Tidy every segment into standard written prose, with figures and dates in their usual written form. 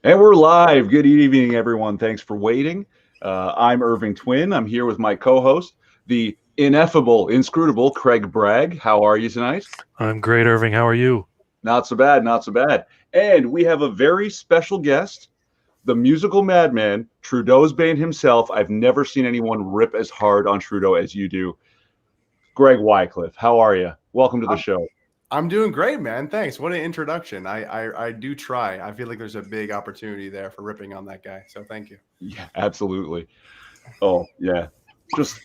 And we're live. Good evening, everyone. Thanks for waiting. I'm Irving Twin. I'm here with my co-host, the ineffable, inscrutable Craig Bragg. How are you tonight? I'm great, Irving. How are you? Not so bad, not so bad. And we have a very special guest, the musical madman, Trudeau's Bane himself. I've never seen anyone rip as hard on Trudeau as you do. Greg Wycliffe, how are you? Welcome to the show. I'm doing great, man. Thanks. What an introduction. I do try. I feel like there's a big opportunity there for ripping on that guy. So thank you. Yeah, absolutely. Oh, yeah. Just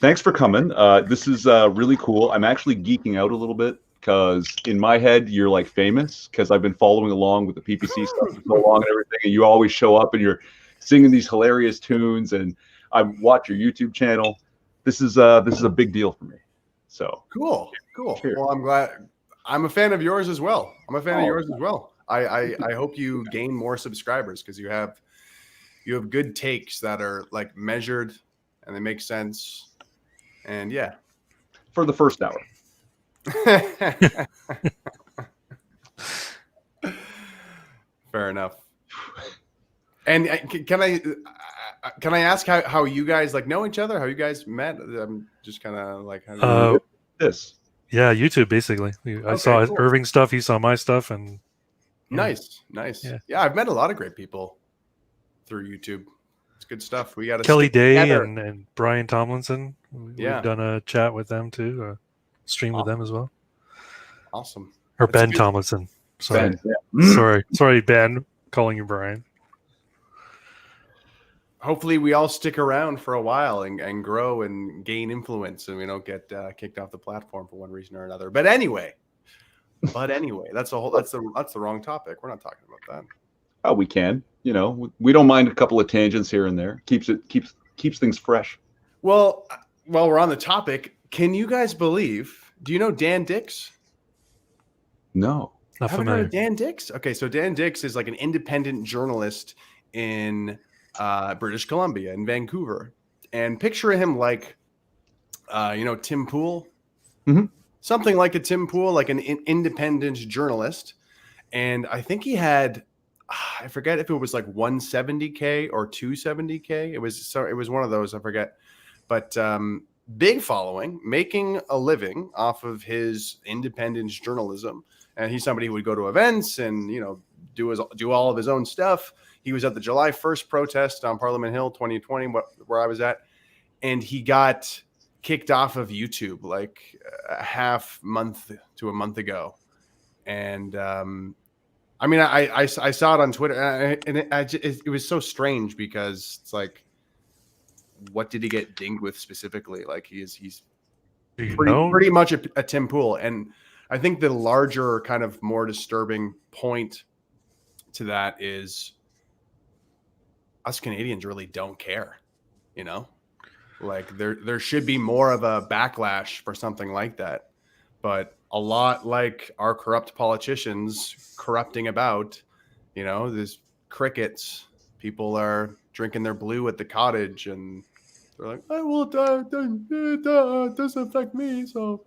thanks for coming. This is really cool. I'm actually geeking out a little bit because in my head, you're like famous because I've been following along with the PPC stuff for so long and everything. And you always show up and you're singing these hilarious tunes. And I watch your YouTube channel. This is a big deal for me. So cool. Cheers. Well, I'm glad. I'm a fan of yours as well. I hope you gain more subscribers because you have good takes that are like measured and they make sense. And yeah, for the first hour. Fair enough. And can I ask how you guys like know each other? How you guys met? I'm just kind of like this. Yeah, YouTube basically. I saw cool. Irving stuff. He saw my stuff, and nice. Yeah, I've met a lot of great people through YouTube. It's good stuff. We got Kelly Day and Brian Tomlinson. We've done a chat with them too. Stream with them as well. Awesome. Or Ben Tomlinson. Sorry. Ben, yeah. Sorry, Ben. Calling you Brian. Hopefully we all stick around for a while and grow and gain influence and we don't get kicked off the platform for one reason or another. But anyway, that's the wrong topic. We're not talking about that. Oh, we can. You know, we don't mind a couple of tangents here and there. Keeps things fresh. Well, while we're on the topic, can you guys believe? Do you know Dan Dix? No, not haven't familiar. Heard of Dan Dix? Okay, so Dan Dix is like an independent journalist in British Columbia in Vancouver, and picture him like Tim Pool, something like a Tim Pool, like an independent journalist. And I think he had, I forget if it was like 170K or 270K. It was one of those, I forget, but big following, making a living off of his independent journalism. And he's somebody who would go to events and do all of his own stuff. He was at the July 1st protest on Parliament Hill 2020, where I was at, and he got kicked off of YouTube like a half month to a month ago. And I mean, I saw it on Twitter, and it was so strange because it's like, what did he get dinged with specifically? Like he's pretty much a Tim Pool. And I think the larger kind of more disturbing point to that is us Canadians really don't care, like there should be more of a backlash for something like that. But a lot like our corrupt politicians corrupting about, there's crickets. People are drinking their blue at the cottage and they're like, it doesn't affect me. So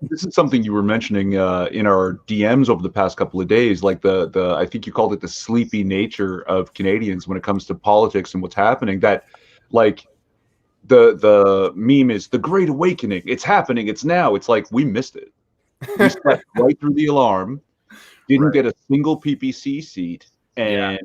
this is something you were mentioning in our DMs over the past couple of days, like the I think you called it the sleepy nature of Canadians when it comes to politics and what's happening. That like the meme is the Great Awakening. It's happening. It's now. It's like we missed it. We slept right through the alarm. Didn't get a single PPC seat, and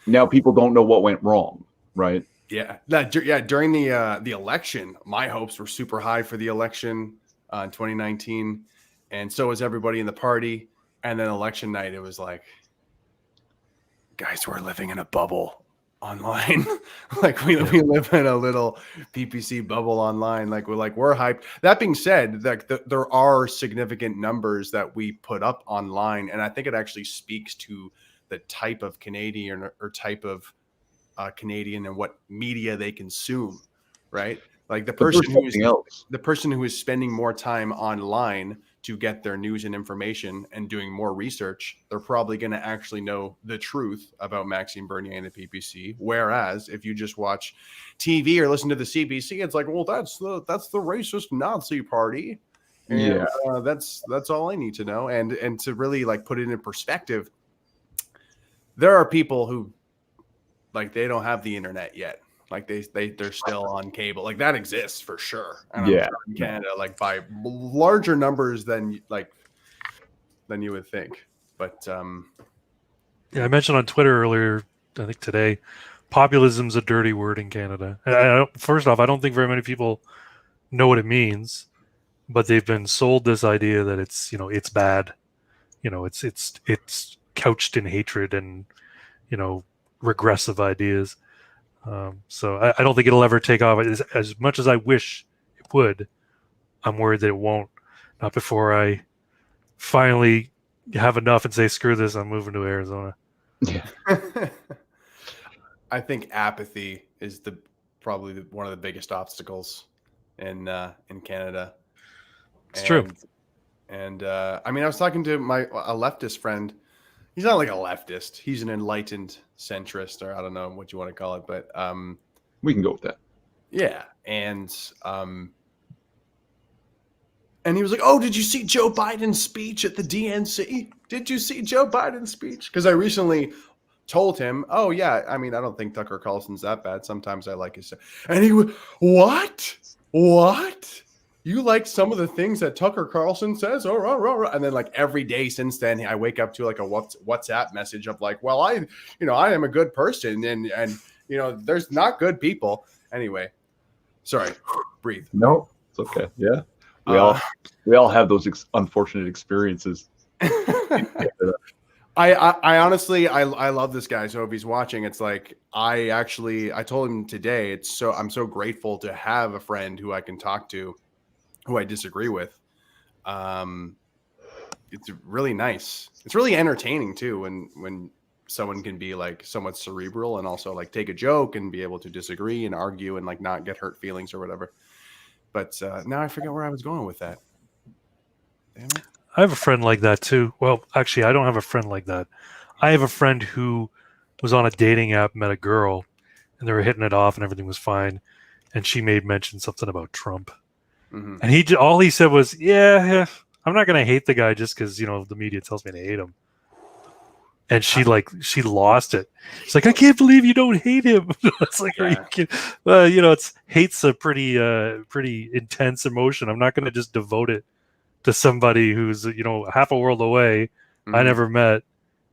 now people don't know what went wrong. Right. Yeah. During the election, my hopes were super high for the election in 2019, and so was everybody in the party. And then election night, it was like, guys, we're living in a bubble online. Like we live in a little PPC bubble online. Like we're hyped. That being said, there are significant numbers that we put up online, and I think it actually speaks to the type of Canadian or type of Canadian and what media they consume, right? Like the person who is spending more time online to get their news and information and doing more research, they're probably going to actually know the truth about Maxime Bernier and the PPC. Whereas if you just watch TV or listen to the CBC, it's like, well, that's the racist Nazi party. And that's all I need to know. And to really like put it in perspective, there are people who like they don't have the internet yet. Like they're still on cable. Like that exists for sure. And I'm sure in Canada, like by larger numbers than you would think. But yeah, I mentioned on Twitter earlier, I think today, populism's a dirty word in Canada. First off, I don't think very many people know what it means, but they've been sold this idea that it's it's bad. It's couched in hatred and regressive ideas. So I don't think it'll ever take off as much as I wish it would. I'm worried that it won't. Not before I finally have enough and say, screw this, I'm moving to Arizona. Yeah. I think apathy is probably one of the biggest obstacles in Canada. It's true. And I mean, I was talking to a leftist friend. He's not like a leftist. He's an enlightened centrist, or I don't know what you want to call it, but we can go with that. Yeah, and he was like, "Oh, did you see Joe Biden's speech at the DNC? Did you see Joe Biden's speech?" Because I recently told him, "Oh yeah, I mean, I don't think Tucker Carlson's that bad. Sometimes I like his," and he was, "What? You like some of the things that Tucker Carlson says?" Oh. And then like every day since then, I wake up to like a WhatsApp message of like, "Well, I am a good person, and there's not good people." Anyway, sorry, breathe. No, it's okay. Yeah, we all have those unfortunate experiences. I honestly love this guy. So if he's watching, it's like I told him today. I'm so grateful to have a friend who I can talk to, who I disagree with. It's really nice. It's really entertaining too when someone can be like somewhat cerebral and also like take a joke and be able to disagree and argue and like not get hurt feelings or whatever. But now I forget where I was going with that. Damn it. I have a friend like that too. Well, actually, I don't have a friend like that. I have a friend who was on a dating app, met a girl, and they were hitting it off and everything was fine. And she made mention something about Trump. Mm-hmm. And all he said was, yeah, I'm not going to hate the guy just because, the media tells me to hate him. And she lost it. She's like, I can't believe you don't hate him. It's like, are you kidding? Hate's a pretty intense emotion. I'm not going to just devote it to somebody who's, half a world away, I never met,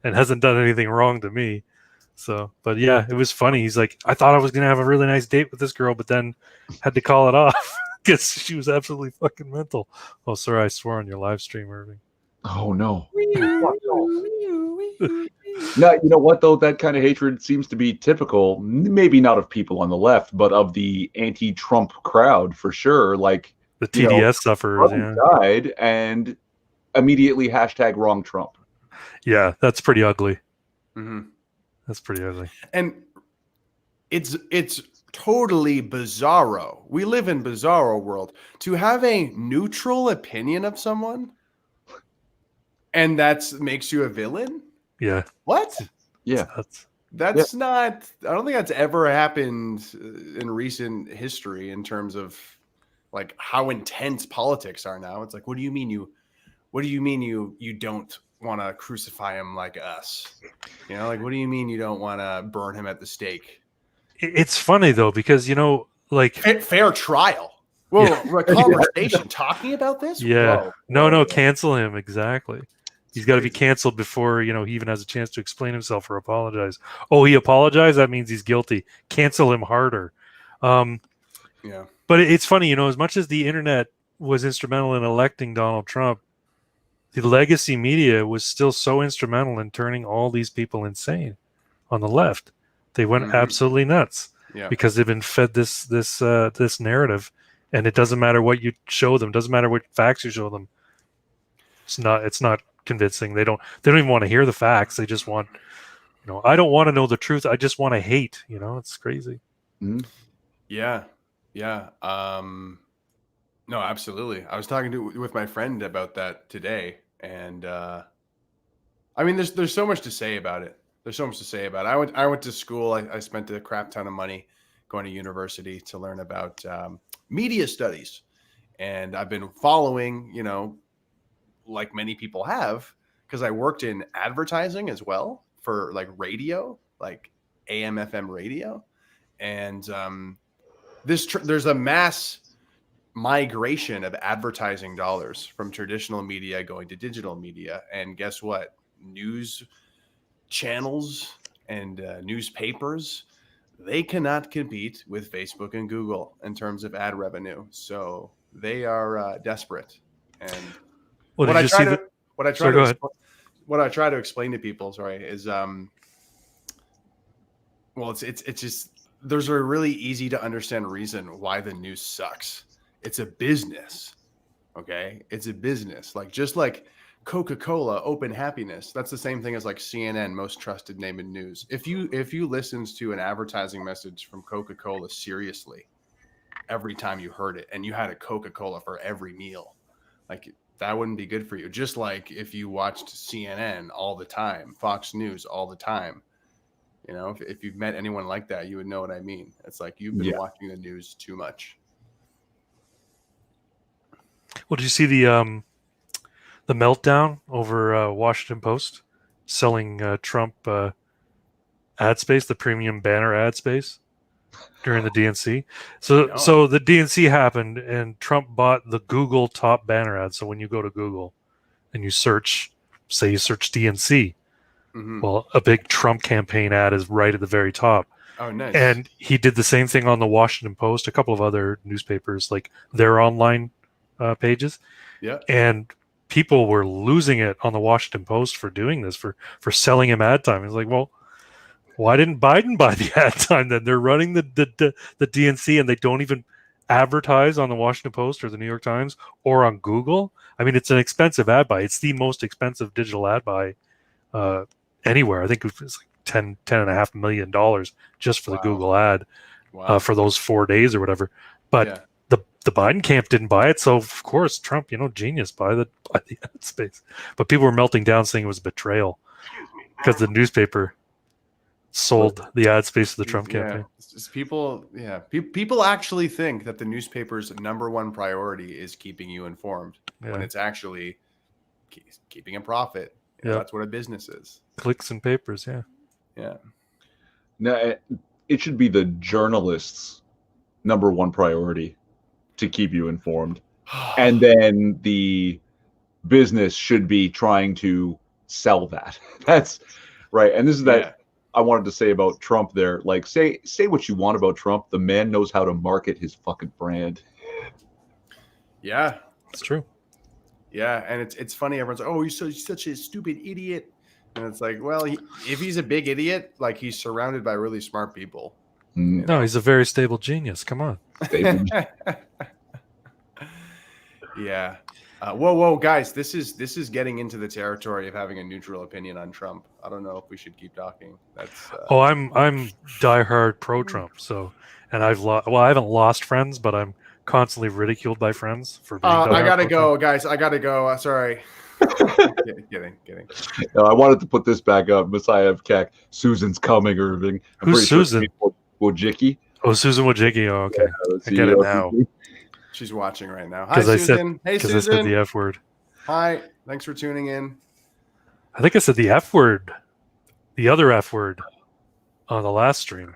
and hasn't done anything wrong to me. So, but yeah, it was funny. He's like, I thought I was going to have a really nice date with this girl, but then had to call it off because she was absolutely fucking mental. Oh, sorry, I swore on your live stream, Irving. Oh, no. Now, you know what, though? That kind of hatred seems to be typical, maybe not of people on the left, but of the anti-Trump crowd, for sure. Like, the TDS sufferers, died and immediately hashtag wrong Trump. Yeah, that's pretty ugly. Mm-hmm. That's pretty ugly. And it's totally bizarro. We live in bizarro world. To have a neutral opinion of someone and that makes you a villain? Yeah. What? Yeah. That's not, I don't think that's ever happened in recent history in terms of like how intense politics are now. It's like, what do you mean you don't want to crucify him like us? Like, what do you mean you don't want to burn him at the stake? It's funny though, because like fair trial. Whoa, a conversation talking about this? Yeah. No, cancel him. Exactly. He's got to be canceled before, he even has a chance to explain himself or apologize. Oh, he apologized? That means he's guilty. Cancel him harder. Yeah. But it's funny, as much as the internet was instrumental in electing Donald Trump, the legacy media was still so instrumental in turning all these people insane on the left. They went absolutely nuts because they've been fed this narrative, and it doesn't matter what you show them, doesn't matter what facts you show them. It's not convincing. They don't even want to hear the facts. They just want, I don't want to know the truth. I just want to hate. It's crazy. Mm-hmm. Yeah. No, absolutely. I was talking with my friend about that today, and I mean, there's so much to say about it. I went to school. I spent a crap ton of money going to university to learn about media studies, and I've been following, like many people have, because I worked in advertising as well for like radio, like AM FM radio, and there's a mass migration of advertising dollars from traditional media going to digital media, and guess what? News channels and newspapers, they cannot compete with Facebook and Google in terms of ad revenue, so they are desperate. And Well, what did I you try see to that? what I try Sorry, to go ahead. what I try to explain to people, is well, it's just there's a really easy to understand reason why the news sucks. It's a business, okay? It's a business. Like just like Coca-Cola, open happiness. That's the same thing as like CNN, most trusted name in news. If you listened to an advertising message from Coca-Cola seriously every time you heard it, and you had a Coca-Cola for every meal, like that wouldn't be good for you. Just like if you watched CNN all the time, Fox News all the time, you know, if you've met anyone like that, you would know what I mean. It's like you've been watching the news too much. Well, did you see the meltdown over Washington Post selling Trump ad space, the premium banner ad space during the DNC? So the DNC happened, and Trump bought the Google top banner ad. So when you go to Google and you search, say you search DNC, well, a big Trump campaign ad is right at the very top. Oh, nice. And he did the same thing on the Washington Post, a couple of other newspapers, like their online pages. Yeah. And people were losing it on the Washington Post for doing this, for selling him ad time. It's like, well, why didn't Biden buy the ad time then? They're running the DNC, and they don't even advertise on the Washington Post or the New York Times or on Google. I mean, it's an expensive ad buy. It's the most expensive digital ad buy anywhere. I think it was like $10.5 million just for the Google ad for those 4 days or whatever. But the Biden camp didn't buy it, so of course Trump, genius, buy the ad space. But people were melting down, saying it was betrayal because the newspaper sold the ad space to the Trump campaign. People actually think that the newspaper's number one priority is keeping you informed when it's actually keeping a profit. That's what a business is. Clicks and papers, yeah. Now, it should be the journalist's number one priority to keep you informed. And then the business should be trying to sell that. That's right. And this is that I wanted to say about Trump there. Like, say what you want about Trump. The man knows how to market his fucking brand. Yeah. It's true. Yeah, and it's funny. Everyone's like, "Oh, he's such a stupid idiot," and it's like, well, if he's a big idiot, like he's surrounded by really smart people. No, he's a very stable genius. Come on. Yeah. Whoa, guys! This is getting into the territory of having a neutral opinion on Trump. I don't know if we should keep talking. That's. I'm diehard pro Trump. So, and I haven't lost friends, but I'm constantly ridiculed by friends for being I gotta go, guys. I gotta go. Sorry. Kidding. No, I wanted to put this back up. Messiah of Keck. Susan's coming, Irving. Who's Susan? Wojcicki. Oh, Susan Wojcicki. Oh, okay. I get it now. She's watching right now. Hi, Susan. Hey, Susan. Because I said the F word. Hi. Thanks for tuning in. I think I said the F word. The other F word on the last stream.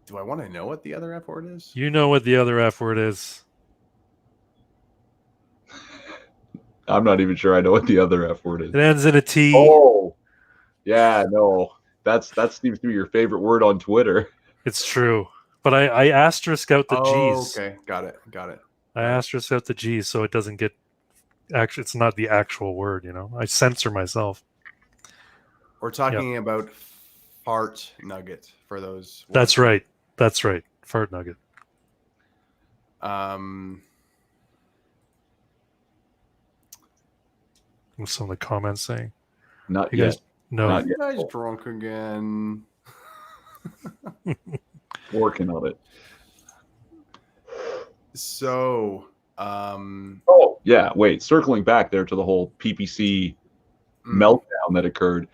Do I want to know what the other F word is? You know what the other F word is. I'm not even sure I know what the other F word is. It ends in a T. Oh, yeah, no. That seems to be your favorite word on Twitter. It's true. But I asterisk out the G's. Okay, got it. I asterisk out the G's so it doesn't get... Actually, it's not the actual word, I censor myself. We're talking about fart nugget for those. That's right. Fart nugget. What's some of the comments saying? Not you yet. Guys, no. Not you guys drunk again. Working on it. So, oh yeah, wait. Circling back there to the whole PPC meltdown that occurred.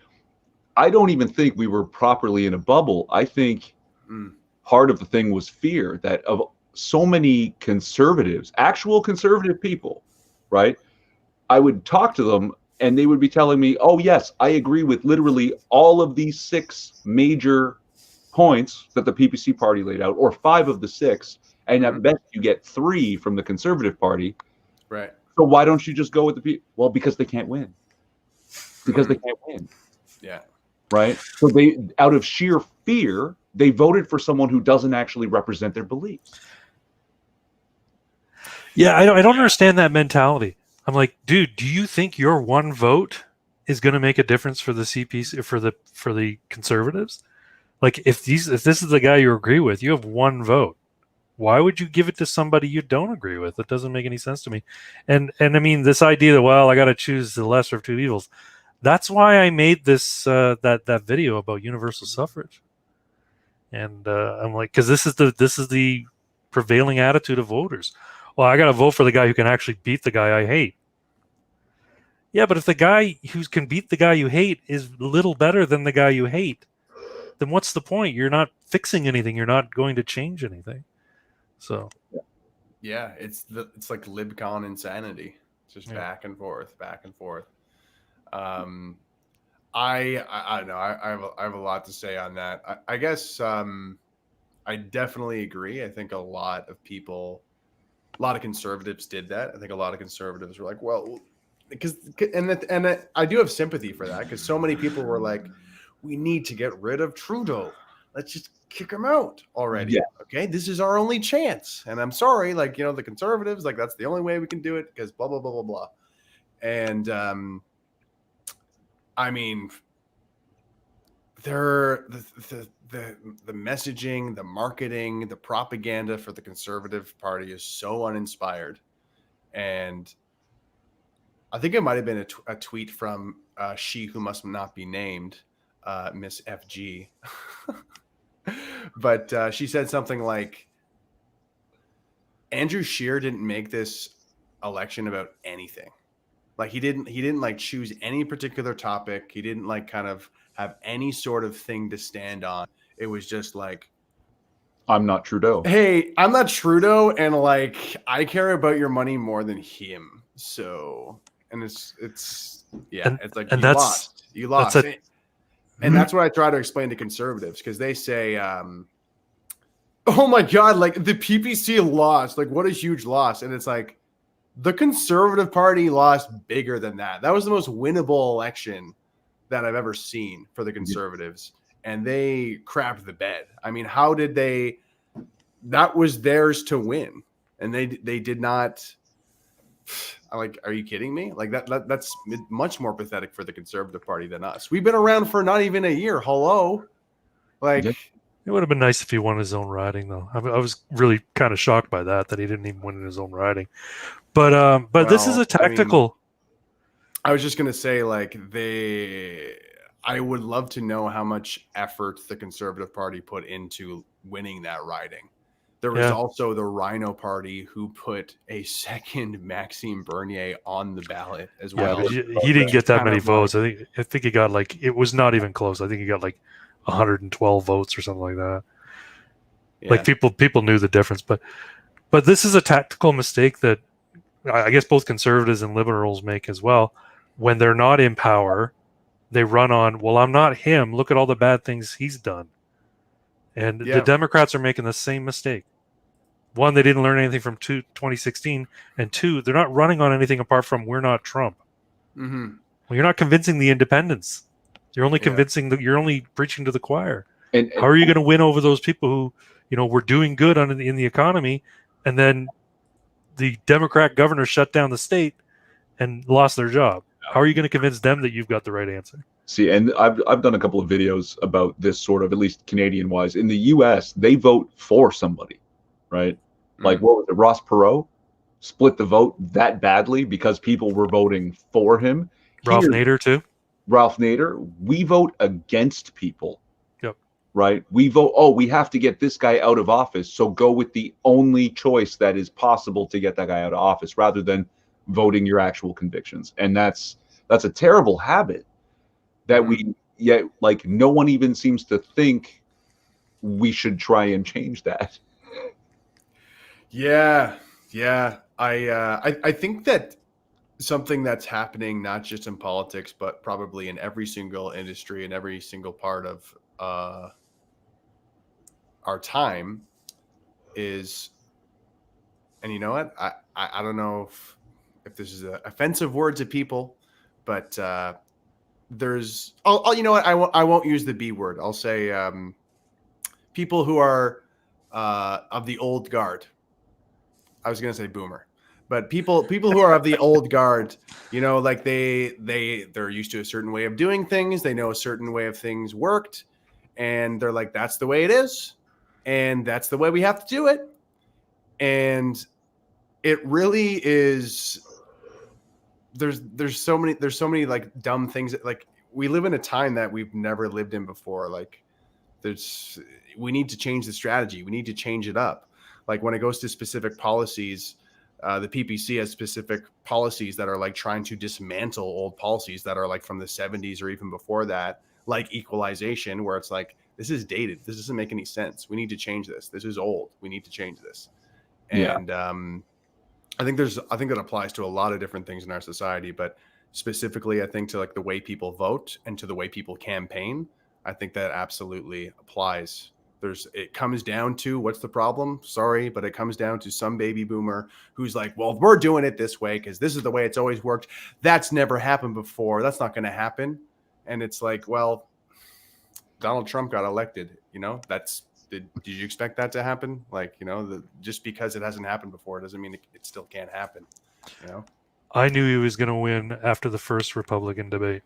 I don't even think we were properly in a bubble. I think part of the thing was fear that of so many conservatives, actual conservative people, right? I would talk to them and they would be telling me, oh yes, I agree with literally all of these 6 major points that the PPC party laid out, or 5 of the 6, and at best you get 3 from the Conservative Party. Right. So why don't you just go with the people? Well, because they can't win. Because they can't win. Yeah. Right? So they, out of sheer fear, they voted for someone who doesn't actually represent their beliefs. Yeah, I don't understand that mentality. I'm like, dude, do you think your one vote is going to make a difference for the CPC, for the Conservatives? Like, if this is the guy you agree with, you have one vote. Why would you give it to somebody you don't agree with? It doesn't make any sense to me. And I mean, this idea that, well, I got to choose the lesser of two evils. That's why I made this that video about universal suffrage. And I'm like, because this is the prevailing attitude of voters. Well, I got to vote for the guy who can actually beat the guy I hate. Yeah, but if the guy who can beat the guy you hate is little better than the guy you hate, then what's the point? You're not fixing anything. You're not going to change anything. So, yeah, it's like libcon insanity. It's just back and forth, back and forth. I don't know. I have a lot to say on that. I guess I definitely agree. I think a lot of conservatives did that. I think a lot of conservatives were like, well, I do have sympathy for that, because so many people were like, we need to get rid of Trudeau. Let's just kick him out already. Yeah. Okay, this is our only chance. And I'm sorry, like, the Conservatives, like, that's the only way we can do it, because blah blah blah blah blah. And I mean, the messaging, the marketing, the propaganda for the Conservative Party is so uninspired. And I think it might have been a tweet from she who must not be named, Miss FG. But she said something like, Andrew Scheer didn't make this election about anything. Like, he didn't like choose any particular topic. He didn't like kind of have any sort of thing to stand on. It was just like, I'm not Trudeau. Hey, I'm not Trudeau, and like, I care about your money more than him. So, and it's like, you lost. And that's what I try to explain to conservatives, because they say, oh my God, like, the PPC lost. Like, what a huge loss. And it's like, the Conservative Party lost bigger than that. That was the most winnable election that I've ever seen for the Conservatives. And they crapped the bed. I mean, how did they? That was theirs to win. And they did not. Like, are you kidding me? Like, that's much more pathetic for the Conservative Party than us. We've been around for not even a year. Hello. Like, it would have been nice if he won his own riding, though. I was really kind of shocked by that he didn't even win in his own riding. But this is a tactical. I was just gonna say, like, I would love to know how much effort the Conservative Party put into winning that riding. There was also the Rhino Party, who put a second Maxime Bernier on the ballot as well. Yeah, he didn't get that many votes. I think he got, like, it was not even close. I think he got like 112 votes or something like that. Yeah. Like, people knew the difference, but this is a tactical mistake that I guess both conservatives and liberals make as well. When they're not in power, they run on, well, I'm not him. Look at all the bad things he's done. And the Democrats are making the same mistake. One, they didn't learn anything from 2016. And two, they're not running on anything apart from, we're not Trump. Mm-hmm. Well, you're not convincing the independents. You're only convincing you're only preaching to the choir. And how are you going to win over those people who, were doing good in the economy, and then the Democrat governor shut down the state and lost their job? How are you going to convince them that you've got the right answer? See, and I've done a couple of videos about this sort of, at least Canadian-wise. In the U.S., they vote for somebody, right? Mm-hmm. Like, what was it, Ross Perot? Split the vote that badly because people were voting for him. Ralph Nader, too. Ralph Nader, we vote against people. Yep. Right? We vote, we have to get this guy out of office, so go with the only choice that is possible to get that guy out of office, rather than voting your actual convictions. And that's a terrible habit that no one even seems to think we should try and change that. Yeah. I think that something that's happening not just in politics, but probably in every single industry and every single part of our time is, and you know what? I don't know if this is an offensive word to people, but there's, you know what? I won't use the B word. I'll say people who are of the old guard. I was going to say boomer. But people who are of the old guard, you know, like they're used to a certain way of doing things. They know a certain way of things worked, and they're like, that's the way it is, and that's the way we have to do it. And it really is. There's so many like dumb things that, like, we live in a time that we've never lived in before. Like, we need to change the strategy. We need to change it up. Like, when it goes to specific policies. The PPC has specific policies that are like trying to dismantle old policies that are like from the 70s or even before that, like equalization, where it's like, this is dated. This doesn't make any sense. We need to change this. This is old. We need to change this. And I think that applies to a lot of different things in our society, but specifically, I think to like the way people vote and to the way people campaign, I think that absolutely applies. It comes down to, what's the problem? Sorry, but it comes down to some baby boomer who's like, well, we're doing it this way because this is the way it's always worked. That's never happened before. That's not going to happen. And it's like, well, Donald Trump got elected. You know, did you expect that to happen? Like, you know, just because it hasn't happened before doesn't mean it still can't happen. You know, I knew he was going to win after the first Republican debate.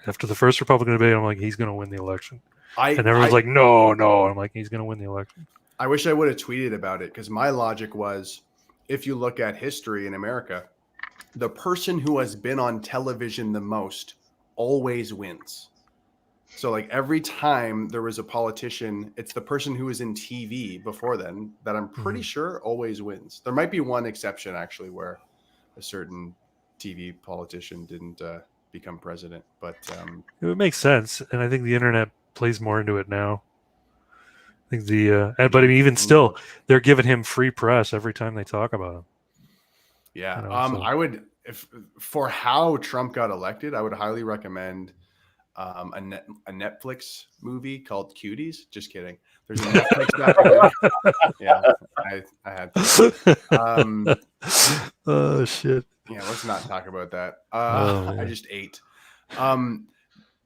After the first Republican debate, I'm like, he's going to win the election. And everyone's like, no. I'm like, he's going to win the election. I wish I would have tweeted about it, because my logic was, if you look at history in America, the person who has been on television the most always wins. So like every time there was a politician, it's the person who was in TV before then that I'm pretty sure always wins. There might be one exception actually where a certain TV politician didn't become president, but it would make sense. And I think the internet plays more into it now. I think but I mean, even still, they're giving him free press every time they talk about him. Yeah. You know, I would, for how Trump got elected, I would highly recommend a Netflix movie called Cuties. Just kidding. There's a Netflix documentary. Yeah, I had to. Oh shit. Yeah, let's not talk about that. I just ate.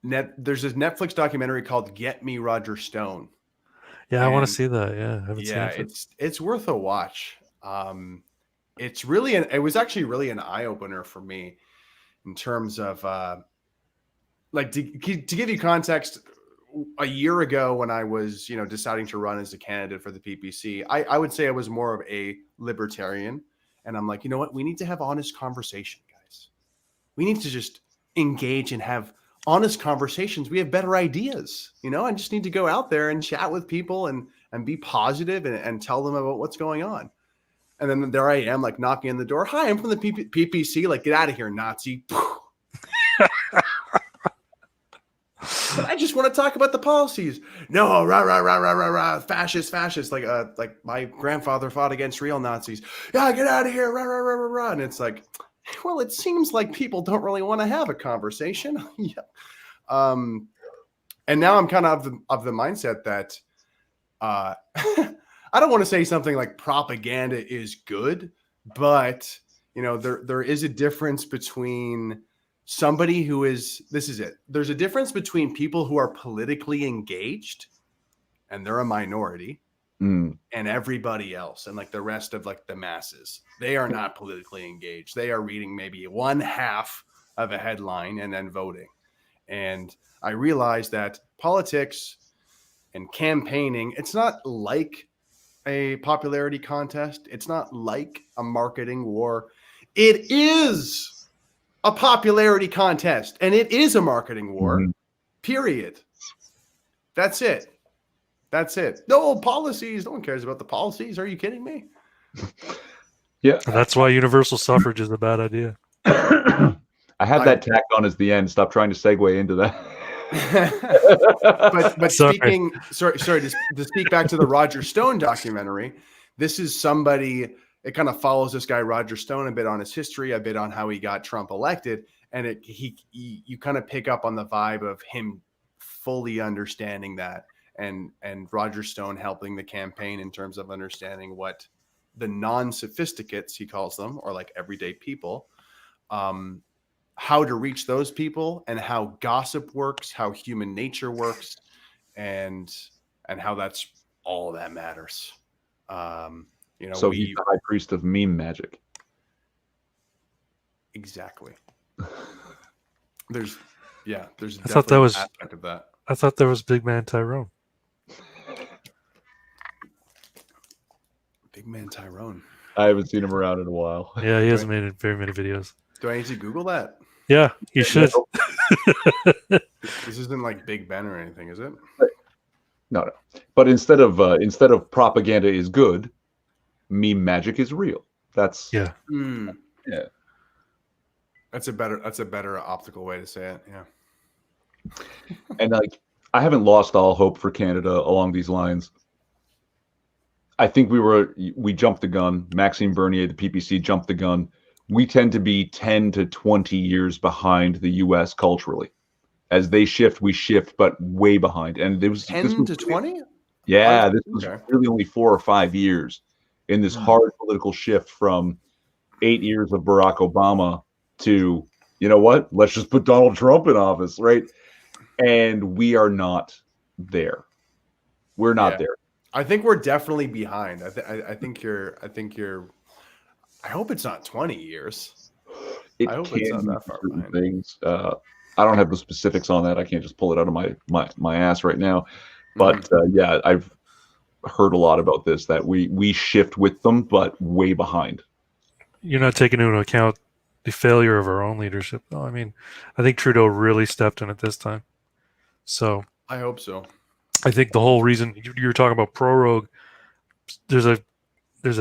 There's this Netflix documentary called Get Me Roger Stone. Yeah, I want to see that. Yeah, I haven't seen it. It's worth a watch. It's really it was actually really an eye opener for me in terms of like to give you context. A year ago, when I was deciding to run as a candidate for the PPC, I would say I was more of a libertarian, and I'm like, you know what? We need to have honest conversation, guys. We need to just engage and have honest conversations. We have better ideas, I just need to go out there and chat with people and be positive and tell them about what's going on. And then there I am, like knocking on the door. Hi, I'm from the PPC. Like, get out of here, Nazi. But I just want to talk about the policies. No, rah, fascist. Like my grandfather fought against real Nazis. Yeah, get out of here, rah. And it's like, well, it seems like people don't really want to have a conversation. Yeah. And now I'm kind of the mindset that I don't want to say something like propaganda is good, but there is a difference between somebody who is, this is it. There's a difference between people who are politically engaged, and they're a minority, and everybody else, and like the rest of like the masses. They are not politically engaged. They are reading maybe one half of a headline and then voting. And I realized that politics and campaigning, it's not like a popularity contest. It's not like a marketing war. It is a popularity contest, and it is a marketing war, period. That's it. No policies. No one cares about the policies. Are you kidding me? Yeah. And that's why universal suffrage is a bad idea. I had that tacked on as the end. Stop trying to segue into that. but speaking, sorry, to speak back to the Roger Stone documentary, this is somebody it kind of follows this guy Roger Stone a bit on his history, a bit on how he got Trump elected, and you kind of pick up on the vibe of him fully understanding that, and Roger Stone helping the campaign in terms of understanding what the non-sophisticates, he calls them, or like everyday people, how to reach those people, and how gossip works, how human nature works, and how that's all that matters. You know, so he's the high priest of meme magic. Exactly. There's I thought that was an aspect of that. I thought there was Big Man Tyrone. Big Man Tyrone. I haven't seen him around in a while. Yeah, he hasn't made very many videos. Do I need to Google that? Yeah, you should. This isn't like Big Ben or anything, is it? No. But instead of propaganda is good, meme magic is real. That's yeah. Yeah. That's a better optical way to say it. Yeah. And like, I haven't lost all hope for Canada along these lines. I think we jumped the gun. Maxime Bernier, the PPC, jumped the gun. We tend to be 10 to 20 years behind the U.S. culturally. As they shift, we shift, but way behind. And it was 10 to 20? Yeah, this was really only 4 or 5 years in this hard political shift from 8 years of Barack Obama to, you know what? Let's just put Donald Trump in office, right? And we are not there. We're not there. I think we're definitely behind. I think you're. I hope it's not 20 years. I hope it's not that far behind. Things. I don't have the specifics on that. I can't just pull it out of my ass right now. But yeah, I've heard a lot about this, that we shift with them, but way behind. You're not taking into account the failure of our own leadership, though. I mean, I think Trudeau really stepped in it this time. So I hope so. I think the whole reason you're talking about prorogue, there's a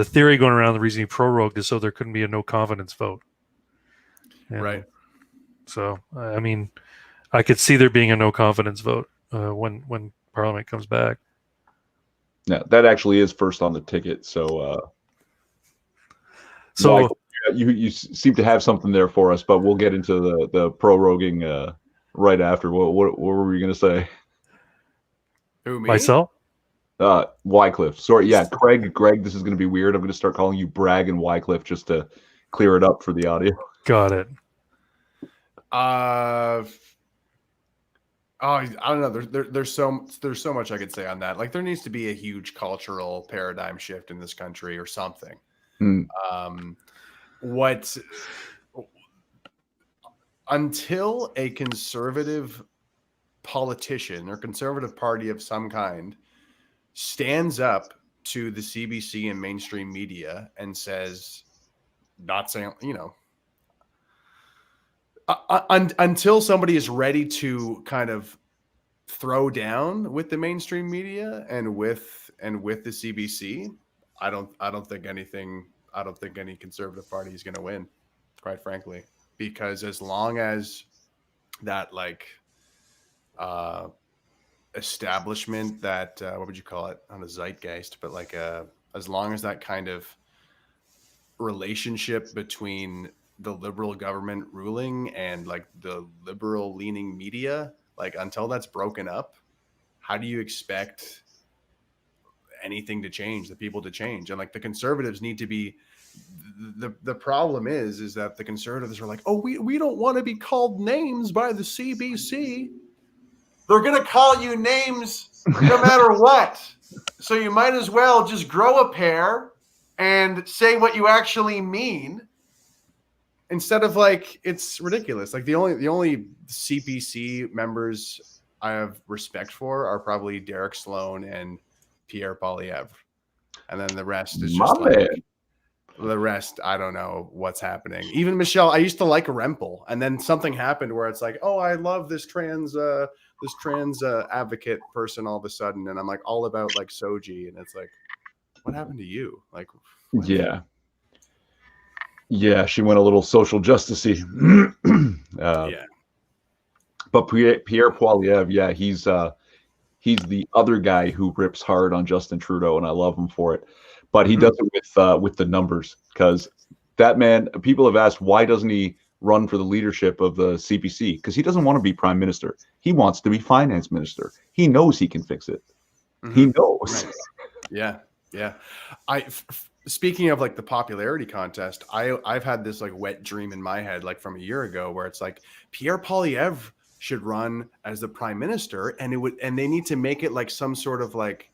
theory going around, the reason he prorogued is so there couldn't be a no confidence vote. And right. So I mean, I could see there being a no confidence vote when Parliament comes back. Yeah, that actually is first on the ticket. So Michael, you seem to have something there for us, but we'll get into the proroguing right after. What were we going to say? Who, me? Myself? Wycliffe. Sorry, yeah, Greg, this is going to be weird. I'm going to start calling you Bragg and Wycliffe just to clear it up for the audio. Got it. I don't know. There's so much I could say on that. Like, there needs to be a huge cultural paradigm shift in this country or something. Until a conservative politician or conservative party of some kind stands up to the CBC and mainstream media and says, not saying, you know, until somebody is ready to kind of throw down with the mainstream media and with the CBC, I don't think any conservative party is going to win, quite frankly, because as long as that establishment, that what would you call it, not a zeitgeist, but like as long as that kind of relationship between the liberal government ruling and like the liberal leaning media, like until that's broken up, how do you expect anything to change, the people to change? And like the conservatives need to be, the problem is that the conservatives are like, oh, we don't want to be called names by the CBC. They're going to call you names no matter what. So you might as well just grow a pair and say what you actually mean. Instead of like, it's ridiculous. Like the only CPC members I have respect for are probably Derek Sloan and Pierre Poilievre. And then the rest is just the rest, I don't know what's happening. Even Michelle, I used to like Rempel, and then something happened where it's like, oh, I love this trans advocate person all of a sudden, and I'm like all about like Soji, and it's like, what happened to you? Like, yeah, she went a little social justice-y. Yeah. But Pierre Poilievre, yeah, he's the other guy who rips hard on Justin Trudeau, and I love him for it. but he does it with the numbers, because that man. People have asked, why doesn't he run for the leadership of the CPC? Because he doesn't want to be prime minister. He wants to be finance minister. He knows he can fix it. He knows. Right. Yeah. Speaking of like the popularity contest, I've had this like wet dream in my head, like from a year ago, where it's like Pierre Poilievre should run as the prime minister, and they need to make it like some sort of like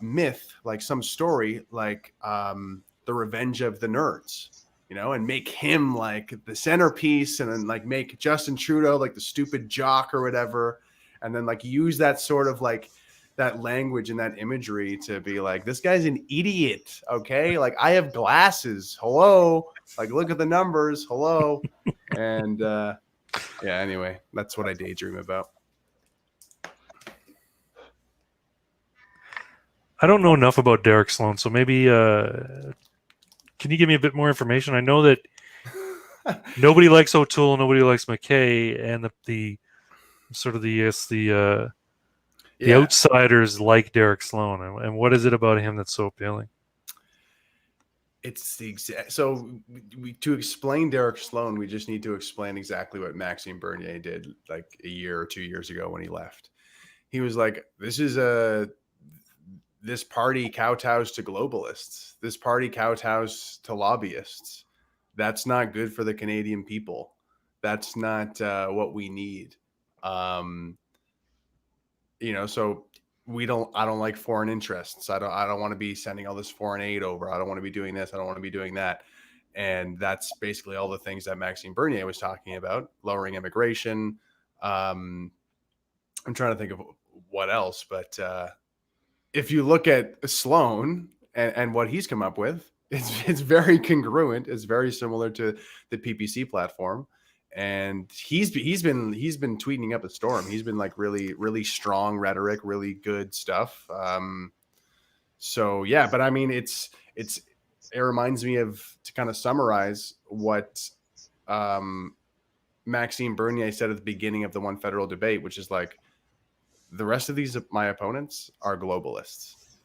myth, like some story, like the Revenge of the Nerds, and make him like the centerpiece, and then like make Justin Trudeau like the stupid jock or whatever, and then like use that sort of like that language and that imagery to be like, this guy's an idiot. Okay. Like, I have glasses. Hello. Like, look at the numbers. Hello. And yeah, anyway, that's what I daydream about. I don't know enough about Derek Sloan, so maybe can you give me a bit more information? I know that nobody likes O'Toole, nobody likes McKay, and the outsiders like Derek Sloan. And what is it about him that's so appealing? It's the exact. So to explain Derek Sloan, we just need to explain exactly what Maxime Bernier did like a year or 2 years ago when he left. He was like, this party kowtows to globalists. This party kowtows to lobbyists. That's not good for the Canadian people. That's not what we need. So I don't like foreign interests. I don't want to be sending all this foreign aid over. I don't want to be doing this. I don't want to be doing that. And that's basically all the things that Maxime Bernier was talking about: lowering immigration. I'm trying to think of what else, but if you look at Sloan and what he's come up with, it's very congruent. It's very similar to the PPC platform. And he's been tweeting up a storm. He's been like really, really strong rhetoric, really good stuff. So yeah, but I mean, it reminds me of, to kind of summarize what Maxime Bernier said at the beginning of the One Federal debate, which is like, the rest of my opponents are globalists.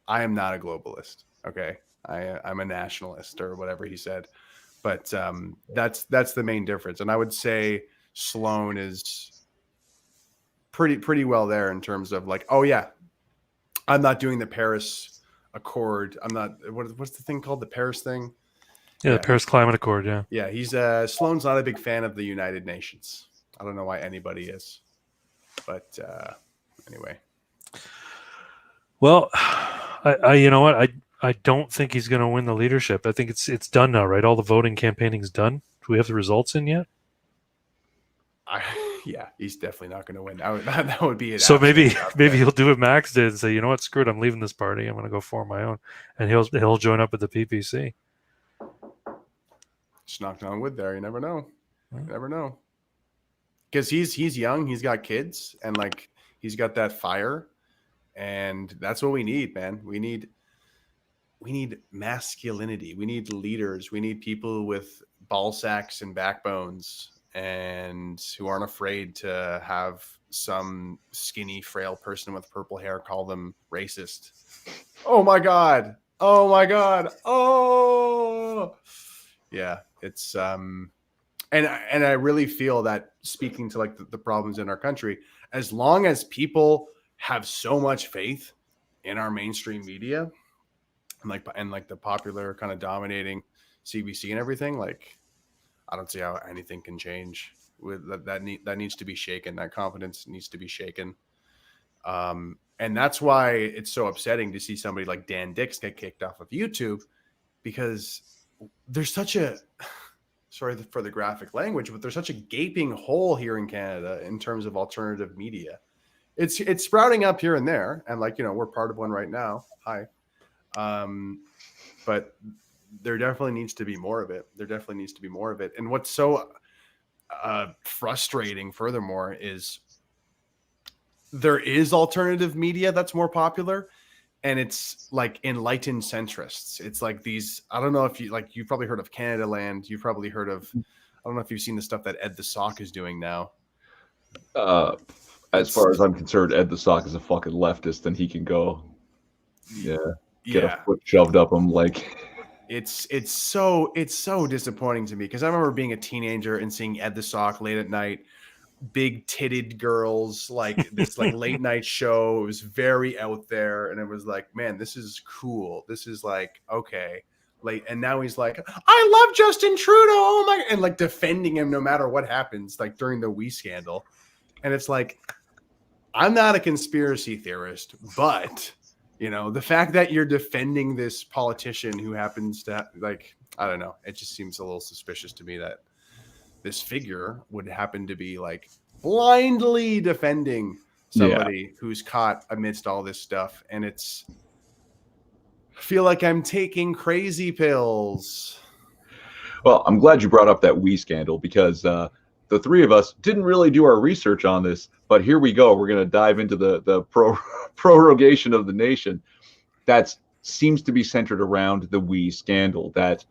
I am not a globalist. Okay. I'm a nationalist, or whatever he said. But that's the main difference. And I would say Sloan is pretty well there in terms of like, oh yeah, I'm not doing the Paris Accord. I'm not, what's the thing called? The Paris thing? Yeah, the Paris Climate Accord, yeah. Yeah, he's Sloan's not a big fan of the United Nations. I don't know why anybody is. But anyway. Well, I you know what? I don't think he's going to win the leadership. I think it's done now, right? All the voting campaigning's done. Do we have the results in yet? Yeah, he's definitely not going to win. That would be it. So maybe he'll do what Max did and say, you know what, screw it, I'm leaving this party. I'm going to go form my own, and he'll join up with the PPC. Just knocked on wood there. You never know. You never know. Because he's young, he's got kids, and like he's got that fire, and that's what we need, man. We need masculinity. We need leaders. We need people with ball sacks and backbones, and who aren't afraid to have some skinny, frail person with purple hair call them racist. Oh my God. Oh my God. Oh yeah. It's and I really feel that, speaking to like the problems in our country, as long as people have so much faith in our mainstream media and like the popular kind of dominating CBC and everything, like I don't see how anything can change. With that needs to be shaken. That confidence needs to be shaken. And that's why it's so upsetting to see somebody like Dan Dix get kicked off of YouTube, because there's such a, sorry for the graphic language, but there's such a gaping hole here in Canada in terms of alternative media. It's sprouting up here and there, and like, we're part of one right now. Hi. But there definitely needs to be more of it. And what's so frustrating furthermore is there is alternative media that's more popular, and it's like enlightened centrists. It's like these, I don't know if you've probably heard of Canada Land. You've probably heard of, I don't know if you've seen the stuff that Ed the Sock is doing now. As far as I'm concerned, Ed the Sock is a fucking leftist, and he can go. Yeah. get a Yeah. foot shoved up them. Like, It's so disappointing to me because I remember being a teenager and seeing Ed the Sock late at night, big titted girls, like this like late night show. It was very out there, and it was like, man, this is cool. This is like okay. Like, and now he's like, I love Justin Trudeau. Oh my, and like defending him no matter what happens, like during the Wii scandal. And it's like, I'm not a conspiracy theorist, but the fact that you're defending this politician who happens to like, I don't know, it just seems a little suspicious to me that this figure would happen to be like blindly defending somebody who's caught amidst all this stuff. And I feel like I'm taking crazy pills. well, I'm glad you brought up that Wii scandal because the three of us didn't really do our research on this, but here we go. We're going to dive into the prorogation of the nation. That seems to be centered around the Wii scandal, that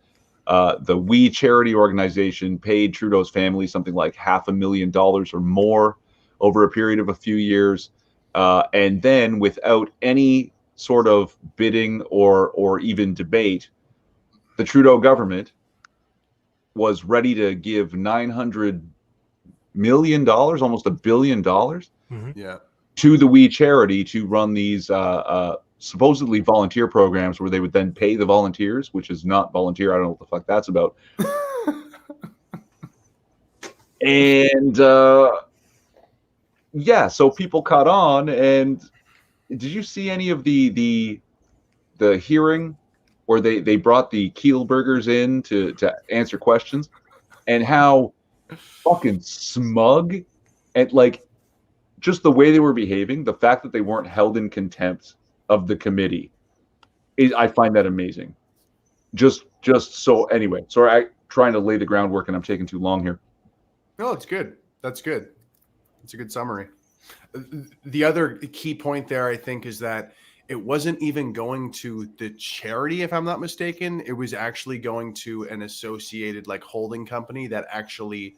the Wii charity organization paid Trudeau's family something like $500,000 or more over a period of a few years. And then without any sort of bidding or even debate, the Trudeau government was ready to give $900 million, almost $1 billion, Yeah. to the Wii charity to run these supposedly volunteer programs where they would then pay the volunteers, which is not volunteer. I don't know what the fuck that's about. And so people caught on. And did you see any of the hearing where they brought the Kielburgers in to answer questions, and how fucking smug and like just the way they were behaving, the fact that they weren't held in contempt of the committee, I find that amazing. Just so anyway, sorry, I'm trying to lay the groundwork and I'm taking too long here. No, it's good. That's good. It's a good summary. The other key point there, I think, is that it wasn't even going to the charity, if I'm not mistaken. It was actually going to an associated like holding company that actually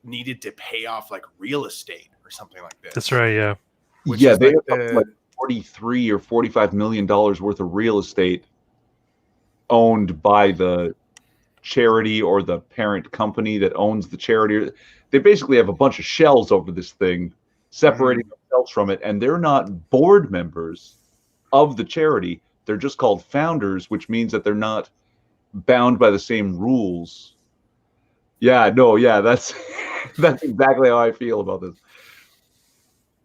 needed to pay off like real estate or something like this. That's right. Yeah. Which Yeah, is they like have like 43 or $45 million worth of real estate owned by the charity or the parent company that owns the charity. They basically have a bunch of shells over this thing, separating themselves from it, and they're not board members of the charity. They're just called founders, which means that they're not bound by the same rules. That's that's exactly how I feel about this.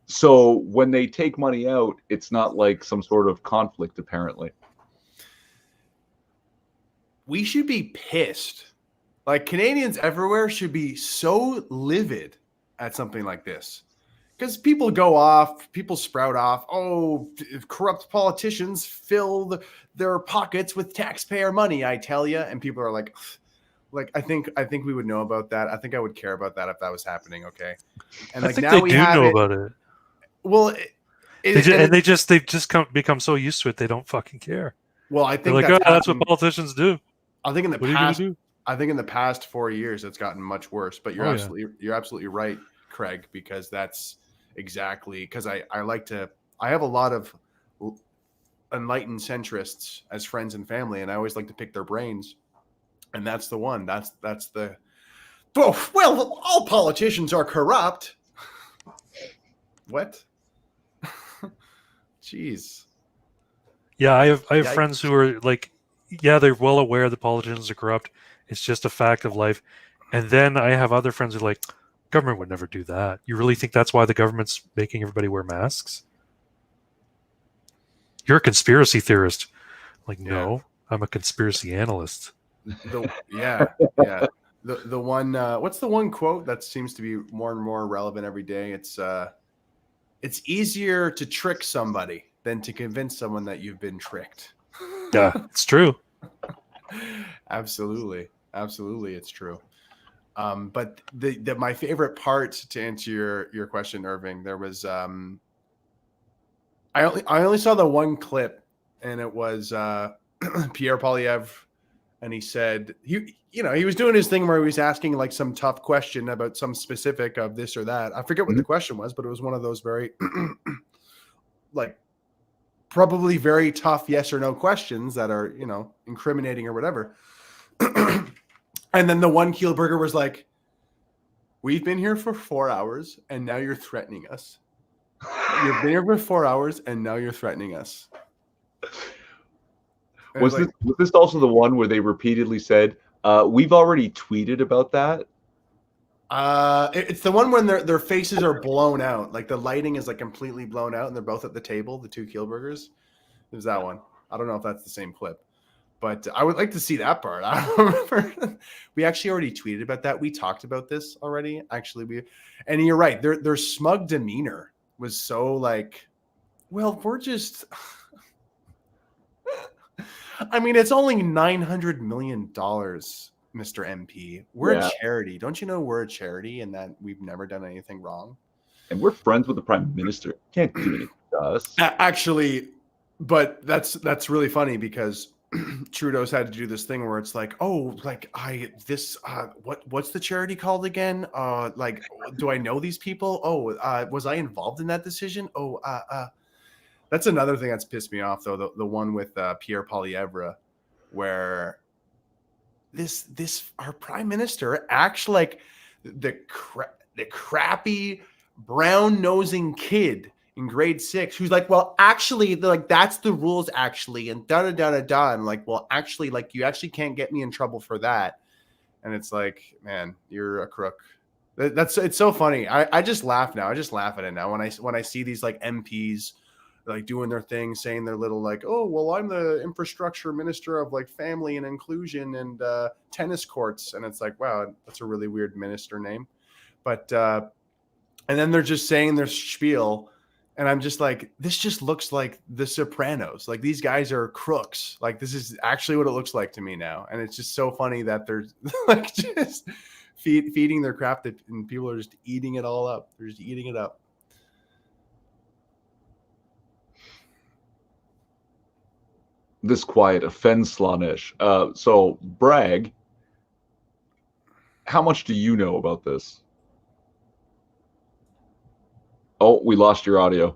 So when they take money out, it's not like some sort of conflict, apparently. We should be pissed. Like Canadians everywhere should be so livid at something like this. Because people go off, people sprout off. Oh, corrupt politicians fill their pockets with taxpayer money, I tell you. And people are like I think we would know about that. I think I would care about that if that was happening. Okay, and like I think now they do know about it. Well, They've just become so used to it they don't fucking care. Well, I think They're like, that's what politicians do. I think in the What past, are you gonna do? I think in the past 4 years, it's gotten much worse. But you're absolutely right, Craig, because that's exactly because I have a lot of enlightened centrists as friends and family, and I always like to pick their brains. And that's the one. That's the. Oh, well, all politicians are corrupt. What? Jeez. Yeah, I have friends who are like, yeah, they're well aware that politicians are corrupt. It's just a fact of life. And then I have other friends who are like, government would never do that. You really think that's why the government's making everybody wear masks? You're a conspiracy theorist. Like, no, I'm a conspiracy analyst. The one. What's the one quote that seems to be more and more relevant every day? It's easier to trick somebody than to convince someone that you've been tricked. Yeah, it's true. Absolutely, it's true. But my favorite part, to answer your question, Irving, there was I only saw the one clip, and it was Pierre Poilievre, and he said he was doing his thing where he was asking like some tough question about some specific of this or that. I forget what the question was, but it was one of those very like probably very tough yes or no questions that are, you know, incriminating or whatever. And then the one Kielburger was like, we've been here for 4 hours and now you're threatening us. You've been here for 4 hours and now you're threatening us. Was this also the one where they repeatedly said, we've already tweeted about that? It's the one when their faces are blown out. Like the lighting is like completely blown out and they're both at the table, the two Kielburgers. There's that one. I don't know if that's the same clip. But I would like to see that part. I don't remember. We actually already tweeted about that. We talked about this already. Actually, and you're right. Their smug demeanor was so like, well, we're just. I mean, it's only $900 million, Mr. MP. We're a charity. Don't you know we're a charity and that we've never done anything wrong? And we're friends with the prime minister. Can't do anything to us. Actually, but that's really funny because Trudeau's had to do this thing where it's like, oh, like what's the charity called again? Like, do I know these people? Oh, was I involved in that decision? Oh, that's another thing that's pissed me off though. The one with Pierre Poilievre, where this our prime minister acts like the crappy brown nosing kid in grade 6 who's like, well, actually, like that's the rules actually, and da da da da da. I'm like, well, actually, like you actually can't get me in trouble for that. And it's like, man, you're a crook. It's so funny. I just laugh now. I just laugh at it now when I see these like MPs like doing their thing, saying their little like, oh, well, I'm the infrastructure minister of like family and inclusion and tennis courts. And it's like, wow, that's a really weird minister name. But and then they're just saying their spiel. And I'm just like, this just looks like The Sopranos. Like these guys are crooks. Like this is actually what it looks like to me now. And it's just so funny that they're like just feeding their crap and people are just eating it all up. They're just eating it up. This quiet offends Slaanesh. So, Bragg, how much do you know about this? Oh, we lost your audio.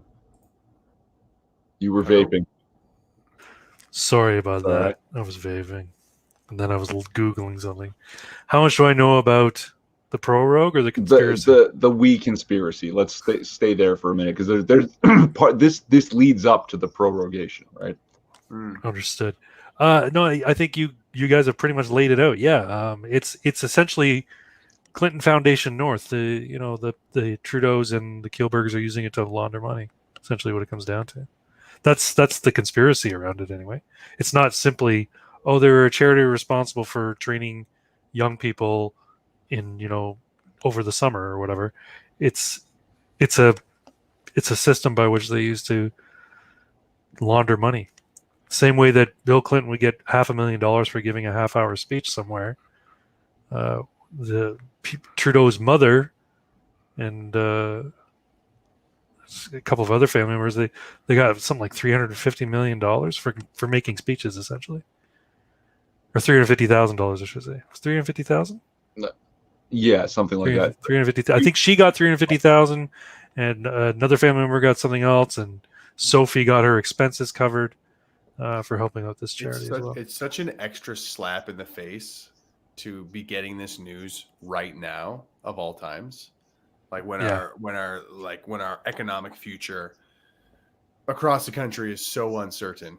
You were vaping. Sorry about that. Right. I was vaping. And then I was Googling something. How much do I know about the Prorogue or the conspiracy? The we conspiracy. Let's stay there for a minute because there's part this leads up to the prorogation, right? Understood. No, I think you guys have pretty much laid it out. Yeah, it's essentially Clinton Foundation North. The Trudeaus and the Kielburgers are using it to launder money. Essentially, what it comes down to. That's the conspiracy around it anyway. It's not simply, oh, they're a charity responsible for training young people in over the summer or whatever. It's a system by which they use to launder money. Same way that Bill Clinton would get $500,000 for giving a half-hour speech somewhere. The Trudeau's mother and a couple of other family members, they got something like $350 million for making speeches, essentially, or $350,000, I should say. Was $350,000? Yeah, something like that. 350. I think she got $350,000, and another family member got something else, and Sophie got her expenses covered. For helping out this charity as well. It's such an extra slap in the face to be getting this news right now of all times. Like when our economic future across the country is so uncertain.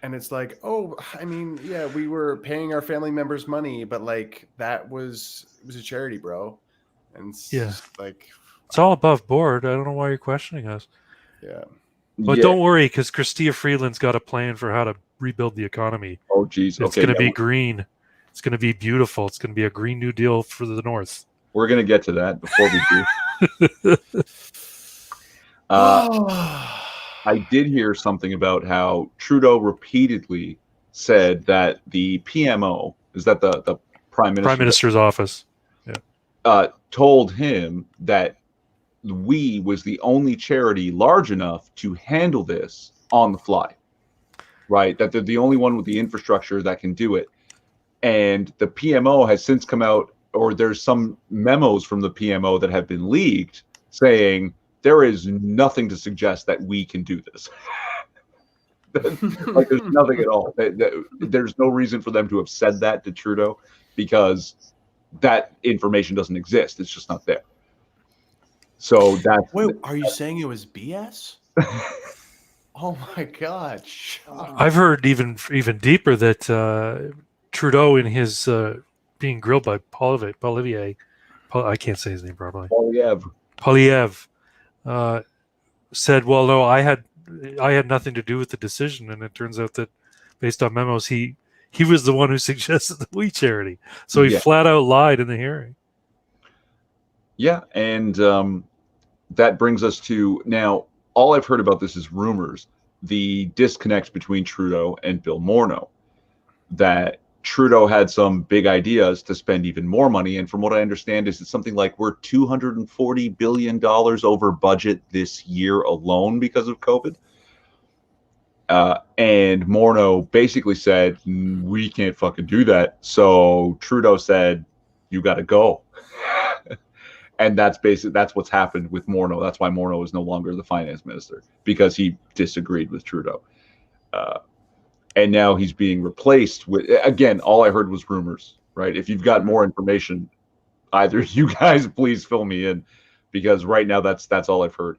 And it's like, oh, I mean, yeah, we were paying our family members money, but like it was a charity, bro. And it's like it's all above board. I don't know why you're questioning us. Yeah. But don't worry, because Chrystia Freeland's got a plan for how to rebuild the economy. Oh, geez. It's going to be green. It's going to be beautiful. It's going to be a Green New Deal for the North. We're going to get to that before we do. I did hear something about how Trudeau repeatedly said that the PMO, is that the Prime Minister's office, told him that we was the only charity large enough to handle this on the fly, right? That they're the only one with the infrastructure that can do it. And the PMO has since come out, or there's some memos from the PMO that have been leaked saying there is nothing to suggest that we can do this. Like, there's nothing at all. There's no reason for them to have said that to Trudeau, because that information doesn't exist. It's just not there. So that's. Wait, are you saying it was BS? Oh my God! I've heard even deeper that Trudeau, in his being grilled by Poilievre, I can't say his name properly. Poilievre said, "Well, no, I had nothing to do with the decision," and it turns out that, based on memos, he was the one who suggested the We Charity. So he flat out lied in the hearing. Yeah, and that brings us to now. All I've heard about this is rumors. The disconnect between Trudeau and Bill Morneau. That Trudeau had some big ideas to spend even more money, and from what I understand, is it's something like we're $240 billion over budget this year alone because of COVID. And Morneau basically said, we can't fucking do that. So Trudeau said, you got to go. And that's what's happened with Morneau. That's why Morneau is no longer the finance minister, because he disagreed with Trudeau. And now he's being replaced with, again, all I heard was rumors, right? If you've got more information, either you guys please fill me in, because right now that's all I've heard.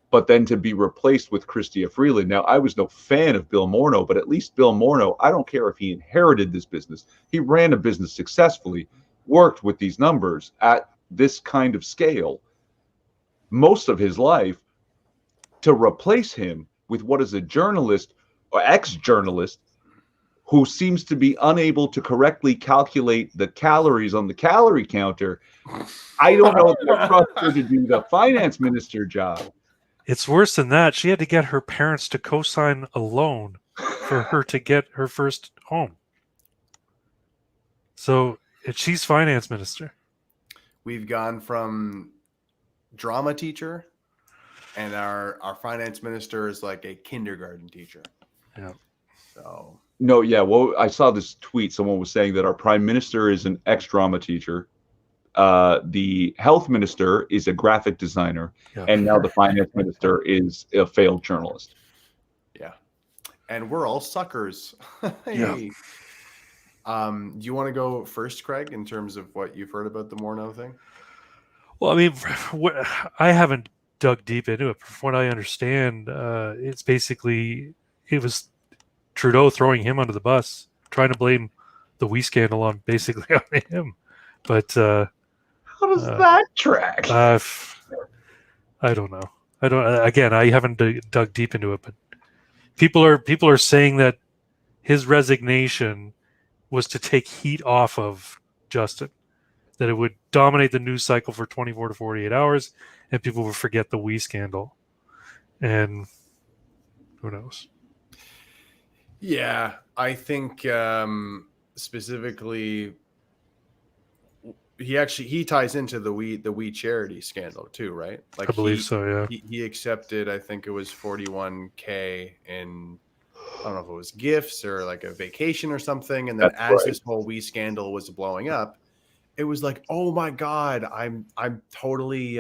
But then to be replaced with Chrystia Freeland. Now, I was no fan of Bill Morneau, but at least Bill Morneau, I don't care if he inherited this business. He ran a business successfully, worked with these numbers at this kind of scale most of his life. To replace him with what is a journalist or ex-journalist who seems to be unable to correctly calculate the calories on the calorie counter, I don't know if I trust her to do the finance minister job. It's worse than that. She had to get her parents to co-sign a loan for her to get her first home. So she's finance minister. We've gone from drama teacher, and our finance minister is like a kindergarten teacher. Yeah. So no, yeah. Well, I saw this tweet. Someone was saying that our prime minister is an ex-drama teacher. The health minister is a graphic designer, and now the finance minister is a failed journalist. Yeah, and we're all suckers. Hey. Do you want to go first, Craig, in terms of what you've heard about the Morneau thing? Well, I mean, I haven't dug deep into it. From what I understand, it's basically it was Trudeau throwing him under the bus, trying to blame the We scandal on basically on him. But how does that track? I don't know. I haven't dug deep into it, but people are saying that his resignation was to take heat off of Justin, that it would dominate the news cycle for 24 to 48 hours, and people would forget the We scandal. And who knows? Yeah, I think specifically he ties into the We Charity scandal too, right? Like I believe so. Yeah, he accepted, I think it was $41K in, I don't know if it was gifts or like a vacation or something. And then this whole We scandal was blowing up, it was like, oh my God, I'm totally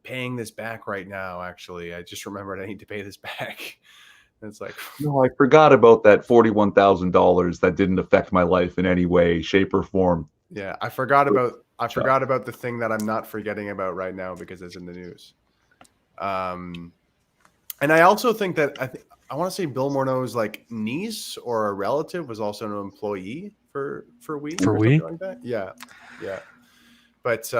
paying this back right now. Actually, I just remembered I need to pay this back. And it's like, no, I forgot about that $41,000 that didn't affect my life in any way, shape, or form. Yeah, I forgot about the thing that I'm not forgetting about right now because it's in the news. And I also think that I want to say Bill Morneau's like niece or a relative was also an employee for We. For We? Like that. Yeah. But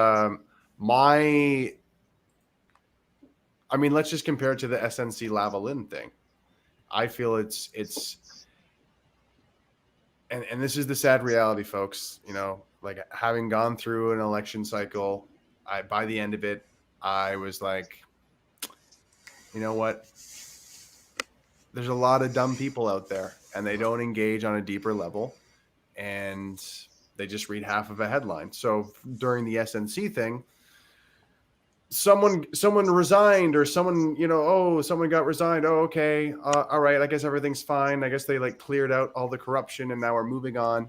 let's just compare it to the SNC Lavalin thing. I feel it's and this is the sad reality, folks. You know, like having gone through an election cycle, by the end of it, I was like, you know what? There's a lot of dumb people out there, and they don't engage on a deeper level, and they just read half of a headline. So during the SNC thing, someone resigned, or someone got resigned. Oh, okay. All right. I guess everything's fine. I guess they like cleared out all the corruption, and now we're moving on.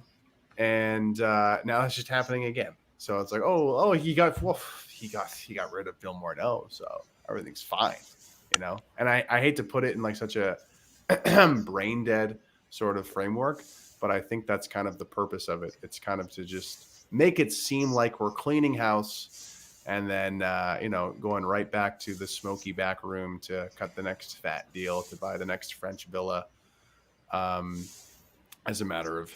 And now it's just happening again. So it's like, he he got rid of Bill Morneau, so everything's fine, you know. And I hate to put it in like such a brain dead sort of framework, but I think that's kind of the purpose of it. It's kind of to just make it seem like we're cleaning house, and then going right back to the smoky back room to cut the next fat deal, to buy the next French villa, as a matter of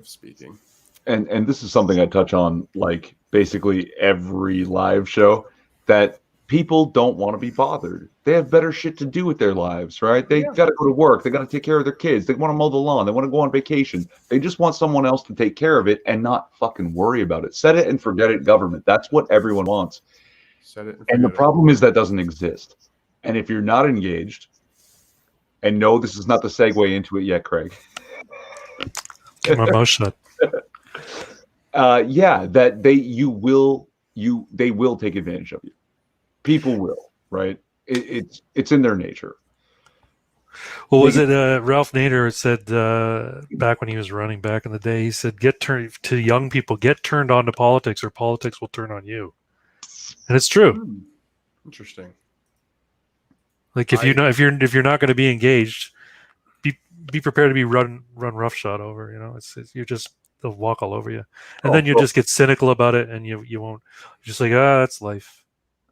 speaking. And this is something I touch on like basically every live show, that people don't want to be bothered. They have better shit to do with their lives, right? They got to go to work. They got to take care of their kids. They want to mow the lawn. They want to go on vacation. They just want someone else to take care of it and not fucking worry about it. Set it and forget it government. That's what everyone wants. Set it and the problem is that doesn't exist. And if you're not engaged, and no, this is not the segue into it yet, Craig. Keep my mouth shut. That they will take advantage of you. People will, right? It's in their nature. Well, was it Ralph Nader said back when he was running back in the day? He said, to young people, get turned on to politics, or politics will turn on you. And it's true. Interesting. Like if you're not going to be engaged, be prepared to be run roughshod over. You know, it's you're just, they'll walk all over you, and then you just get cynical about it, and you won't. You're just like, that's life.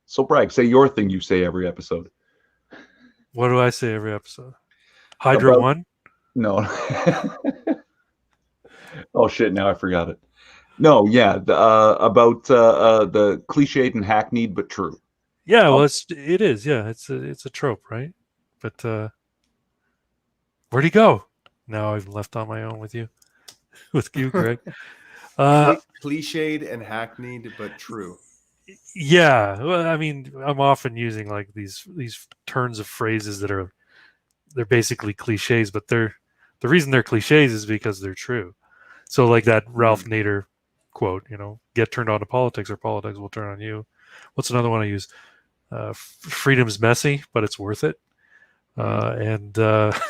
So Bragg, say your thing you say every episode. What do I say every episode? Hydra One? No. Oh shit! Now I forgot it. No, yeah, about the cliched and hackneyed but true. Yeah, well, it is. Yeah, it's a trope, right? But where'd he go? Now I've left on my own with you, Greg. Cliched and hackneyed but true. Yeah, well, I mean, I'm often using like these turns of phrases that they're basically cliches, but the reason they're cliches is because they're true. So like that Ralph Nader quote, get turned on to politics, or politics will turn on you. What's another one I use? Freedom's messy, but it's worth it. And the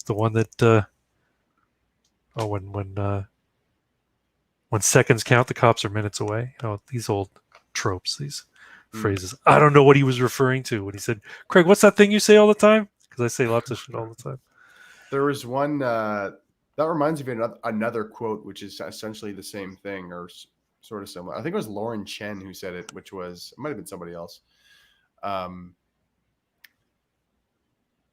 one that when seconds count, the cops are minutes away. These old tropes, these phrases. I don't know what he was referring to when he said, Craig, what's that thing you say all the time? Because I say lots of shit all the time. There was one that reminds me of another quote, which is essentially the same thing or sort of similar. I think it was Lauren Chen who said it, which was, it might have been somebody else.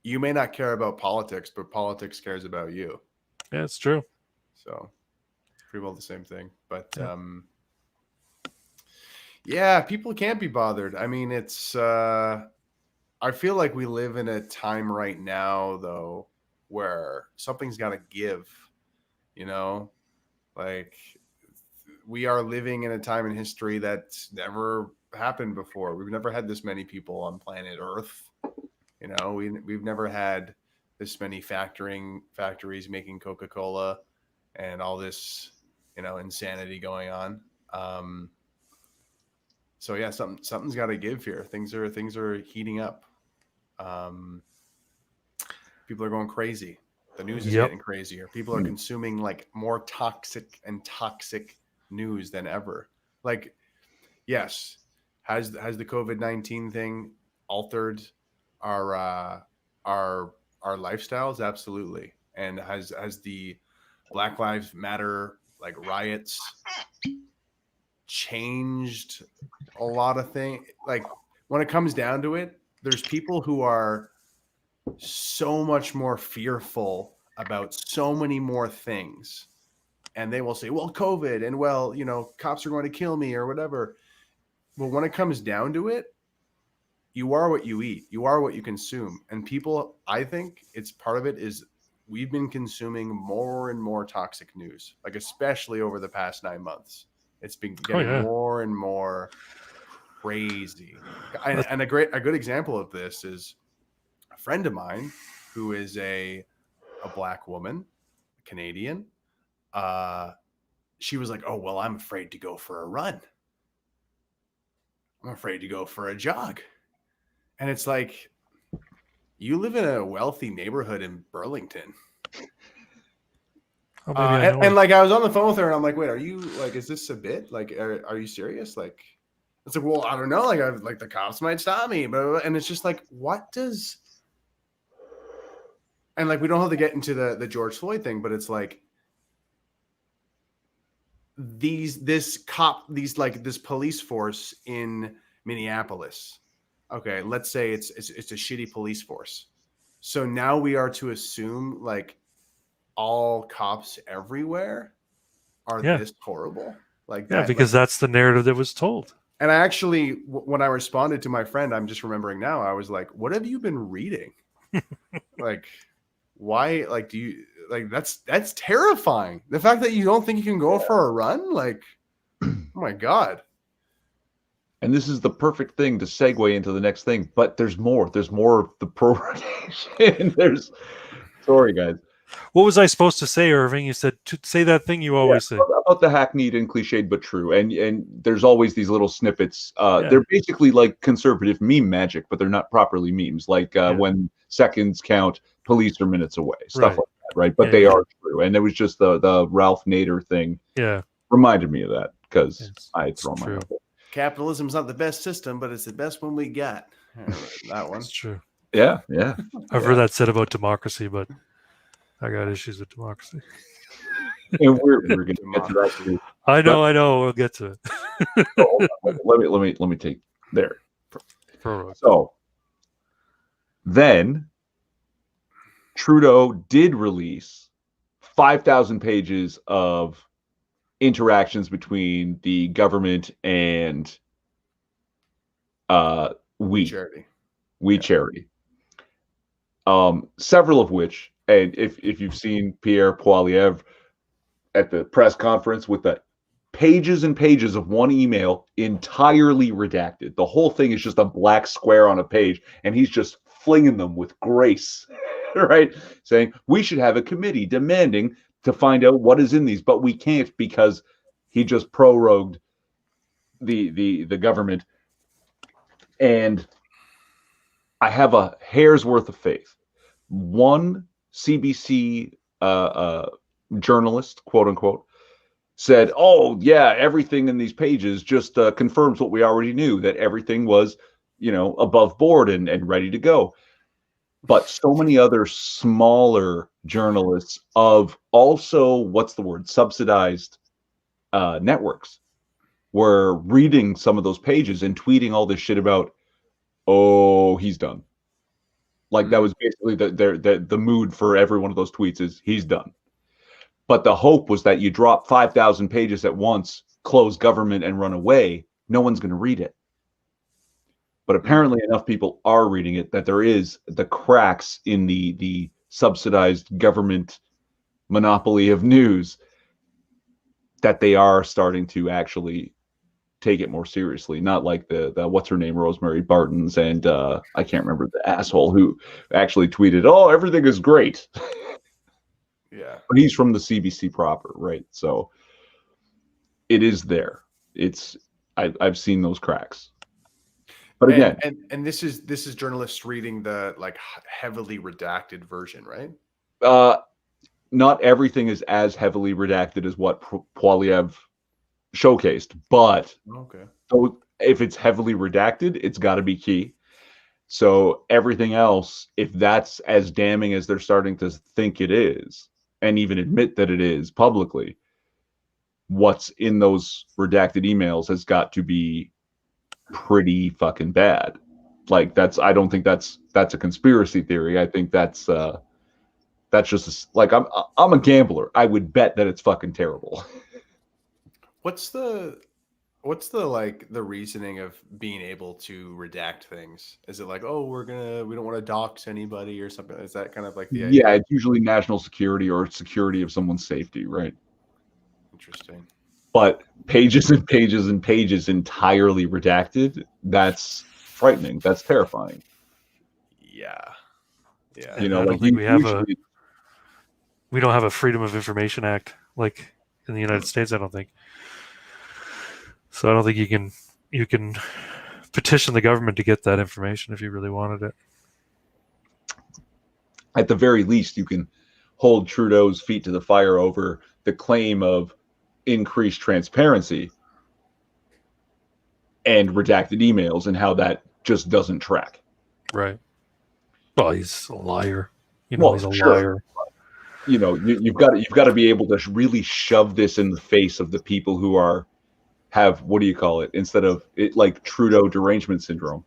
You may not care about politics, but politics cares about you. Yeah, it's true. So pretty well the same thing. But yeah, people can't be bothered. I mean, it's I feel like we live in a time right now, though, where something's got to give, like we are living in a time in history that's never happened before. We've never had this many people on planet Earth. We've never had this many factories making Coca-Cola and all this, insanity going on. So yeah, something's got to give here. Things are heating up. People are going crazy. The news is getting crazier. People are consuming like more toxic news than ever. Like, yes, has the COVID-19 thing altered our lifestyles? Absolutely. And has the Black Lives Matter like riots changed a lot of things? Like, when it comes down to it, there's people who are so much more fearful about so many more things, and they will say, well, COVID, and well, cops are going to kill me or whatever. Well, when it comes down to it, you are what you eat, you are what you consume. And people, I think it's part of it is we've been consuming more and more toxic news, like especially over the past 9 months. It's been getting more and more crazy. And a good example of this is a friend of mine who is a Black woman, Canadian. She was like, oh, well, I'm afraid to go for a run. I'm afraid to go for a jog. And it's like, you live in a wealthy neighborhood in Burlington. And like, I was on the phone with her and I'm like, wait, are you like, is this a bit? Like, are you serious? Like It's like, well, I don't know. Like the cops might stop me, but and it's just like, what does? And like, we don't have to get into the George Floyd thing, but it's like this police force in Minneapolis. Okay, let's say it's a shitty police force. So now we are to assume like all cops everywhere are this horrible. Like that, because that's the narrative that was told. And I actually, when I responded to my friend, I'm just remembering now, I was like, what have you been reading? Like, why? Like, do you like that's terrifying. The fact that you don't think you can go for a run, like, oh my God. And this is the perfect thing to segue into the next thing. But there's more. There's more of the prorogation. Sorry, guys. What was I supposed to say, Irving? You said to say that thing you always say about the hackneyed and cliched but true. And there's always these little snippets. They're basically like conservative meme magic, but they're not properly memes. Like when seconds count, police are minutes away. Stuff like that, right? But they are true. And it was just the Ralph Nader thing. Yeah, reminded me of that because I throw my own. Capitalism's not the best system, but it's the best one we got. That one. That's true. Yeah. I've heard that said about democracy, but I got issues with democracy. And we're going to get to that too. I know. We'll get to it. let me take there. Prorogue. So then Trudeau did release 5,000 pages of interactions between the government and We Charity. Several of which, and if you've seen Pierre Poilievre at the press conference with the pages and pages of one email entirely redacted. The whole thing is just a black square on a page, and he's just flinging them with grace, right? Saying we should have a committee demanding to find out what is in these, but we can't because he just prorogued the government. And I have a hair's worth of faith. One CBC journalist, quote unquote, said, "Oh yeah, everything in these pages just confirms what we already knew, that everything was, above board and ready to go." But so many other smaller journalists of also, subsidized networks were reading some of those pages and tweeting all this shit about, "Oh, he's done." Like that was basically the mood for every one of those tweets is he's done. But the hope was that you drop 5,000 pages at once, close government, and run away. No one's going to read it. But apparently enough people are reading it that there is the cracks in the subsidized government monopoly of news that they are starting to actually take it more seriously. Not like the what's her name, Rosemary Bartons, and I can't remember the asshole who actually tweeted, "Oh, everything is great." Yeah. But he's from the CBC proper, right? So it is there. I've seen those cracks. But again, and this is journalists reading the like heavily redacted version, right? Not everything is as heavily redacted as what Poilievre showcased, but so if it's heavily redacted, it's got to be key. So everything else, if that's as damning as they're starting to think it is, and even admit that it is publicly, what's in those redacted emails has got to be pretty fucking bad. Like I don't think that's a conspiracy theory. I think that's just like I'm a gambler. I would bet that it's fucking terrible. What's the like the reasoning of being able to redact things? Is it like, oh, we don't want to dox anybody or something? Is that kind of like the idea? Yeah, it's usually national security or security of someone's safety, right? Interesting. But pages and pages and pages entirely redacted, that's frightening. That's terrifying. Yeah. I don't think we don't have a Freedom of Information Act like in the United States, I don't think. So I don't think you can petition the government to get that information if you really wanted it. At the very least, you can hold Trudeau's feet to the fire over the claim of increased transparency and redacted emails and how that just doesn't track. Right. Well, he's a liar. Well, He's a sure. liar. You've got to be able to really shove this in the face of the people who have, what do you call it, instead of it, like Trudeau derangement syndrome,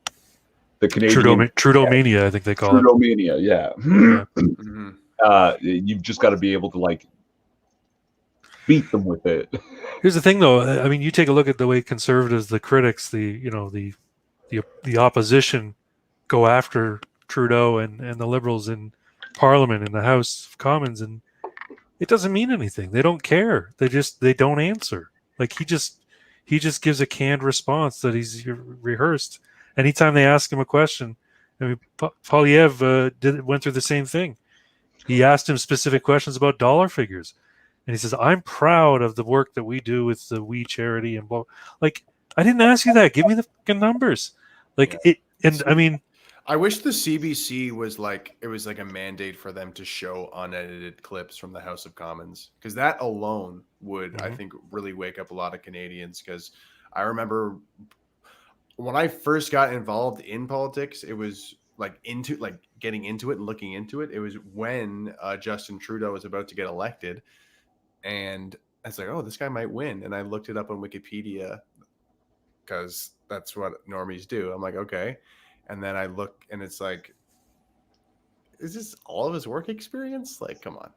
the Canadian Trudeau mania, I think they call Trudeau mania. Yeah. Yeah. You've just got to be able to like beat them with it. Here's the thing, though. I mean, you take a look at the way conservatives, the critics, the opposition, go after Trudeau and the Liberals in Parliament, in the House of Commons, and it doesn't mean anything. They don't care. They don't answer. Like he just gives a canned response that he's rehearsed. Anytime they ask him a question, I mean, Polyev went through the same thing. He asked him specific questions about dollar figures, and he says, "I'm proud of the work that we do with the We Charity and blah." Like, I didn't ask you that. Give me the fucking numbers. Like it, and I mean, I wish the CBC was like a mandate for them to show unedited clips from the House of Commons, because that alone would, I think, really wake up a lot of Canadians. Because I remember when I first got involved in politics, it was getting into it and looking into it. It was when Justin Trudeau was about to get elected, and I was like, "Oh, this guy might win." And I looked it up on Wikipedia because that's what normies do. I'm like, okay. And then I look and it's like, is this all of his work experience? Like, come on.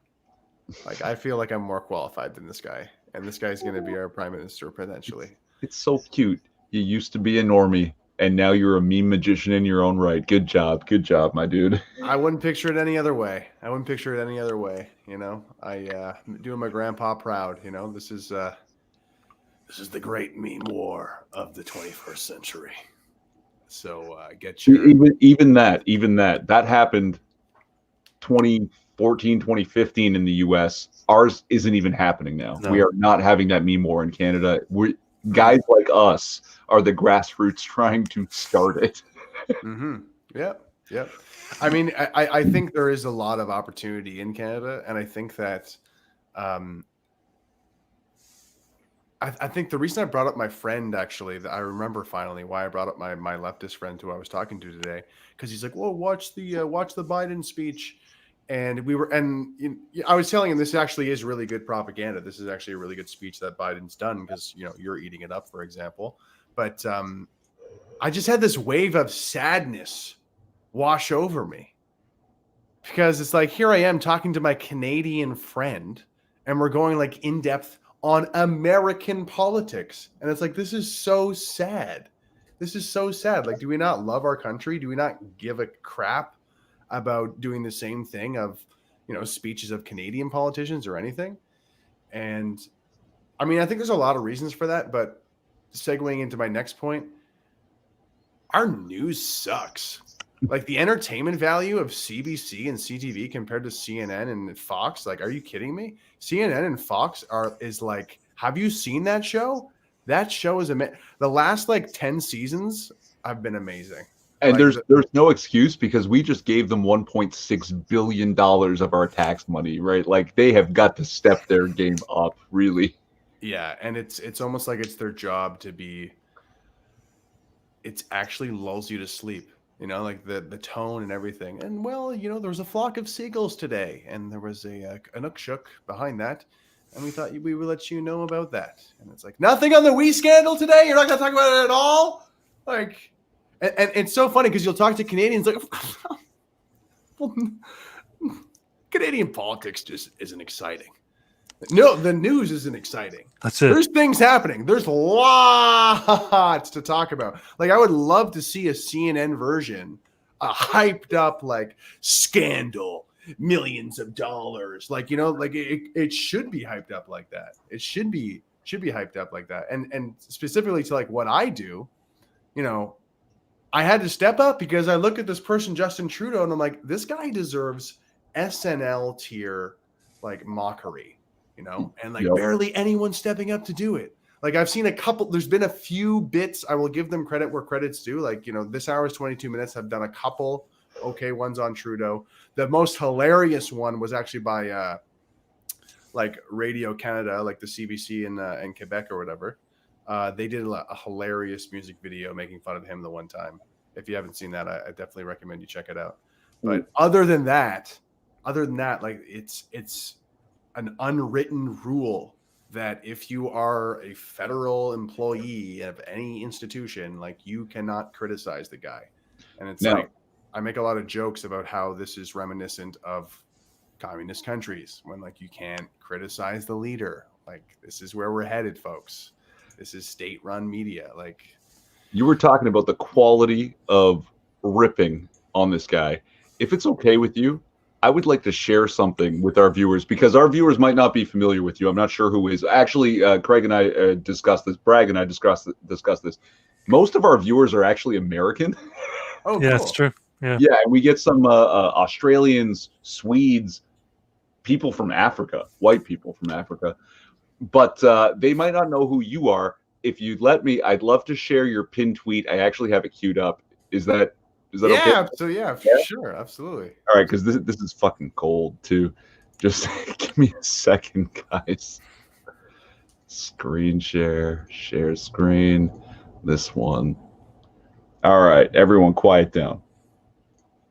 Like, I feel like I'm more qualified than this guy. And this guy's going to be our prime minister potentially. It's so cute. You used to be a normie, and now you're a meme magician in your own right. Good job, my dude. I wouldn't picture it any other way. I'm doing my grandpa proud. This is the great meme war of the 21st century. So get your even that happened 2014, 2015 in the US. Ours isn't even happening now. No. We are not having that meme war in Canada. Guys like us are the grassroots trying to start it. Yep. I mean, I think there is a lot of opportunity in Canada, and I think that I think the reason I brought up my friend, actually, that I remember finally why I brought up my leftist friend who I was talking to today, because he's like, "Well, watch the Biden speech," and I was telling him this actually is really good propaganda. This is actually a really good speech that Biden's done, because you're eating it up, for example. But I just had this wave of sadness wash over me, because it's like, here I am talking to my Canadian friend, and we're going like in depth on American politics. And it's like, this is so sad. Like, do we not love our country? Do we not give a crap about doing the same thing of, speeches of Canadian politicians or anything? And I mean, I think there's a lot of reasons for that, but segueing into my next point, our news sucks. Like, the entertainment value of CBC and CTV compared to CNN and Fox, like, are you kidding me? CNN and Fox is like, have you seen that show? That show is the last like 10 seasons have been amazing. And like, there's no excuse, because we just gave them $1.6 billion of our tax money, right? Like, they have got to step their game up, really. Yeah, and it's almost like it's their job to be. It actually lulls you to sleep. Like the tone and everything. And well, there was a flock of seagulls today, and there was a Inukshuk behind that, and we thought we would let you know about that. And it's like, nothing on the Wee scandal today? You're not going to talk about it at all? Like, and it's so funny because you'll talk to Canadians like, well, Canadian politics just isn't exciting. No, the news isn't exciting. That's it. There's things happening. There's lots to talk about. Like, I would love to see a CNN version, a hyped up like scandal, millions of dollars. Like, like it should be hyped up like that. It should be hyped up like that. And specifically to like what I do, I had to step up because I look at this person, Justin Trudeau, and I'm like, this guy deserves SNL tier like mockery. And like barely anyone stepping up to do it. Like, I've seen there's been a few bits. I will give them credit where credit's due. Like, this hour's 22 minutes. I've done a couple okay ones on Trudeau. The most hilarious one was actually by like Radio Canada, like the CBC in Quebec or whatever. They did a hilarious music video making fun of him the one time. If you haven't seen that, I definitely recommend you check it out. But other than that, like it's an unwritten rule that if you are a federal employee of any institution, like you cannot criticize the guy. And it's like, I make a lot of jokes about how this is reminiscent of communist countries when like you can't criticize the leader. Like this is where we're headed, folks. This is state-run media. Like you were talking about the quality of ripping on this guy. If it's okay with you, I would like to share something with our viewers because our viewers might not be familiar with you. I'm not sure who is. Actually, Craig and I discussed this. Bragg and I discussed this. Most of our viewers are actually American. Oh, yeah, cool. That's true. Yeah, and we get some Australians, Swedes, people from Africa, white people from Africa. But they might not know who you are. If you'd let me, I'd love to share your pinned tweet. I actually have it queued up. Is that okay? So sure, absolutely. All right, because this is fucking cold too. Just give me a second, guys. Screen share screen. This one. All right, everyone, quiet down.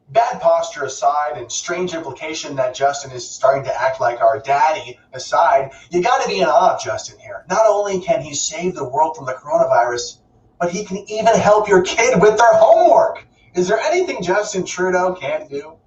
Bad posture aside and strange implication that Justin is starting to act like our daddy aside, you got to be in awe of Justin here. Not only can he save the world from the coronavirus, but he can even help your kid with their homework. Is there anything Justin Trudeau can't do?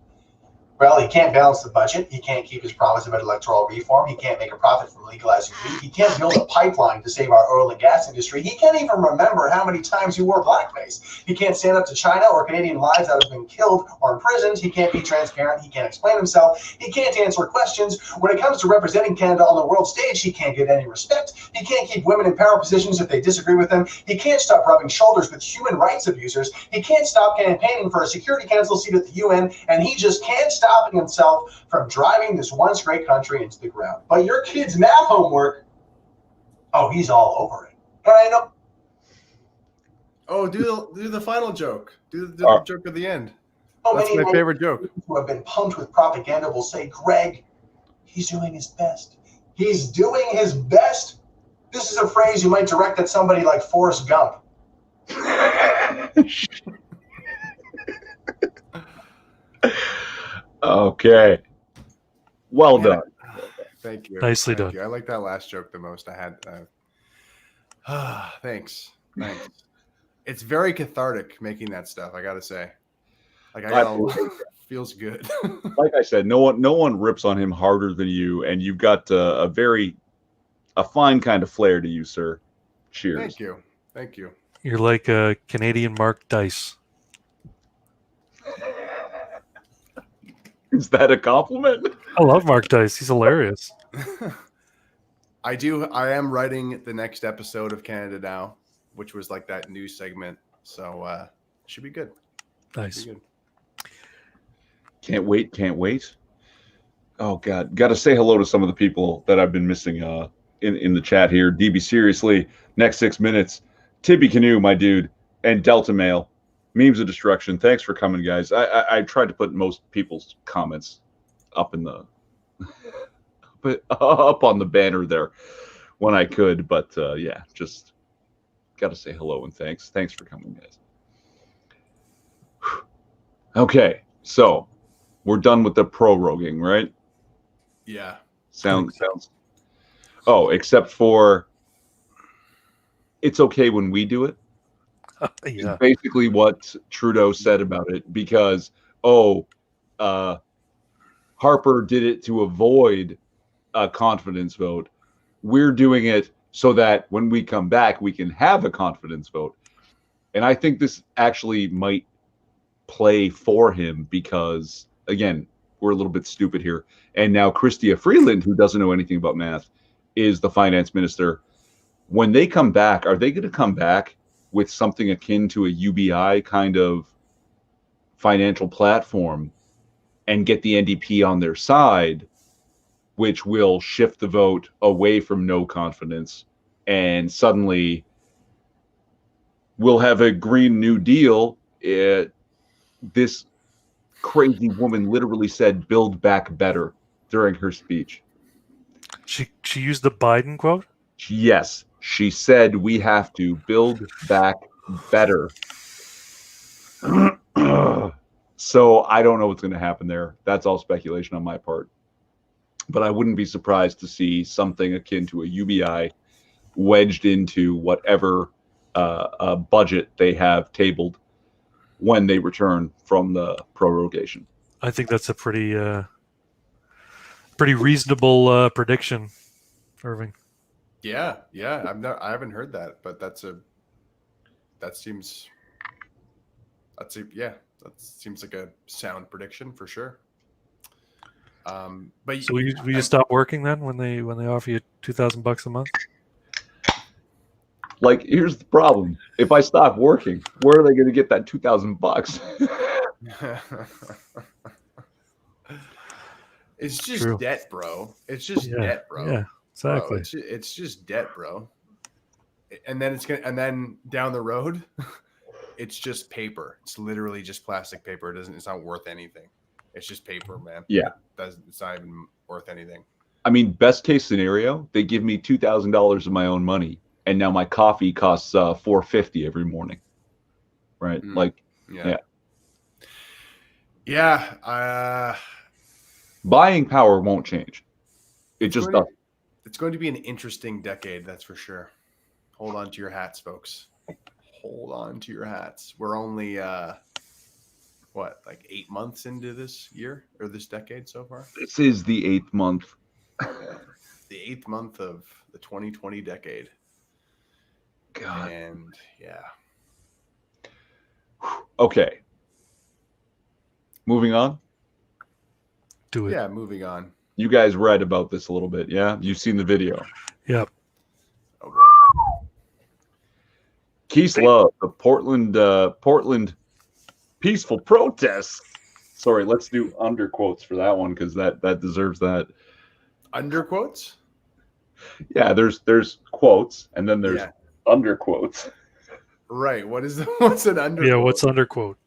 Well, he can't balance the budget. He can't keep his promise about electoral reform. He can't make a profit from legalizing weed. He can't build a pipeline to save our oil and gas industry. He can't even remember how many times he wore blackface. He can't stand up to China or Canadian lives that have been killed or imprisoned. He can't be transparent. He can't explain himself. He can't answer questions. When it comes to representing Canada on the world stage, he can't get any respect. He can't keep women in power positions if they disagree with him. He can't stop rubbing shoulders with human rights abusers. He can't stop campaigning for a Security Council seat at the UN, and he just can't stop himself from driving this once great country into the ground. But your kid's math homework, oh, he's all over it. And I know. Oh, do the final joke. Do the joke at the end. That's my favorite joke. Who have been pumped with propaganda will say, Greg, he's doing his best. He's doing his best. This is a phrase you might direct at somebody like Forrest Gump. Okay. Well done. Thank you. Nicely Thank done. you. I like that last joke the most. I had. Thanks. It's very cathartic making that stuff. I gotta say. Like feels good. Like I said, no one rips on him harder than you, and you've got a fine kind of flair to you, sir. Cheers. Thank you. You're like a Canadian Mark Dice. Is that a compliment? I love Mark Dice. He's hilarious. I am writing the next episode of Canada Now, which was like that news segment. So it should be good. Nice. Should be good. Can't wait. Oh God, got to say hello to some of the people that I've been missing in the chat here. DB Seriously, Next 6 Minutes, Tibby Canoe, my dude, and Delta Mail. Memes of Destruction. Thanks for coming, guys. I tried to put most people's comments up in the up on the banner there when I could, but yeah, just got to say hello and thanks. Thanks for coming, guys. Okay, so we're done with the proroguing, right? Yeah. Sounds. Oh, except for it's okay when we do it. Yeah. Basically what Trudeau said about it, because Harper did it to avoid a confidence vote. We're doing it so that when we come back, we can have a confidence vote. And I think this actually might play for him because, again, we're a little bit stupid here. And now Chrystia Freeland, who doesn't know anything about math, is the finance minister. When they come back, are they going to come back with something akin to a UBI kind of financial platform and get the NDP on their side, which will shift the vote away from no confidence, and suddenly we'll have a Green New Deal? This crazy woman literally said, "Build back better" during her speech. She used the Biden quote? Yes. She said we have to build back better. So I don't know what's going to happen there. That's all speculation on my part. But I wouldn't be surprised to see something akin to a UBI wedged into whatever budget they have tabled when they return from the prorogation. I think that's a pretty reasonable prediction, Irving. Yeah. I haven't heard that, but that seems like a sound prediction for sure. But So will you stop working then when they offer you $2,000 a month? Like, here's the problem: if I stop working, where are they going to get that $2,000? It's just True. debt, bro. It's just debt, bro. Yeah, exactly. Bro, it's just debt, bro. And then down the road, it's just paper. It's literally just plastic paper. It's not worth anything. It's just paper, man. Yeah. It's not even worth anything. I mean, best case scenario, they give me $2,000 of my own money, and now my coffee costs $4.50 every morning. Right? Yeah. Buying power won't change. It just doesn't. It's going to be an interesting decade, that's for sure. Hold on to your hats, folks. Hold on to your hats. We're only 8 months into this year or this decade so far? This is the 8th month. The 8th month of the 2020 decade. God. And yeah. Okay. Moving on. Do it. Yeah, moving on. You guys read about this a little bit, yeah? You've seen the video. Yep. Okay. Keith Love, the Portland peaceful protests. Sorry, let's do under quotes for that one because that deserves that. Under quotes? Yeah, there's quotes and then there's under quotes. Right. What's an under? Yeah, quote? what's under quote?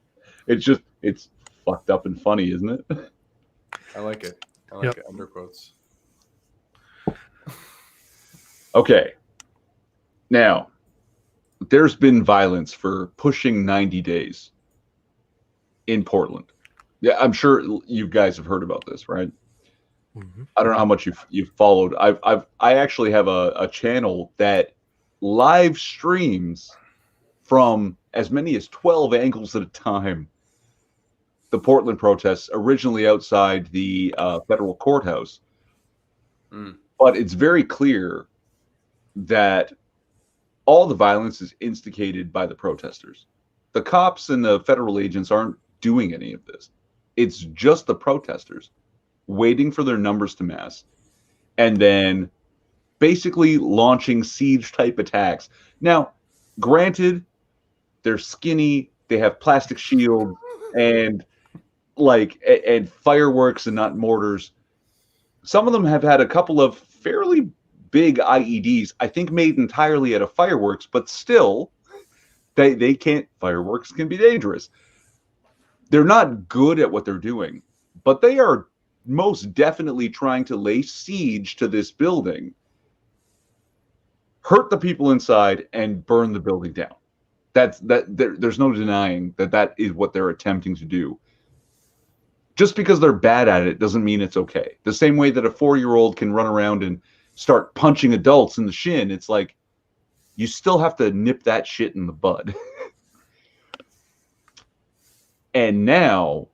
It's fucked up and funny, isn't it? I like it. I like it. Under quotes. Okay. Now, there's been violence for pushing 90 days in Portland. Yeah, I'm sure you guys have heard about this, right? Mm-hmm. I don't know how much you've followed. I actually have a channel that live streams from as many as 12 angles at a time the Portland protests, originally outside the federal courthouse. But it's very clear that all the violence is instigated by the protesters. The cops and the federal agents aren't doing any of this. It's just the protesters waiting for their numbers to mass and then basically launching siege type attacks. Now, granted, they're skinny, they have plastic shields and fireworks and not mortars. Some of them have had a couple of fairly big IEDs, I think made entirely out of fireworks, but still they can't. Fireworks can be dangerous. They're not good at what they're doing, but they are most definitely trying to lay siege to this building, hurt the people inside, and burn the building down. There's no denying that is what they're attempting to do. Just because they're bad at it doesn't mean it's okay. The same way that a 4-year-old can run around and start punching adults in the shin, it's like you still have to nip that shit in the bud. And now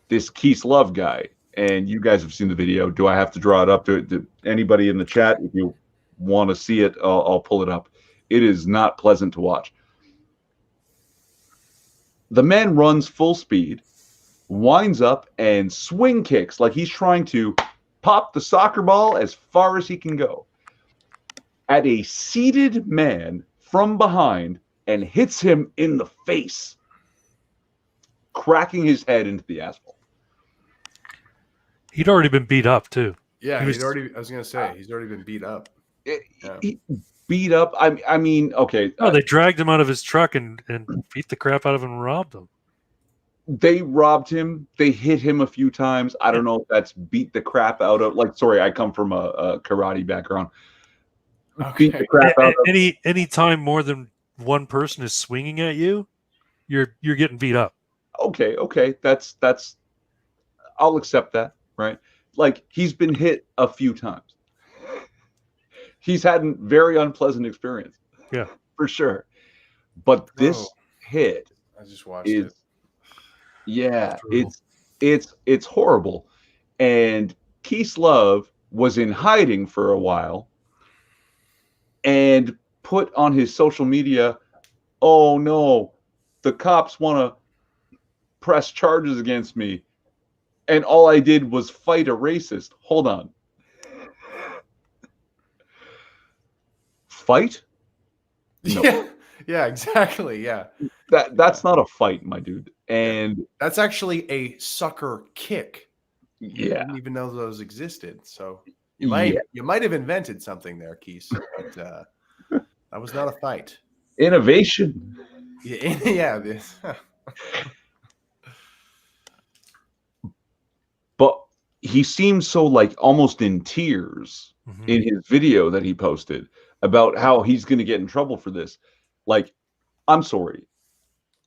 this Keith Love guy, and you guys have seen the video. Do I have to draw it up to anybody in the chat? If you want to see it, I'll pull it up. It is not pleasant to watch. The man runs full speed, winds up and swing kicks like he's trying to pop the soccer ball as far as he can go at a seated man from behind and hits him in the face, cracking his head into the asphalt. He'd already been beat up too. Yeah, I was going to say, he's already been beat up. He beat up. I mean, okay. No, they dragged him out of his truck and beat the crap out of him and robbed him. They robbed him. They hit him a few times. I don't know if that's beat the crap out of. Sorry, I come from a karate background. beat the crap out of. Any time more than one person is swinging at you, you're getting beat up. Okay, that's I'll accept that, right? Like, he's been hit a few times. He's had a very unpleasant experience. Yeah, for sure. But this hit I just watched is, it. yeah, brutal. it's horrible. And Keith Love was in hiding for a while and put on his social media, "Oh no, the cops want to press charges against me, and all I did was fight a racist." Hold on. Fight? No. Yeah, exactly. Yeah. That's not a fight, my dude. And That's actually a sucker kick. I yeah, didn't even know those existed. So yeah. you might have invented something there, Keith, but that was not a fight. Innovation. Yeah. But he seemed so, like, almost in tears Mhm. in his video that he posted about how he's going to get in trouble for this. Like, I'm sorry.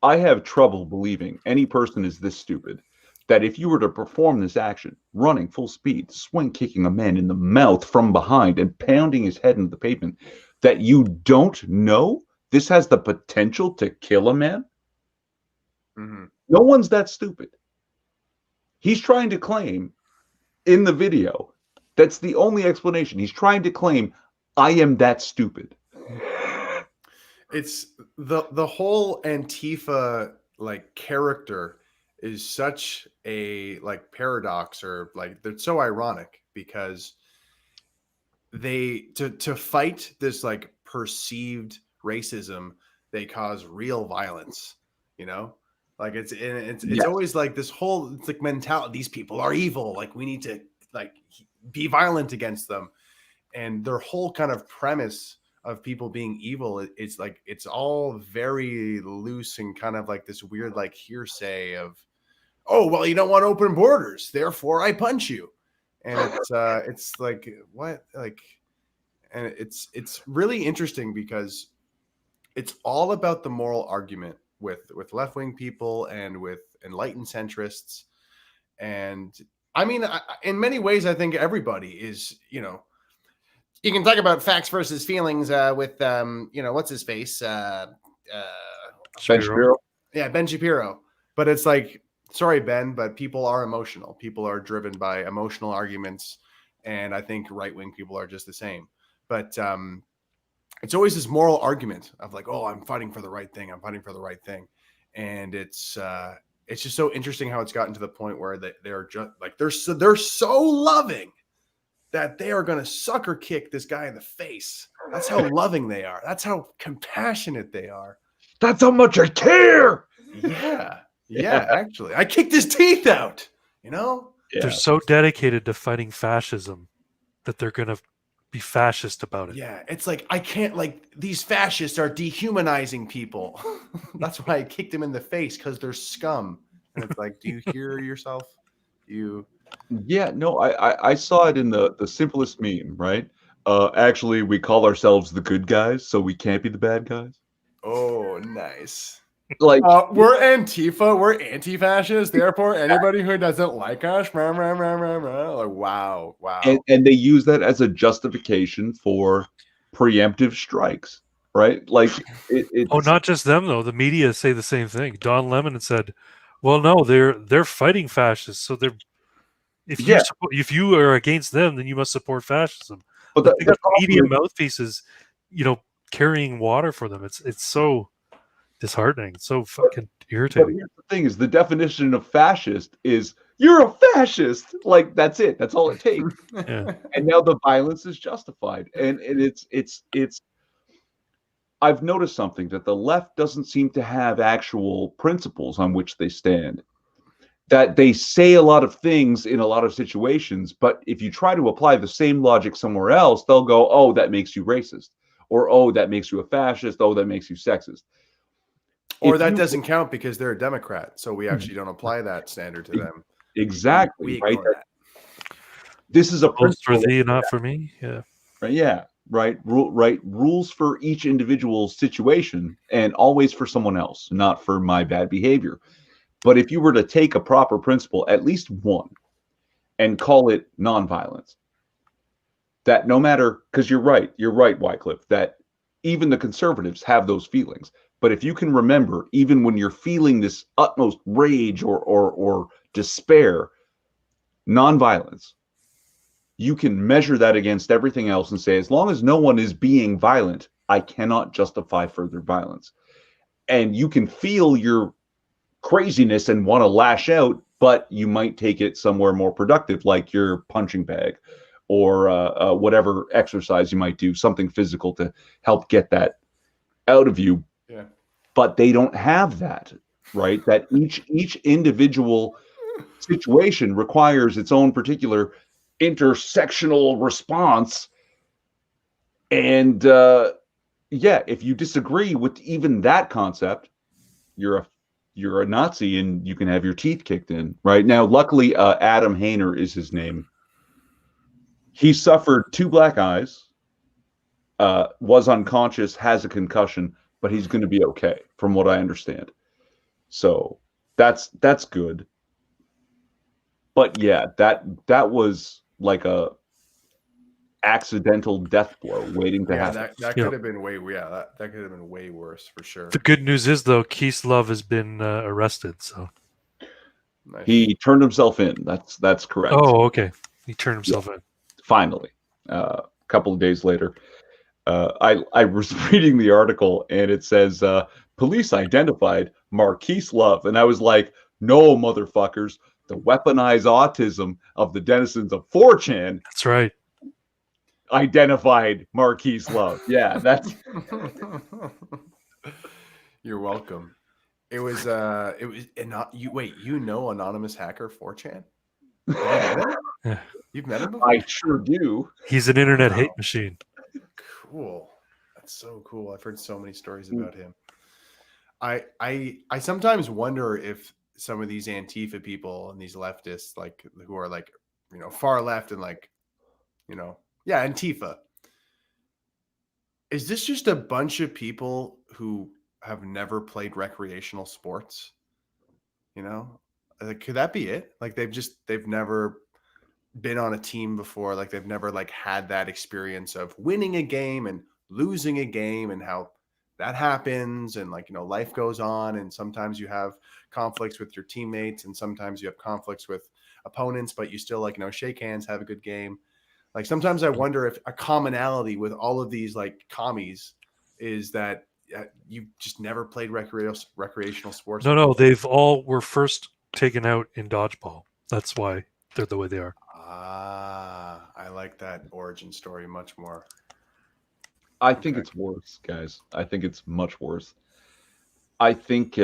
I have trouble believing any person is this stupid that if you were to perform this action, running full speed, swing kicking a man in the mouth from behind and pounding his head into the pavement, that you don't know this has the potential to kill a man. Mm-hmm. No one's that stupid. He's trying to claim in the video, that's the only explanation. He's trying to claim, I am that stupid. It's the whole Antifa like character is such a like paradox, or like they're so ironic because they to fight this like perceived racism, they cause real violence, you know? Like it's Yes. always like this whole, it's like mentality, these people are evil, like we need to like be violent against them. And their whole kind of premise of people being evil, it's like it's all very loose and kind of like this weird like hearsay of, oh well, you don't want open borders, therefore I punch you. And it's like what, like, and it's really interesting because it's all about the moral argument with left-wing people and with enlightened centrists. And I mean, in many ways I think everybody is, you know, you can talk about facts versus feelings with you know, what's his face, Ben Shapiro. yeah, Ben Shapiro. But it's like, sorry Ben, but people are emotional, people are driven by emotional arguments, and I think right-wing people are just the same. But it's always this moral argument of like, oh, I'm fighting for the right thing, and it's just so interesting how it's gotten to the point where they're just like they're so loving that they are going to sucker kick this guy in the face. That's how loving they are. That's how compassionate they are. That's how much I care. Yeah, actually, I kicked his teeth out, you know? Yeah. They're so dedicated to fighting fascism that they're going to be fascist about it. Yeah, it's like, I can't, like, these fascists are dehumanizing people. That's why I kicked him in the face, because they're scum. And it's like, do you hear yourself? Yeah, no, I saw it in the simplest meme, right? Actually, we call ourselves the good guys, so we can't be the bad guys. Oh, nice. Like, We're Antifa, we're anti-fascist, therefore anybody who doesn't like us, like, wow. and they use that as a justification for preemptive strikes, right? Like, it's Oh, not just them though. The media say the same thing. Don Lemon said, "Well, no, they're fighting fascists. So they're if you are against them, then you must support fascism." but Like, the media mouthpieces, you know, carrying water for them. It's so disheartening. It's so fucking But irritating. here's the thing: is the definition of fascist is you're a fascist. Like, that's it. That's all it takes. Yeah. And now the violence is justified, and it's. I've noticed something, that the left doesn't seem to have actual principles on which they stand. That they say a lot of things in a lot of situations, but if you try to apply the same logic somewhere else, they'll go, "Oh, that makes you racist," or "Oh, that makes you a fascist," "Oh, that makes you sexist." Or If that you- doesn't count because they're a Democrat, so we actually don't apply that standard to them. Exactly, We right? ignore that. This is a Both for principle. thee, not for me. Yeah. Right? Yeah, right? Rules for each individual situation, and always for someone else, not for my bad behavior. But if you were to take a proper principle, at least one, and call it nonviolence, that no matter, because you're right, Wycliffe, that even the conservatives have those feelings. But if you can remember, even when you're feeling this utmost rage or despair, nonviolence, you can measure that against everything else and say, as long as no one is being violent, I cannot justify further violence. And you can feel your craziness and want to lash out, but you might take it somewhere more productive, like your punching bag or whatever exercise you might do, something physical to help get that out of you. Yeah. But they don't have that, right? That each individual situation requires its own particular intersectional response. And if you disagree with even that concept, you're a Nazi and you can have your teeth kicked in. Right now, luckily, Adam Hayner is his name. He suffered 2 black eyes, was unconscious, has a concussion, but he's going to be okay, from what I understand. So that's good. But yeah, that was like a accidental death blow waiting to happen. That could have been way that could have been way worse for sure. The good news is though, Keith Love has been arrested, so Nice. He turned himself in. That's correct. Oh, okay. He turned himself in. Finally, a couple of days later. I was reading the article and it says police identified Marquise Love, and I was like, no, motherfuckers, the weaponized autism of the denizens of 4chan. That's right. Identified Marquise Love. Yeah, that's. You're welcome. It was you know anonymous hacker 4chan? Yeah. You've met him before? I sure do. He's an internet hate machine. Cool. That's so cool. I've heard so many stories about him. I sometimes wonder if some of these Antifa people and these leftists, like who are like, far left and like, Antifa. Is this just a bunch of people who have never played recreational sports? Could that be it? Like they've never been on a team before. Like they've never like had that experience of winning a game and losing a game and how that happens. And like, life goes on. And sometimes you have conflicts with your teammates and sometimes you have conflicts with opponents, but you still like, shake hands, have a good game. Like sometimes I wonder if a commonality with all of these like commies is that you just never played recreational sports. No, they've all were first taken out in dodgeball. That's why they're the way they are. I like that origin story much more. I think it's worse, guys. I think it's much worse. I think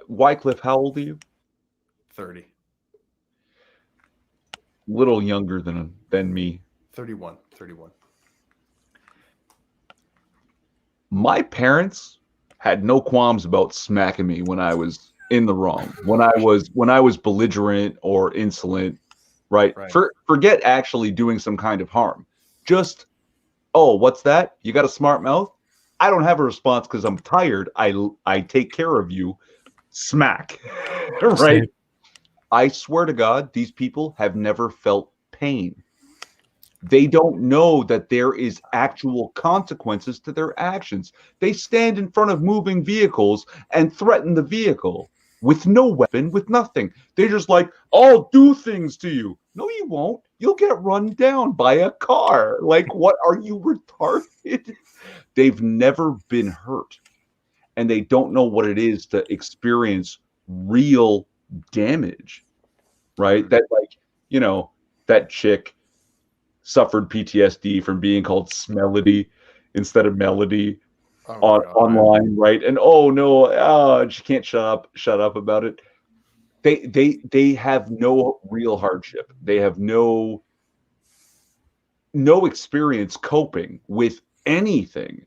Wycliffe, how old are you? 30. Little younger than me. 31. My parents had no qualms about smacking me when I was in the wrong, when I was belligerent or insolent, right? Forget actually doing some kind of harm. Just, oh, what's that? You got a smart mouth? I don't have a response because I'm tired. I take care of you. Smack. Right? I swear to God, these people have never felt pain. They don't know that there is actual consequences to their actions. They stand in front of moving vehicles and threaten the vehicle with no weapon, with nothing. They're just like, I'll do things to you. No, you won't. You'll get run down by a car. Like, what, are you retarded? They've never been hurt. And they don't know what it is to experience real damage, right? That, like, that chick suffered PTSD from being called Smellody instead of Melody online, right? And oh no, she can't shut up about it. They have no real hardship. They have no experience coping with anything.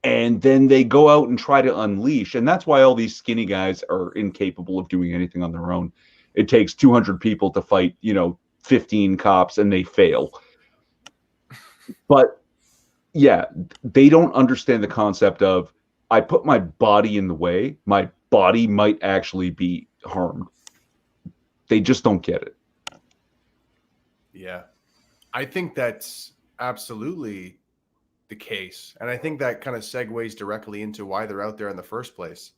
And then they go out and try to unleash. And that's why all these skinny guys are incapable of doing anything on their own. It takes 200 people to fight, 15 cops, and they fail. But yeah, they don't understand the concept of I put my body in the way, my body might actually be harmed. They just don't get it. Yeah. I think that's absolutely the case. And I think that kind of segues directly into why they're out there in the first place.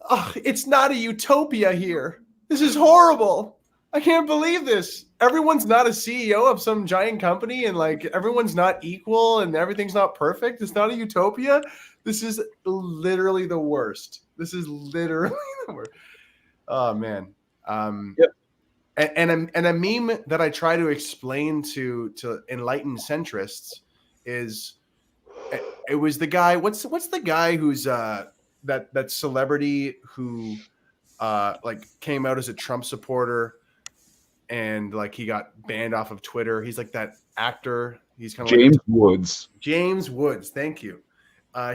Oh, it's not a utopia here. This is horrible. I can't believe this. Everyone's not a CEO of some giant company and like everyone's not equal and everything's not perfect. It's not a utopia. This is literally the worst. This is literally the worst. Oh man. Yep. And a meme that I try to explain to enlightened centrists is it was the guy. What's the guy who's that celebrity who like came out as a Trump supporter and like he got banned off of Twitter. He's like that actor. He's kind of James Woods. James Woods. Thank you.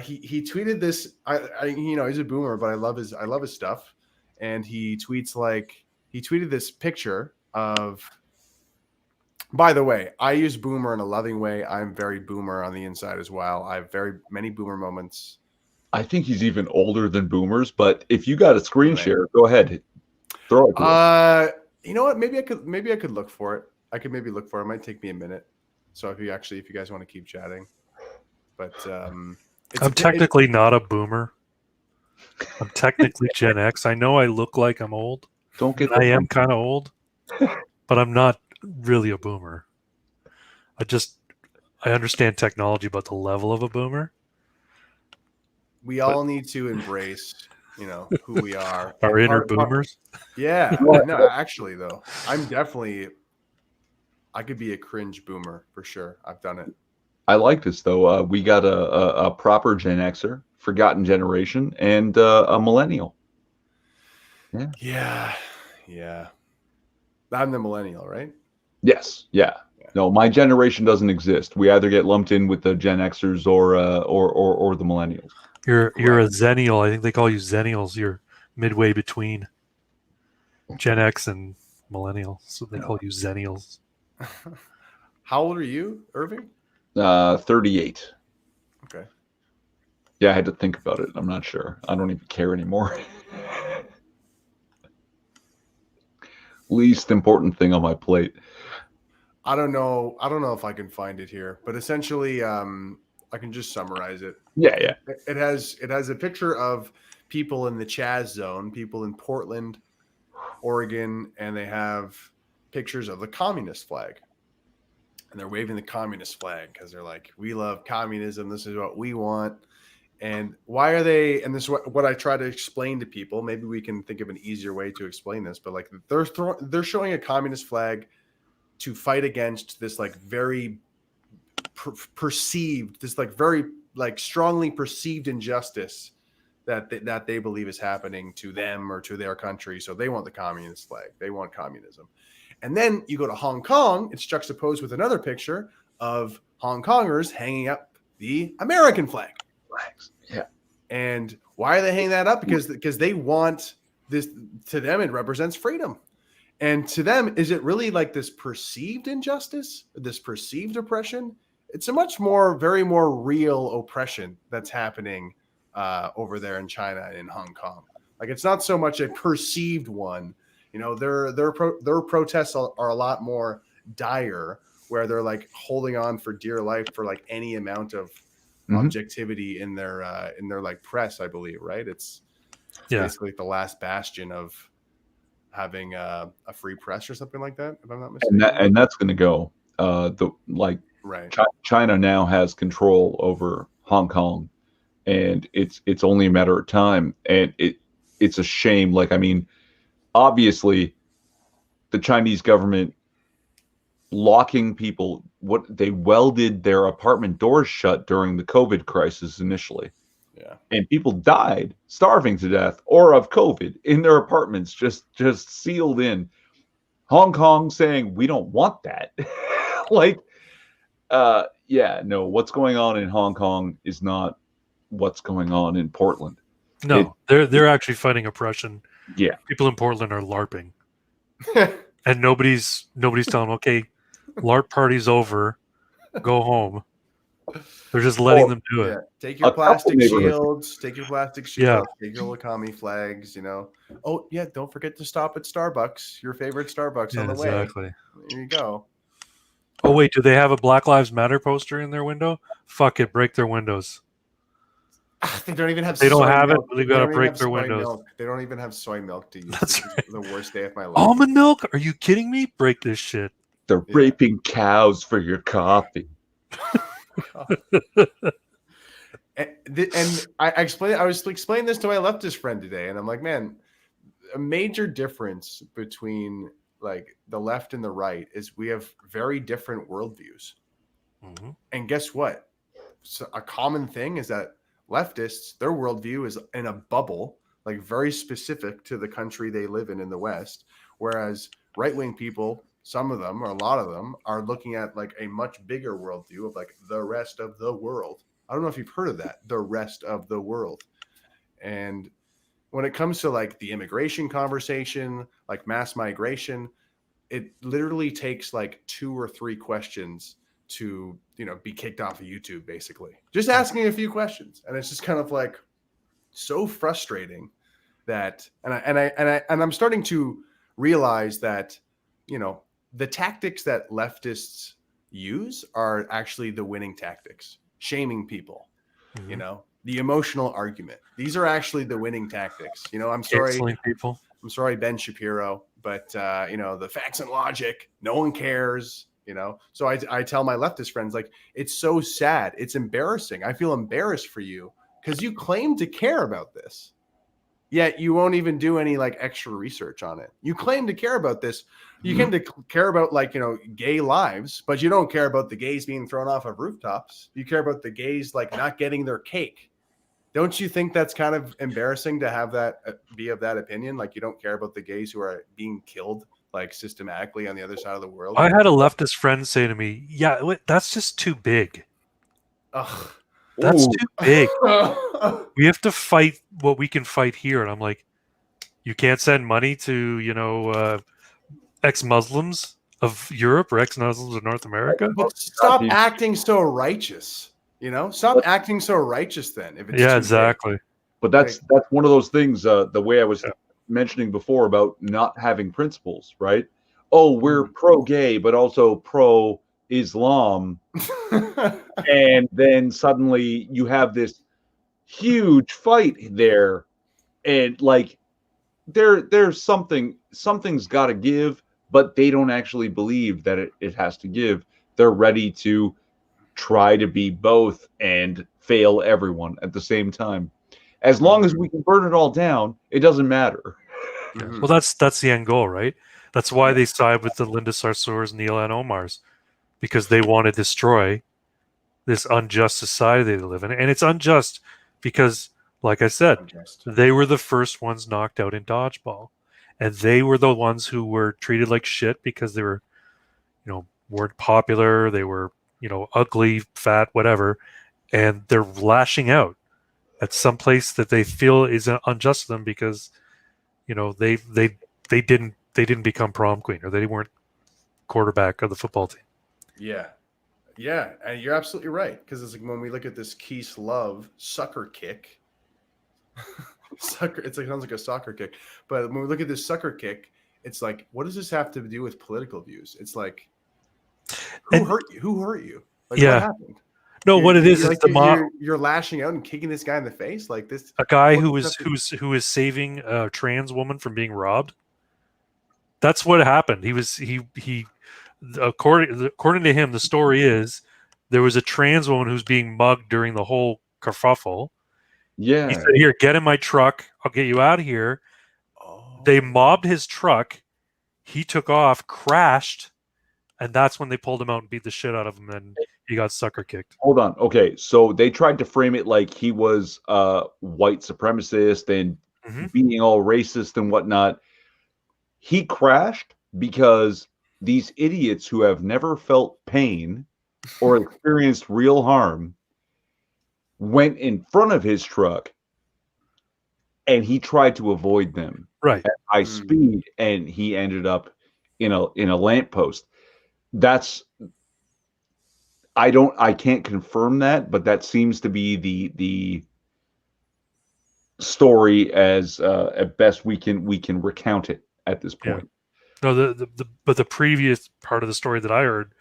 He tweeted this. I you know, he's a boomer, but I love his stuff. And he tweeted this picture of. By the way, I use boomer in a loving way. I'm very boomer on the inside as well. I have very many boomer moments. I think he's even older than boomers, but if you got a screen share, go ahead. Throw it to us. You know what? Maybe I could look for it. I could maybe look for it. It might take me a minute. So if you guys want to keep chatting. But I'm technically not a boomer. I'm technically Gen X. I know I look like I'm old. Don't get I am kind of old, but I'm not really a boomer. I understand technology, but the level of a boomer. We all need to embrace, you know, who we are. Our inner boomers. Yeah. No, actually though, I could be a cringe boomer for sure. I've done it. I like this though. We got a proper Gen Xer, forgotten generation, and a millennial. Yeah. I'm the millennial, right? Yes. Yeah. No, my generation doesn't exist. We either get lumped in with the Gen Xers or the millennials. You're a Zennial. I think they call you Zennials. You're midway between Gen X and millennial, so they call you Zennials. How old are you, Irving? 38. Okay. Yeah, I had to think about it. I'm not sure. I don't even care anymore. Least important thing on my plate. I don't know if I can find it here, but essentially, I can just summarize it. Yeah. It has a picture of people in the Chaz zone, people in Portland, Oregon, and they have pictures of the communist flag. And they're waving the communist flag because they're like, we love communism. This is what we want. And why are they? And this is what I try to explain to people. Maybe we can think of an easier way to explain this. But like they're showing a communist flag to fight against this like very perceived, this like very like strongly perceived injustice that they believe is happening to them or to their country. So they want the communist flag. They want communism. And then you go to Hong Kong, it's juxtaposed with another picture of Hong Kongers hanging up the American flag. Yeah. And why are they hanging that up? Because they want this. To them, it represents freedom. And to them, is it really like this perceived injustice, this perceived oppression? It's a very more real oppression that's happening over there in China and in Hong Kong. Like it's not so much a perceived one. You know, their protests are a lot more dire, where they're like holding on for dear life for like any amount of objectivity in their like press, I believe, right? It's basically the last bastion of having a free press or something like that, if I'm not mistaken. And that's going to go. Right. China now has control over Hong Kong, and it's only a matter of time. And it's a shame. Like, I mean, obviously, the Chinese government locking people, they welded their apartment doors shut during the COVID crisis initially. Yeah. And people died starving to death or of COVID in their apartments, just sealed in. Hong Kong saying, we don't want that. What's going on in Hong Kong is not what's going on in Portland. No, they're actually fighting oppression. Yeah. People in Portland are LARPing. And nobody's telling them, okay, LARP party's over, go home. They're just letting Well, them do it. Yeah, take your A couple plastic neighborhoods. shields. Take your plastic Yeah. shields. Take your Wakami flags. You know. Oh yeah, don't forget to stop at Starbucks. Your favorite Starbucks Yeah, on the way. exactly. There you go. Oh wait, do they have a Black Lives Matter poster in their window? Fuck it, break their windows. They don't even have If they don't soy have milk. it, we They gotta don't even break have their soy windows. milk. They don't even have soy milk to use. That's This right. is the worst day of my life. Almond milk? Are you kidding me? Break this shit. They're Yeah. raping cows for your coffee. And I explained. I was explaining this to my leftist friend today, and I'm like, man, a major difference between like the left and the right is we have very different worldviews. Mhm. And guess what? So a common thing is that leftists, their worldview is in a bubble, like very specific to the country they live in the West, whereas right-wing people, some of them or a lot of them, are looking at like a much bigger worldview of like the rest of the world. I don't know if you've heard of that, the rest of the world. And when it comes to like the immigration conversation, like mass migration, it literally takes like 2 or 3 questions to, you know, be kicked off of YouTube, basically. Just asking a few questions. And it's just kind of like so frustrating that I'm starting to realize that, you know, the tactics that leftists use are actually the winning tactics. Shaming people, you know, the emotional argument. These are actually the winning tactics. You know, I'm sorry, Canceling people. I'm sorry, Ben Shapiro, but you know, the facts and logic, no one cares, you know. So I tell my leftist friends, like, it's so sad, it's embarrassing. I feel embarrassed for you because you claim to care about this, yet you won't even do any like extra research on it. You claim to care about this. You claim to care about, like, you know, gay lives, but you don't care about the gays being thrown off of rooftops. You care about the gays like not getting their cake. Don't you think that's kind of embarrassing to have that be of that opinion? Like, you don't care about the gays who are being killed like systematically on the other side of the world? I had a leftist friend say to me, "Yeah, that's just too big. Ugh. That's Ooh. too big. We have to fight what we can fight here." And I'm like, "You can't send money to, you know, ex-Muslims of Europe or ex-Muslims of North America?" But stop acting so righteous. You know, stop acting so righteous then. If it's Yeah, too exactly. But that's one of those things. The way I was mentioning before about not having principles, right? Oh, we're pro-gay, but also pro-Islam, and then suddenly you have this huge fight there, and like there's something's got to give, but they don't actually believe that it has to give. They're ready to try to be both and fail everyone at the same time. As long as we can burn it all down, it doesn't matter. Well, that's the end goal, right? That's why they side with the Linda Sarsours and the Ilhan Omars, because they want to destroy this unjust society they live in. And it's unjust because, like I said, they were the first ones knocked out in dodgeball. And they were the ones who were treated like shit because they were, you know, weren't popular. They were, you know, ugly, fat, whatever. And they're lashing out at some place that they feel is unjust to them because, you know, they didn't become prom queen, or they weren't quarterback of the football team. Yeah, and you're absolutely right, because it's like when we look at this Keith Love sucker kick, it sounds like a soccer kick, but when we look at this sucker kick, it's like, what does this have to do with political views? It's like, who hurt you? Like, what happened? No, what it is like, the mob. You're lashing out and kicking this guy in the face like this. A guy who is saving a trans woman from being robbed. That's what happened. He according to him, the story is there was a trans woman who's being mugged during the whole kerfuffle. Yeah. He said, "Here, get in my truck. I'll get you out of here." They mobbed his truck. He took off, crashed, and that's when they pulled him out and beat the shit out of him, and he got sucker kicked. Hold on. Okay, so they tried to frame it like he was a white supremacist and being all racist and whatnot. He crashed because these idiots who have never felt pain or experienced real harm went in front of his truck and he tried to avoid them at high speed, and he ended up in a lamppost. I can't confirm that, but that seems to be the story as at best we can recount it at this Yeah. point. No, but the previous part of the story that I heard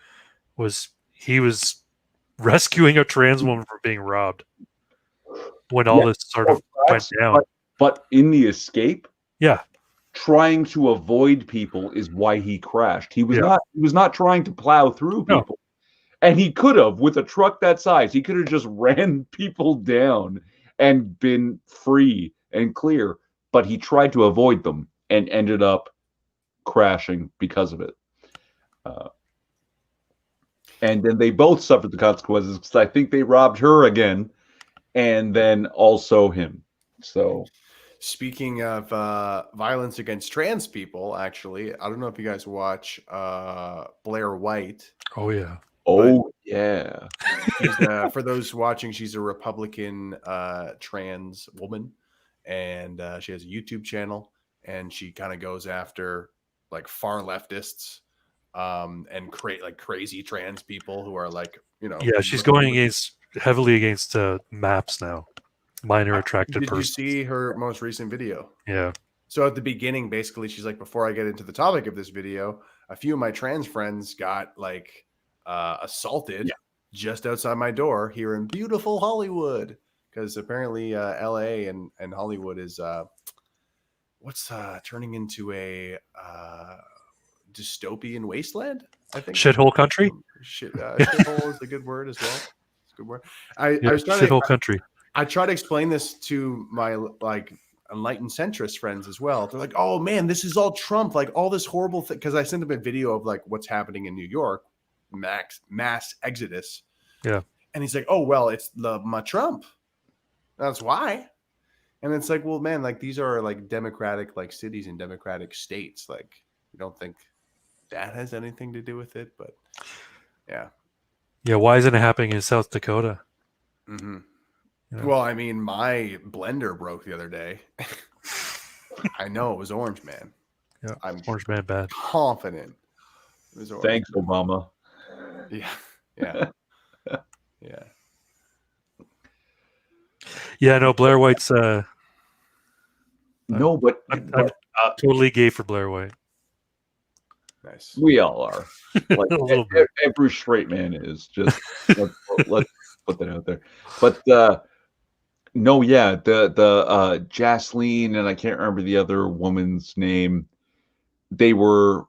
was he was rescuing a trans woman from being robbed when all this sort of went down. But in the escape, Yeah, trying to avoid people is why he crashed. He was not trying to plow through No. people. And he could have, with a truck that size, he could have just ran people down and been free and clear. But he tried to avoid them and ended up crashing because of it. And then they both suffered the consequences because I think they robbed her again and then also him. So, speaking of violence against trans people, actually, I don't know if you guys watch Blair White. oh yeah, yeah. For those watching, she's a Republican trans woman, and she has a YouTube channel, and she kind of goes after like far leftists and create like crazy trans people who are like, yeah. She's going heavily against MAPS now, minor attracted Did persons. you see her most recent video? Yeah. So at the beginning, basically, she's like, before I get into the topic of this video, a few of my trans friends got like assaulted just outside my door here in beautiful Hollywood, because apparently LA and Hollywood is what's turning into a dystopian wasteland, I think. Shithole country. Shithole is a good word as well. It's a good word. I was trying shithole country. I try to explain this to my like enlightened centrist friends as well. They're like, "Oh man, this is all Trump! Like all this horrible thing." Because I sent them a video of like what's happening in New York, mass exodus. Yeah, and he's like, "Oh well, it's my Trump. That's why." And it's like, well, man, like these are like democratic like cities and democratic states. Like, you don't think that has anything to do with it? But yeah. Why isn't it happening in South Dakota? Mm-hmm. Yeah. Well, I mean, my blender broke the other day. I know it was Orange Man. Yeah, I'm Orange Man bad. confident it was Orange Thanks, Man. Obama. Yeah. Yeah, no, Blair White's No, but I'm totally gay for Blair White. Nice. we all are. Like A little bit. every straight man is. Just let's put that out there. But no, yeah, the Jasleen and I can't remember the other woman's name. They were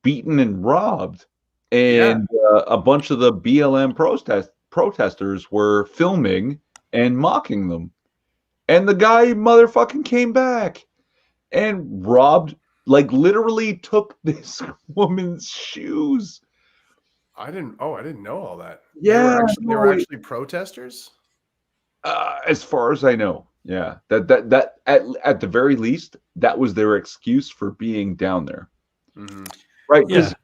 beaten and robbed, and a bunch of the BLM protesters were filming and mocking them. And the guy motherfucking came back and robbed, like literally took this woman's shoes. I didn't know all that. Yeah, they were actually protesters. As far as I know, yeah. That at the very least, that was their excuse for being down there, Mm-hmm. right? Because Yeah.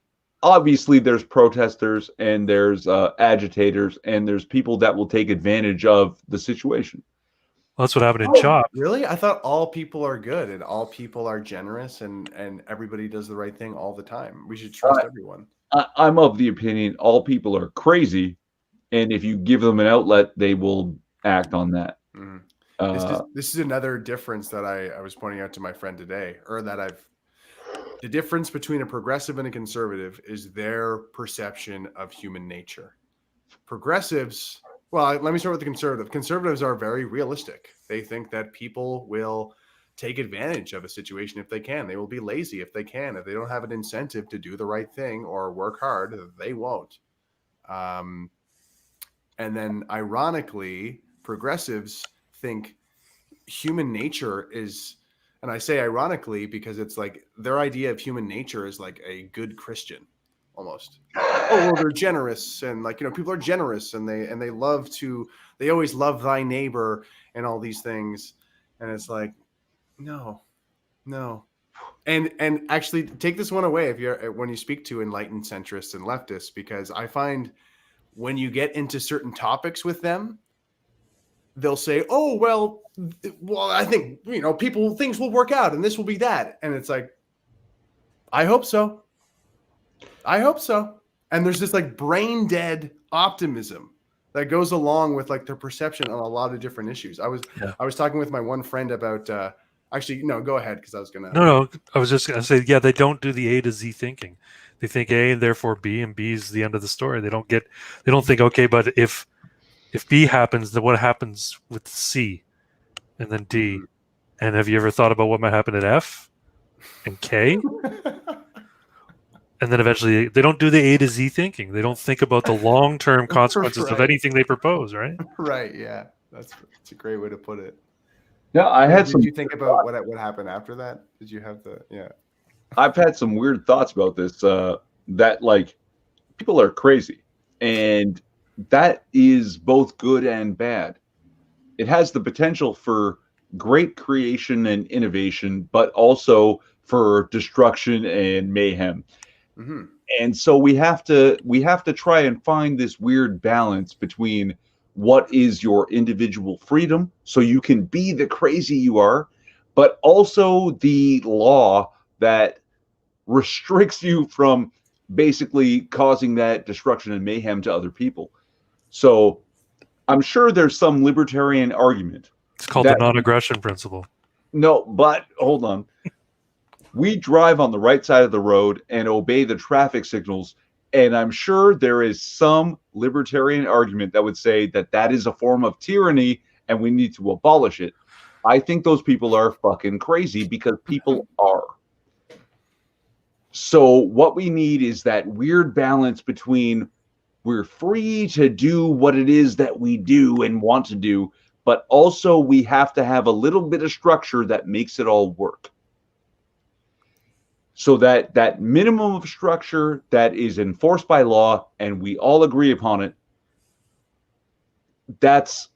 obviously there's protesters and there's agitators and there's people that will take advantage of the situation. Well, that's what happened in Chop. Really? I thought all people are good and all people are generous and everybody does the right thing all the time. We should trust everyone. I'm of the opinion all people are crazy, and if you give them an outlet, they will act on that. Mm-hmm. This is another difference that I was pointing out to my friend today, or that the difference between a progressive and a conservative is their perception of human nature. Progressives, well, let me start with the conservative. Conservatives are very realistic. They think that people will take advantage of a situation if they can. They will be lazy if they can. If they don't have an incentive to do the right thing or work hard, they won't. And then ironically, progressives think human nature is, and I say ironically because it's like their idea of human nature is like a good Christian almost. Oh, well, they're generous, and like, people are generous and they always love thy neighbor and all these things. And it's like, no. And actually take this one away when you speak to enlightened centrists and leftists, because I find when you get into certain topics with them, they'll say, "Oh, well, I think, things will work out and this will be that." And it's like, I hope so. And there's this like brain dead optimism that goes along with like their perception on a lot of different issues. I was talking with my one friend about actually no, go ahead because I was gonna No, I was just gonna say, yeah, they don't do the A to Z thinking. They think A and therefore B, and B is the end of the story. They don't think, okay, but if B happens, then what happens with C and then D? And have you ever thought about what might happen at F and K? And then eventually they don't do the A to Z thinking. They don't think about the long-term consequences of Right. anything they propose, right? Right, yeah. That's a great way to put it. Yeah, I had some. Did you think about what happened after that? Did you have I've had some weird thoughts about this. That like people are crazy, and that is both good and bad. It has the potential for great creation and innovation, but also for destruction and mayhem. Mm-hmm. And so we have to try and find this weird balance between what is your individual freedom, so you can be the crazy you are, but also the law that restricts you from basically causing that destruction and mayhem to other people. So I'm sure there's some libertarian argument. It's called the non-aggression principle. No, but hold on. We drive on the right side of the road and obey the traffic signals, and I'm sure there is some libertarian argument that would say that that is a form of tyranny and we need to abolish it. I think those people are fucking crazy because people are. So what we need is that weird balance between we're free to do what it is that we do and want to do, but also we have to have a little bit of structure that makes it all work. So that minimum of structure that is enforced by law and we all agree upon it, that's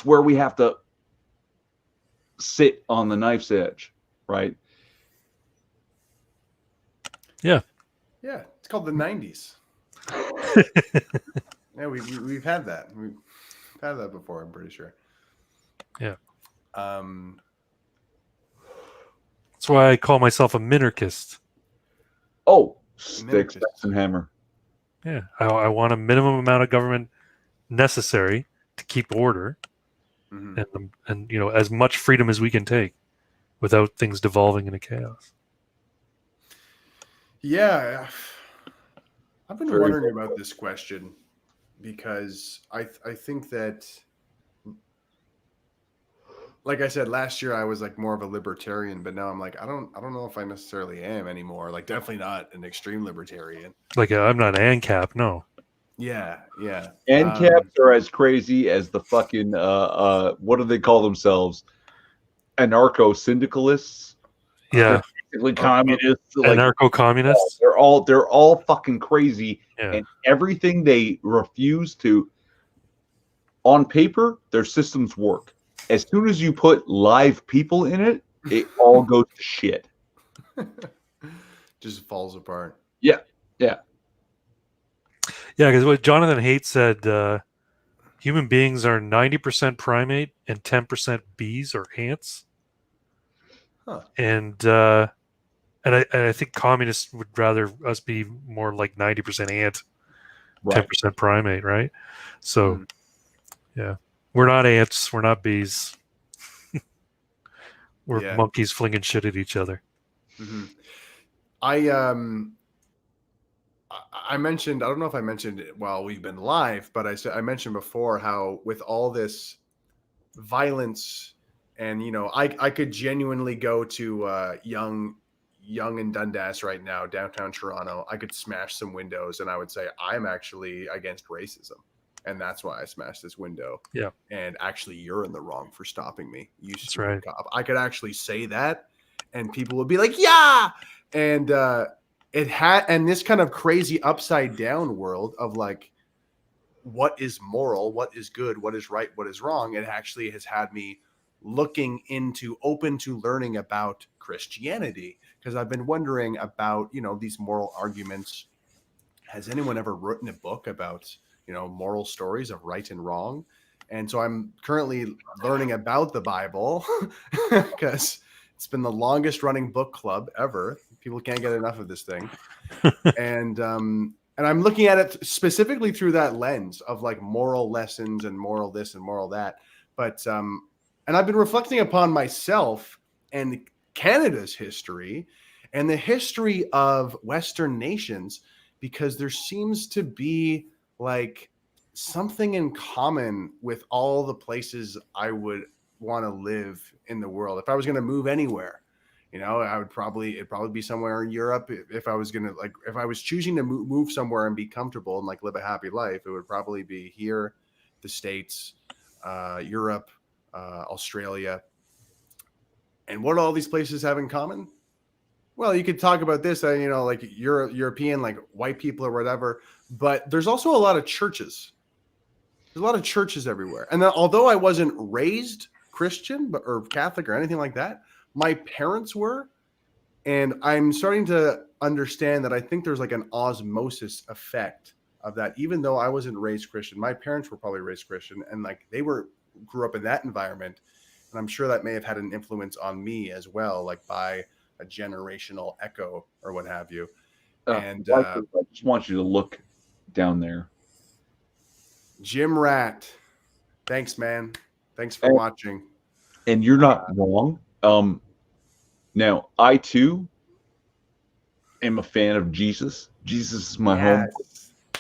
where we have to sit on the knife's edge, right? Yeah. Yeah, it's called the 90s. Yeah, we've had that. We've had that before, I'm pretty sure. Yeah. That's why I call myself a minarchist. Oh, stick, sticks, and hammer. Yeah, I want a minimum amount of government necessary to keep order, and as much freedom as we can take, without things devolving into chaos. Yeah, I've been wondering about this question because I think that, like I said, last year I was like more of a libertarian, but now I'm like, I don't know if I necessarily am anymore. Like, definitely not an extreme libertarian. Like, I'm not ANCAP, no. Yeah. ANCAPs are as crazy as the fucking what do they call themselves? Anarcho-syndicalists. Yeah. Basically communists. Anarcho-communists. They're all fucking crazy. Yeah. And everything they refuse to, on paper, their systems work. As soon as you put live people in it, it all goes to shit. Just falls apart. Yeah. Yeah, because what Jonathan Haidt said, human beings are 90% primate and 10% bees or ants. Huh. And I think communists would rather us be more like 90% ant, 10% primate, right? So, yeah. We're not ants. We're not bees. We're monkeys flinging shit at each other. Mm-hmm. I mentioned, I don't know if I mentioned it while we've been live, but I mentioned before how with all this violence and, I could genuinely go to Young and Dundas right now, downtown Toronto. I could smash some windows and I would say, I'm actually against racism. And that's why I smashed this window. Yeah. And actually, you're in the wrong for stopping me. You stupid right. cop. I could actually say that, and people would be like, "Yeah!" And and this kind of crazy upside down world of like, what is moral, what is good, what is right, what is wrong. It actually has had me open to learning about Christianity, because I've been wondering about these moral arguments. Has anyone ever written a book about moral stories of right and wrong? And so I'm currently learning about the Bible because it's been the longest running book club ever. People can't get enough of this thing. And And I'm looking at it specifically through that lens of like moral lessons and moral this and moral that. But and I've been reflecting upon myself and Canada's history and the history of Western nations, because there seems to be like something in common with all the places I would want to live in the world. If I was going to move anywhere, you know, it'd probably be somewhere in Europe. If I was going to if I was choosing to move somewhere and be comfortable and like live a happy life, it would probably be here, the States, Europe, Australia. And what do all these places have in common? Well, you could talk about this, you know, like European, like white people or whatever, but there's also a lot of churches. There's a lot of churches everywhere. And although I wasn't raised Christian or Catholic or anything like that, my parents were. And I'm starting to understand that I think there's like an osmosis effect of that. Even though I wasn't raised Christian, my parents were probably raised Christian, and like they grew up in that environment. And I'm sure that may have had an influence on me as well, like by a generational echo or what have you. And I just want you to look down there. Jim Rat, thanks, man. Thanks for watching. And you're not wrong. Now, I too am a fan of Jesus. Jesus is my home.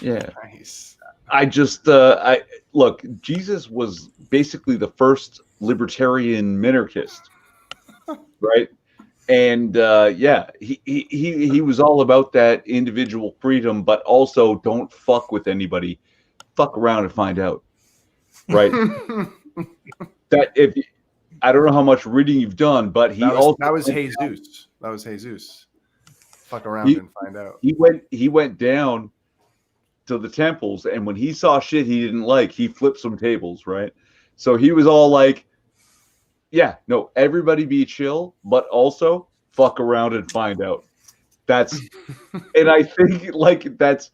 Yeah. Nice. I just, look, Jesus was basically the first libertarian minarchist, right? And yeah, he was all about that individual freedom, but also don't fuck with anybody. Fuck around and find out, right? That I don't know how much reading you've done, but that was Jesus. That was Jesus. Fuck around and find out. He went down to the temples, and when he saw shit he didn't like, he flipped some tables, right? So he was all like, yeah, no, everybody be chill, but also fuck around and find out. That's and I think like that's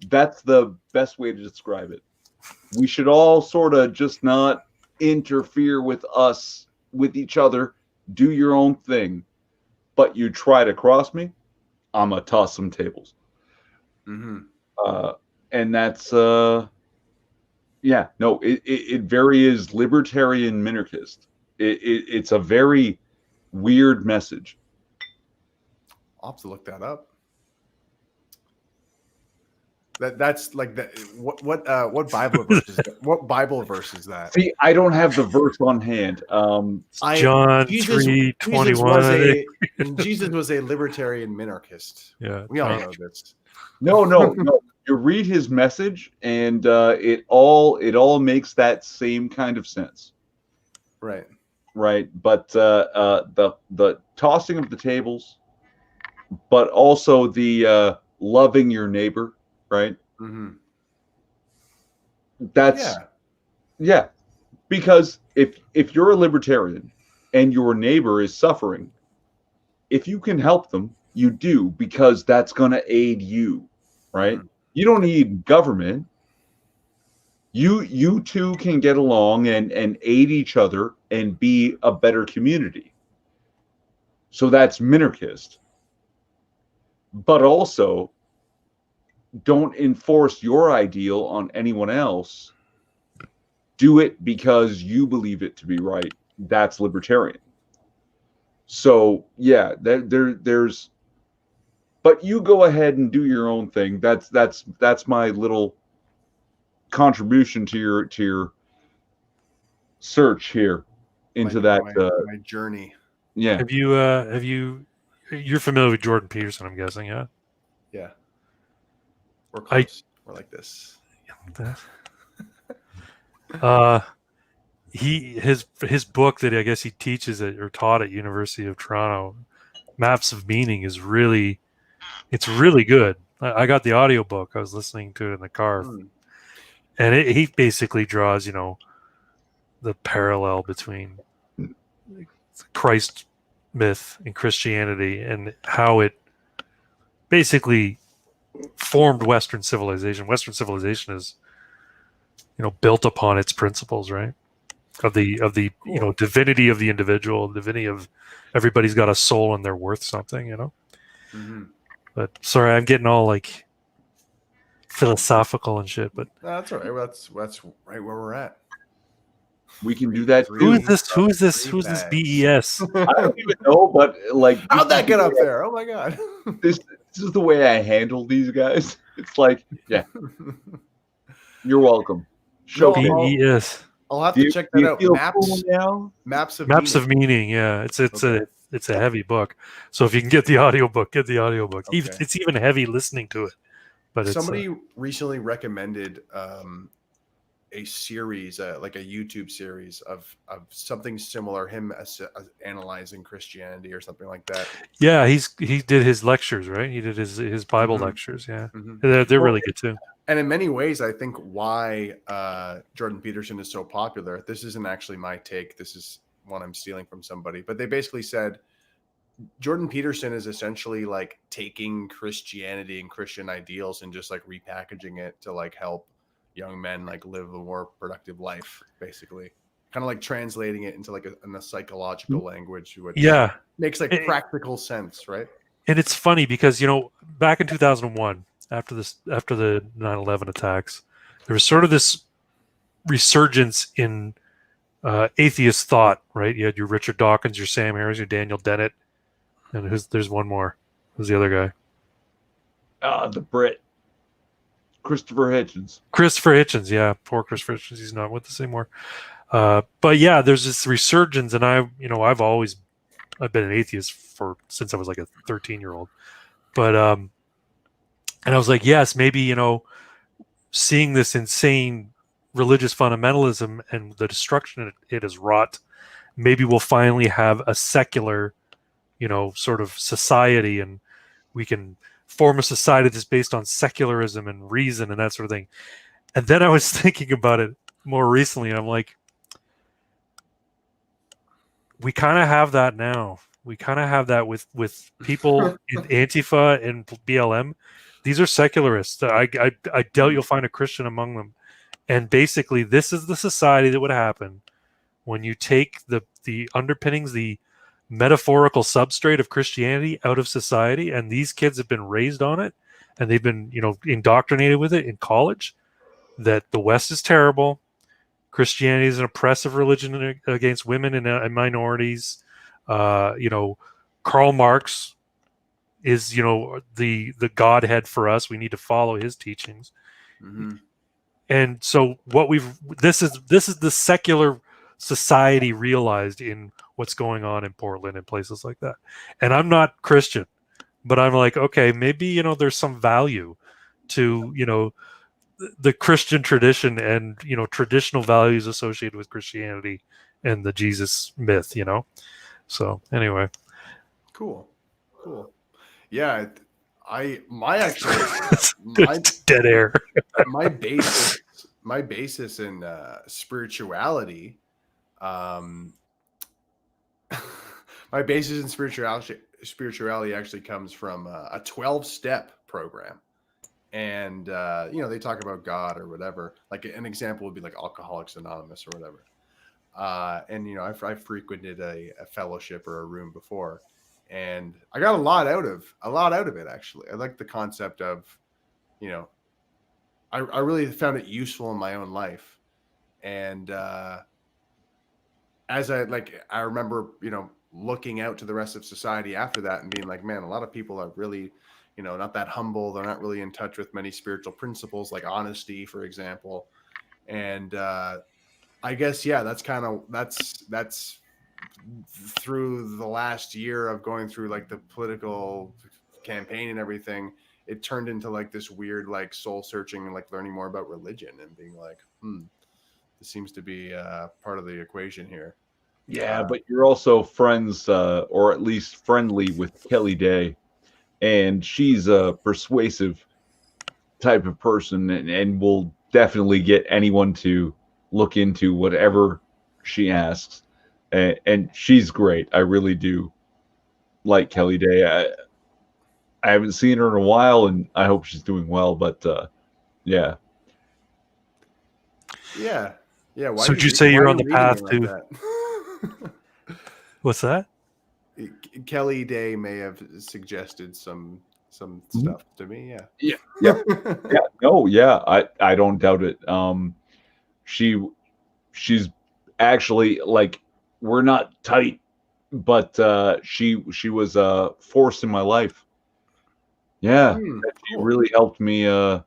the best way to describe it. We should all sort of just not interfere with each other. Do your own thing, but you try to cross me, I'm gonna toss some tables. Mm-hmm. And that's yeah, no, it very is libertarian minarchist. It's a very weird message. I'll have to look that up. That's like that. What Bible verse is that? What Bible verse is that? See, I don't have the verse on hand. John 3:21. Jesus was a libertarian minarchist. Yeah, we all know this. No. You read his message, and it all makes that same kind of sense. Right. But the tossing of the tables, but also the loving your neighbor. Right. Mm-hmm. That's yeah. Because if you're a libertarian and your neighbor is suffering, if you can help them, you do, because that's going to aid you, right? Mm-hmm. You don't need government. You two can get along and aid each other and be a better community. So that's minarchist. But also, don't enforce your ideal on anyone else. Do it because you believe it to be right. That's libertarian. So yeah, there's. But you go ahead and do your own thing. That's my little contribution to your search here into my journey. Yeah. Have you? You're familiar with Jordan Peterson, I'm guessing, yeah. Yeah. We're close. We're like this. His book that I guess he teaches at or taught at University of Toronto, Maps of Meaning, is really good. I got the audiobook. I was listening to it in the car, and he basically draws, the parallel between Christ myth and Christianity and how it basically formed Western civilization. Western civilization is, built upon its principles, right? Of the Cool. Divinity of the individual, divinity of everybody's got a soul and they're worth something, Mm-hmm. But sorry, I'm getting all like philosophical and shit. But That's all right. That's right where we're at. We can do that. who is this? Who is this? Free Who's this bags. BES? I don't even know, but like, How'd that get up there? Oh my god. This is the way I handle these guys. It's like, yeah, you're welcome. Show No, me. BES. I'll have to check that out. Feel cool now? Maps of Meaning. Yeah, it's Okay. it's a heavy book. So if you can get the audiobook, get the audiobook. Okay. It's even heavy listening to it. But Somebody recently recommended a series, like a YouTube series of something similar. Him analyzing Christianity or something like that. yeah, he did his lectures, right? He did his Bible Mhm. lectures. Yeah, Mhm. they're really good too. And in many ways, I think why Jordan Peterson is so popular. This isn't actually my take. This is one I'm stealing from somebody. But they basically said Jordan Peterson is essentially like taking Christianity and Christian ideals and just like repackaging it to like help young men like live a more productive life, basically. Kind of like translating it into like in a psychological language, which makes like practical sense, right? And it's funny because, you know, back in 2001, after the 9/11 attacks, there was sort of this resurgence in atheist thought, right? You had your Richard Dawkins, your Sam Harris, your Daniel Dennett, and there's one more. Who's the other guy? The Brit. Christopher Hitchens. Christopher Hitchens, yeah. Poor Christopher Hitchens, he's not with us anymore. But yeah, there's this resurgence, and I've been an atheist since I was like a 13-year-old. But and I was like, yes, maybe, you know, seeing this insane religious fundamentalism and the destruction it has wrought, maybe we'll finally have a secular, you know, sort of society, and we can form a society that's based on secularism and reason and that sort of thing. And then I was thinking about it more recently, and I'm like, we kind of have that now. We kind of have that with people in Antifa and BLM. These are secularists. I doubt you'll find a Christian among them. And basically, this is the society that would happen when you take the underpinnings, the metaphorical substrate of Christianity out of society, and these kids have been raised on it, and they've been, you know, indoctrinated with it in college, that the West is terrible, Christianity is an oppressive religion against women and minorities. You know, Karl Marx is, you know, the Godhead for us. We need to follow his teachings. Mm-hmm. And so this is the secular society realized in what's going on in Portland and places like that. And I'm not Christian, but I'm like, okay, maybe, you know, there's some value to, you know, the Christian tradition and, you know, traditional values associated with Christianity and the Jesus myth, you know? So anyway. Cool. Yeah. My dead air. my basis in spirituality, my basis in spirituality actually comes from a 12-step program. And, you know, they talk about God or whatever. Like an example would be like Alcoholics Anonymous or whatever. And, you know, I've frequented a fellowship or a room before, and I got a lot out of it, actually. I like the concept of, you know, I really found it useful in my own life. And as I remember, you know, looking out to the rest of society after that and being like, man, a lot of people are really, you know, not that humble. They're not really in touch with many spiritual principles like honesty, for example. And I guess, yeah, that's through the last year of going through like the political campaign and everything, it turned into like this weird, like soul searching and like learning more about religion and being like, this seems to be part of the equation here. Yeah, but you're also friends, or at least friendly with Kelly Day, and she's a persuasive type of person, and will definitely get anyone to look into whatever she asks. And she's great. I really do like Kelly Day. I haven't seen her in a while, and I hope she's doing well. But yeah. Yeah. So would you say you're on the path to? What's that? Kelly Day may have suggested some some stuff to me. Yeah. No, yeah, I don't doubt it. She's actually like, we're not tight, but she was a force in my life. Yeah, she Cool. really helped me go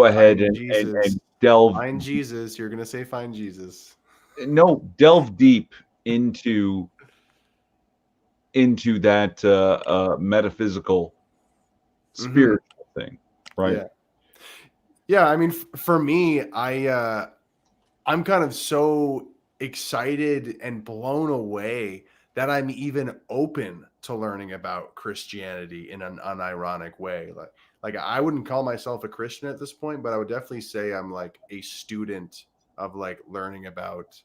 ahead Find and delve. Find Jesus. You're gonna say find Jesus. No, delve deep into that metaphysical spiritual thing, right? Yeah. I mean, for me, I'm kind of so excited and blown away that I'm even open to learning about Christianity in an unironic way. Like I wouldn't call myself a Christian at this point, but I would definitely say I'm like a student of like learning about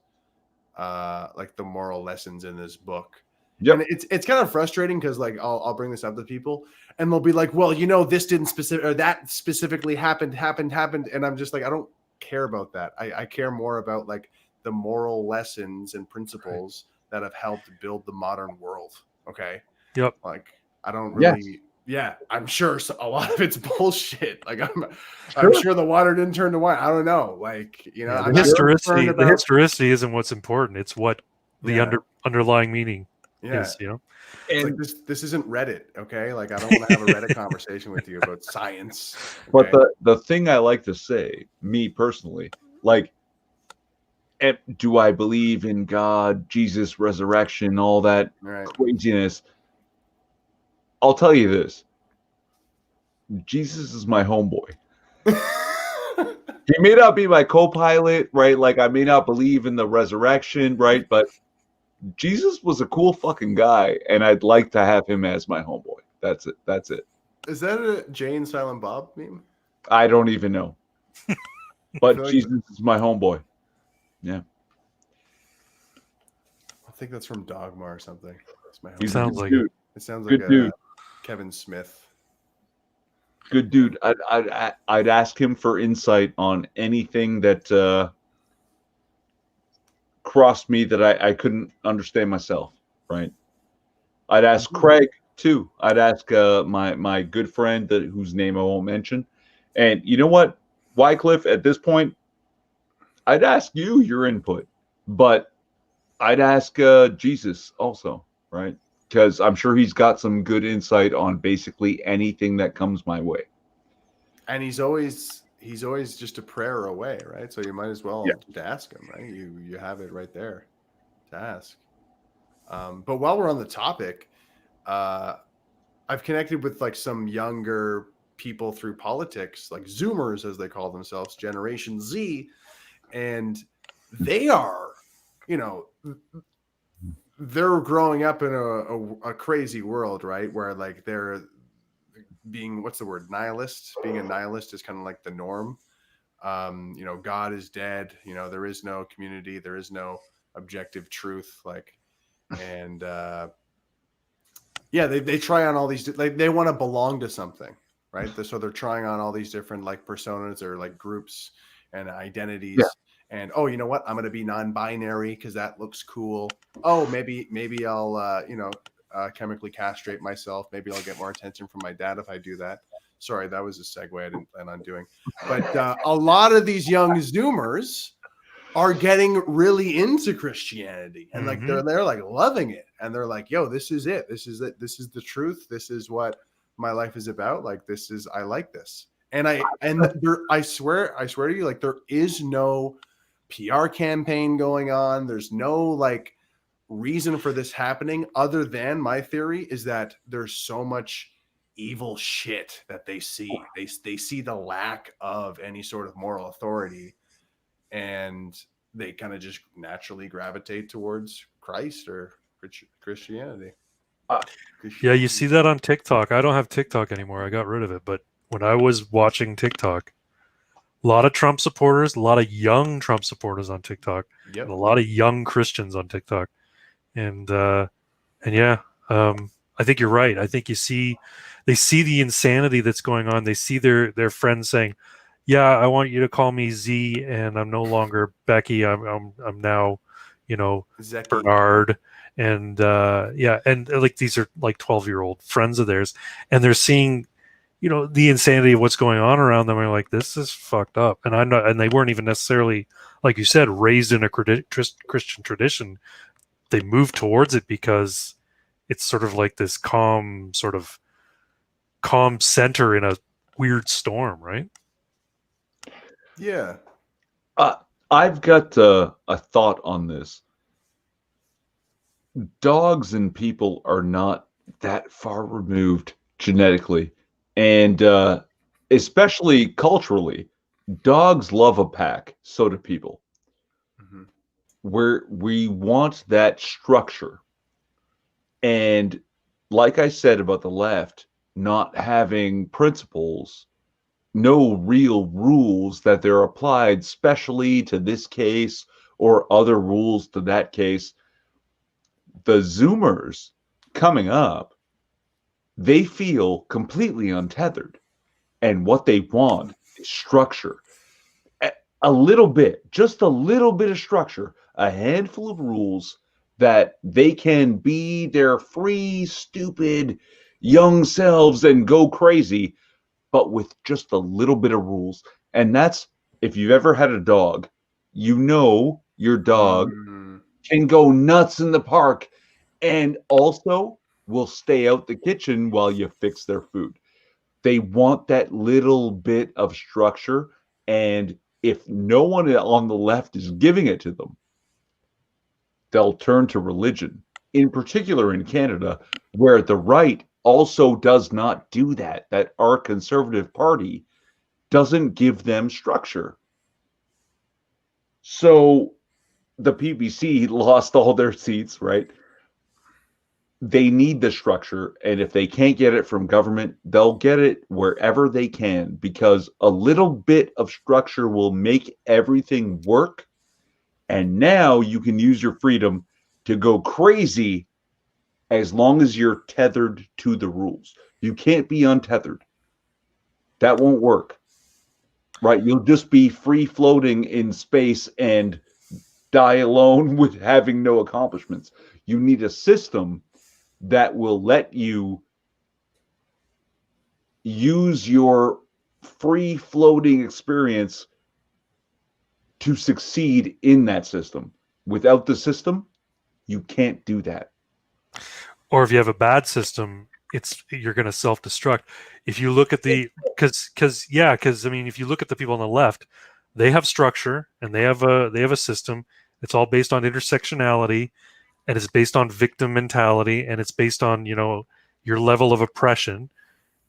like the moral lessons in this book. Yep. And it's kind of frustrating because like I'll bring this up to people and they'll be like, well, this didn't specific or that specifically happened, and I'm just like, I don't care about that. I care more about like the moral lessons and principles that have helped build the modern world. Okay. Yep. Like I don't really. Yeah, I'm sure a lot of it's bullshit. Like I'm sure the water didn't turn to wine. I don't know. Like the historicity isn't what's important. It's what the underlying meaning is. And like this isn't Reddit, okay? Like I don't want to have a Reddit conversation with you about science. Okay? But the thing I like to say, me personally, like, do I believe in God, Jesus, resurrection, all that craziness? I'll tell you this. Jesus is my homeboy. He may not be my co-pilot, right? Like I may not believe in the resurrection, right? But Jesus was a cool fucking guy, and I'd like to have him as my homeboy. That's it. Is that a Jay and Silent Bob meme? I don't even know. But Jesus is my homeboy. Yeah. I think that's from Dogma or something. It sounds like it. It sounds like good dude. Kevin Smith. Good dude. I'd ask him for insight on anything that crossed me that I couldn't understand myself. Right. I'd ask Craig too. I'd ask my good friend whose name I won't mention. And you know what, Wycliffe, at this point, I'd ask you your input, but I'd ask Jesus also, right? Because I'm sure he's got some good insight on basically anything that comes my way. And he's always just a prayer away, right? So you might as well just ask him, right? You have it right there to ask. But while we're on the topic, I've connected with like some younger people through politics, like Zoomers, as they call themselves, Generation Z, and they are, they're growing up in a crazy world, right? Where like they're being, what's the word? Nihilist. Being a nihilist is kind of like the norm. God is dead. There is no community. There is no objective truth. And they try on all these, like they want to belong to something, right? So they're trying on all these different like personas or like groups and identities. Yeah. And you know what? I'm going to be non-binary because that looks cool. Maybe I'll chemically castrate myself. Maybe I'll get more attention from my dad if I do that. Sorry, that was a segue I didn't plan on doing. But a lot of these young Zoomers are getting really into Christianity, and like they're like loving it, and they're like, "Yo, this is it. This is it. This is the truth. This is what my life is about. Like I like this." And I swear to you, like there is no PR campaign going on. There's no like reason for this happening other than my theory is that there's so much evil shit that they see. They see the lack of any sort of moral authority, and they kind of just naturally gravitate towards Christ or Christianity. Yeah, you see that on TikTok. I don't have TikTok anymore. I got rid of it. But when I was watching TikTok, a lot of Trump supporters, a lot of young Trump supporters on TikTok, and a lot of young Christians on TikTok. And yeah, I think you're right. I think they see the insanity that's going on. They see their friends saying, "Yeah, I want you to call me Z, and I'm no longer Becky. I'm now, Zeki. Bernard." and and like these are like 12-year-old friends of theirs, and they're seeing, the insanity of what's going on around them. And like, this is fucked up. And I'm not, and they weren't even necessarily, like you said, raised in a Christian tradition. They moved towards it because it's sort of like this calm center in a weird storm, right? Yeah. I've got a thought on this. Dogs and people are not that far removed genetically, and especially culturally. Dogs love a pack, so do people. Mm-hmm. Where we want that structure. And like I said about the left, not having principles, no real rules that they're applied specially to this case or other rules to that case. The Zoomers coming up, they feel completely untethered. And what they want is structure. A little bit, just a little bit of structure, a handful of rules that they can be their free, stupid, young selves and go crazy, but with just a little bit of rules. And that's, if you've ever had a dog, your dog can go nuts in the park and also will stay out the kitchen while you fix their food. They want that little bit of structure, and if no one on the left is giving it to them, they'll turn to religion, in particular in Canada, where the right also does not do that. That our Conservative Party doesn't give them structure. So the PBC lost all their seats, right? They need the structure, and if they can't get it from government, they'll get it wherever they can, because a little bit of structure will make everything work. And now you can use your freedom to go crazy as long as you're tethered to the rules. You can't be untethered. That won't work, right? You'll just be free floating in space and die alone with having no accomplishments. You need a system that will let you use your free floating experience to succeed in that system. Without the system, you can't do that. Or if you have a bad system, you're going to self-destruct. If you look at because I mean, if you look at the people on the left, they have structure and they have a system. It's all based on intersectionality, and it's based on victim mentality, and it's based on, your level of oppression,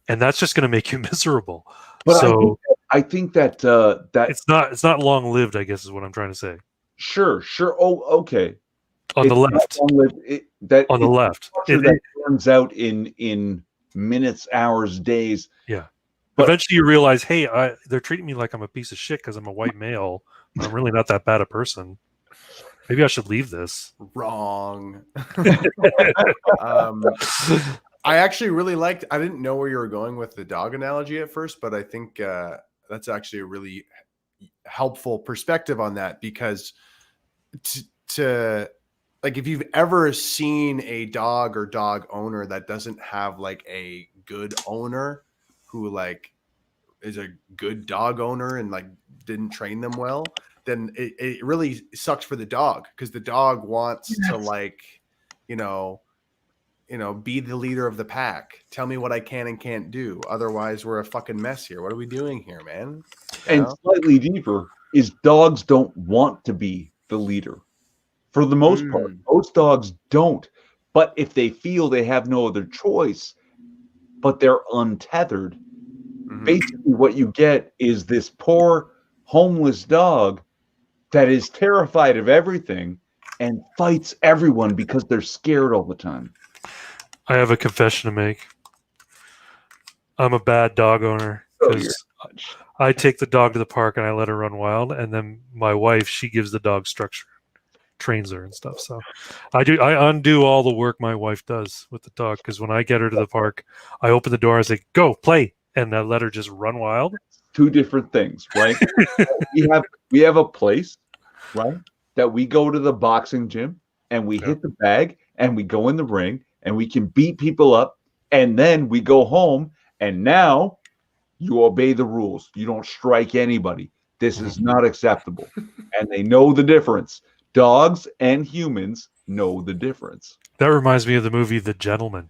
and that's just going to make you miserable. But so I think that it's not long lived, I guess, is what I'm trying to say. Sure. Oh, okay. On the left. On the left. That turns out in minutes, hours, days. Yeah. But eventually you realize, hey, they're treating me like I'm a piece of shit because I'm a white male. I'm really not that bad a person. Maybe I should leave this. Wrong. I actually really liked, I didn't know where you were going with the dog analogy at first, but I think that's actually a really helpful perspective on that, because to like, if you've ever seen a dog or dog owner that doesn't have like a good owner who like is a good dog owner and like didn't train them well, then it really sucks for the dog, because the dog wants to like, be the leader of the pack. Tell me what I can and can't do. Otherwise, we're a fucking mess here. What are we doing here, man? And slightly deeper is dogs don't want to be the leader. For the most part, most dogs don't. But if they feel they have no other choice, but they're untethered, basically what you get is this poor homeless dog that is terrified of everything and fights everyone because they're scared all the time. I have a confession to make. I'm a bad dog owner, because I take the dog to the park and I let her run wild, and then my wife, she gives the dog structure, trains her and stuff. So I undo all the work my wife does with the dog, because when I get her to the park, I open the door and say, go play, and I let her just run wild. Two different things, right? we have a place, right, that we go to the boxing gym and we hit the bag and we go in the ring and we can beat people up, and then we go home, and now you obey the rules. You don't strike anybody. This is not acceptable. And they know the difference. Dogs and humans know the difference. That reminds me of the movie The Gentleman.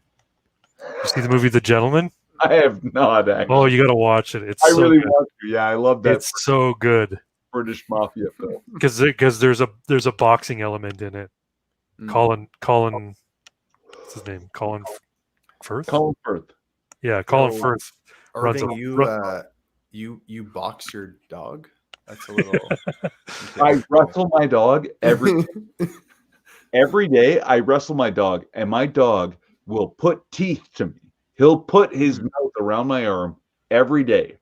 You see the movie The Gentleman? I have not actually. Oh, you got to watch it. It's I so really good. want to. Yeah, I love that It's so good British mafia film. because there's a boxing element in it. Colin, what's his name? Colin Firth. Colin Firth. Yeah, Colin Oh, Firth. Irving, you box your dog? That's a little. I wrestle my dog every day. I wrestle my dog, and my dog will put teeth to me. He'll put his mouth around my arm every day.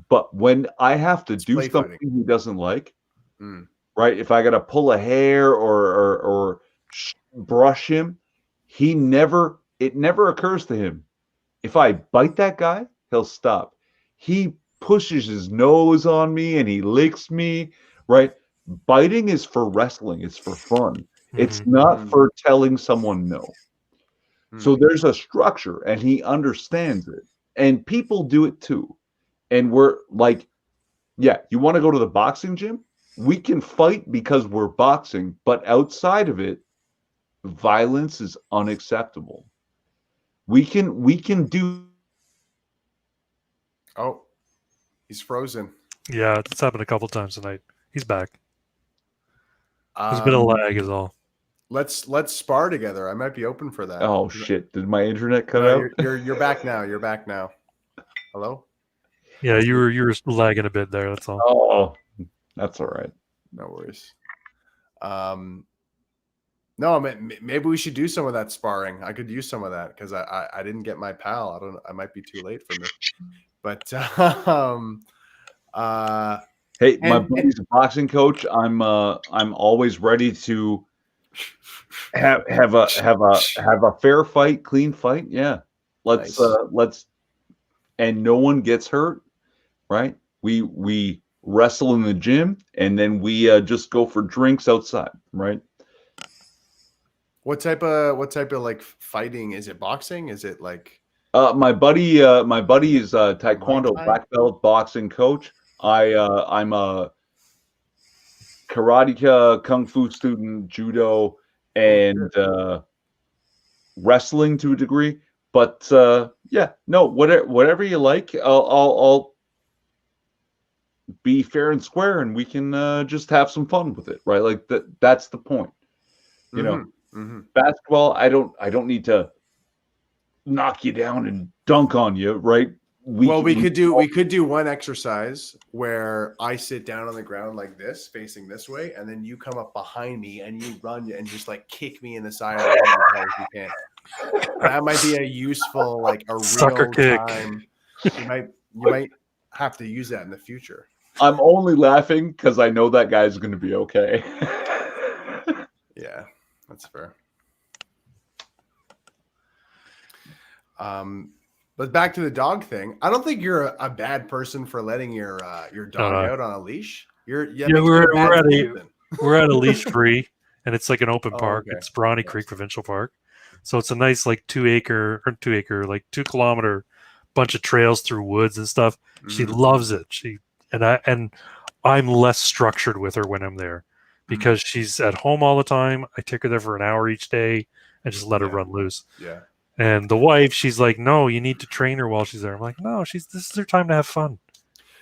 But when I have to do play something fighting. he doesn't like, right? If I got to pull a hair or brush him, it never occurs to him. If I bite that guy, he'll stop. He pushes his nose on me and he licks me, right? Biting is for wrestling. It's for fun. It's not for telling someone no. So there's a structure and he understands it. And people do it too. And we're like, yeah, you want to go to the boxing gym? We can fight because we're boxing, but outside of it, violence is unacceptable. We can do. Oh, he's frozen. Yeah, it's happened a couple times tonight. He's back. There's a bit of lag is all. Let's spar together. I might be open for that. Oh shit! Did my internet cut No, out? you're back now. You're back now. Hello? Yeah, you were lagging a bit there. That's all. Oh, that's all right. No worries. No, maybe we should do some of that sparring. I could use some of that because I didn't get my pal. I might be too late for me. But Hey, my buddy's a boxing coach. I'm always ready to have a fair fight, clean fight. Yeah, let's and no one gets hurt, right? We wrestle in the gym and then we just go for drinks outside, right? What type of like fighting? Is it boxing? Is it like my buddy is a Taekwondo black belt boxing coach. I'm a karate, kung fu student, judo, and wrestling to a degree. But yeah, no, whatever you like, I'll be fair and square, and we can just have some fun with it, right? Like that's the point, you know. Basketball, I don't need to knock you down and dunk on you, right? We could do one exercise where I sit down on the ground like this, facing this way, and then you come up behind me and you run and just like kick me in the side of the head as hard as you can. That might be a useful, like a Sucker real kick. time. You might have to use that in the future. I'm only laughing because I know that guy's going to be okay. Yeah, that's fair. But back to the dog thing. I don't think you're a bad person for letting your dog out on a leash. We're at a leash free, and it's like an open park. Okay. It's Brawny Creek Provincial Park, so it's a nice like 2 kilometer bunch of trails through woods and stuff. She loves it. I'm less structured with her when I'm there because she's at home all the time. I take her there for an hour each day and just let her run loose. Yeah. And the wife, she's like, no, you need to train her while she's there. I'm like, no, this is her time to have fun.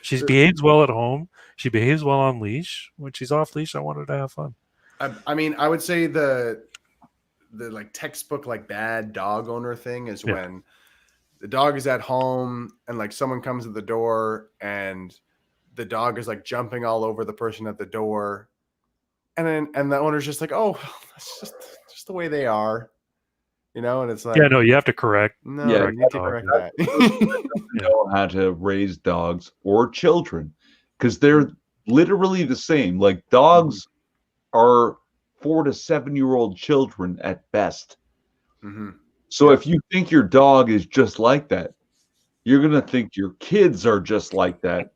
She behaves well at home. She behaves well on leash. When she's off leash, I want her to have fun. I mean, I would say the like textbook like bad dog owner thing is when the dog is at home and like someone comes to the door and the dog is like jumping all over the person at the door, and the owner's just like, oh, that's just the way they are. You know, and it's like, yeah, no, you have to correct. No, Yeah, you need to correct that. Know how to raise dogs or children because they're literally the same. Like dogs are 4 to 7-year-old children at best. So if you think your dog is just like that, you're gonna think your kids are just like that.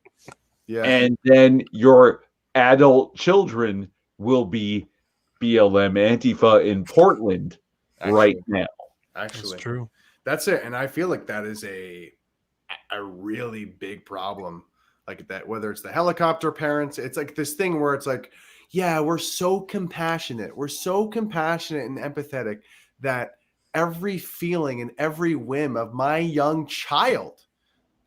Yeah, And then your adult children will be BLM Antifa in Portland right now. Actually, That's true. That's it. And I feel like that is a really big problem. Like that, whether it's the helicopter parents, it's like this thing where it's like, yeah, we're so compassionate. We're so compassionate and empathetic that every feeling and every whim of my young child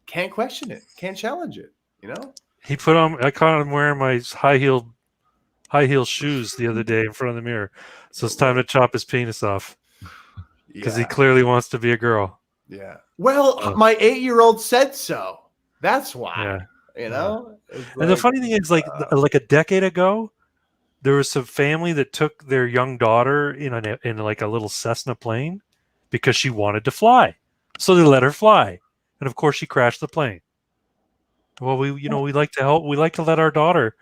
can't question it, can't challenge it, you know? I caught him wearing my high heel shoes the other day in front of the mirror. So it's time to chop his penis off because he clearly wants to be a girl. Yeah. Well, my 8-year-old said so. That's why. Yeah. You know? And the funny thing is, like a decade ago, there was some family that took their young daughter in like a little Cessna plane because she wanted to fly. So they let her fly. And of course she crashed the plane. Well, we like to help. We like to let our daughter,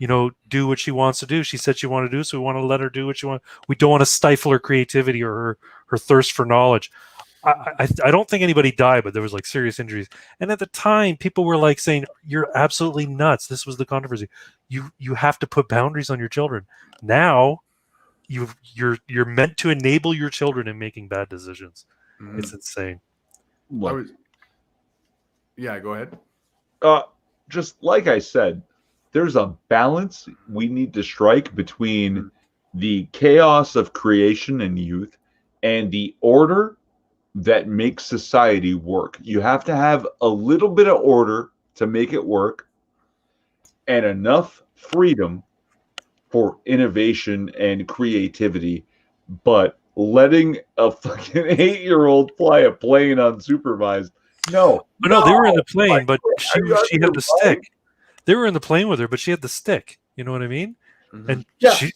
do what she wants to do. She said she wanted to do, so we want to let her do what she wants. We don't want to stifle her creativity or her thirst for knowledge. I don't think anybody died, but there was like serious injuries. And at the time, people were like saying, "You're absolutely nuts." This was the controversy. You have to put boundaries on your children. Now, you're meant to enable your children in making bad decisions. It's insane. Yeah, go ahead. Just like I said, there's a balance we need to strike between the chaos of creation and youth and the order that makes society work. You have to have a little bit of order to make it work and enough freedom for innovation and creativity. But letting a fucking 8-year-old fly a plane unsupervised, no. But no, they were in the plane, but she had the stick. They were in the plane with her, but she had the stick. You know what I mean? And she's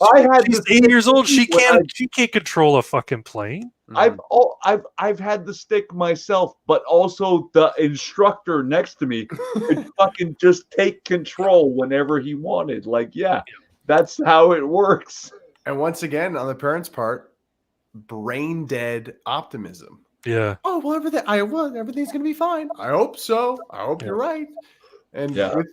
8 years old. She can't control a fucking plane. I've had the stick myself, but also the instructor next to me could fucking just take control whenever he wanted. Like, yeah, that's how it works. And once again, on the parents' part, brain dead optimism. Yeah. Oh well, everything's gonna be fine. I hope so. I hope you're right. And with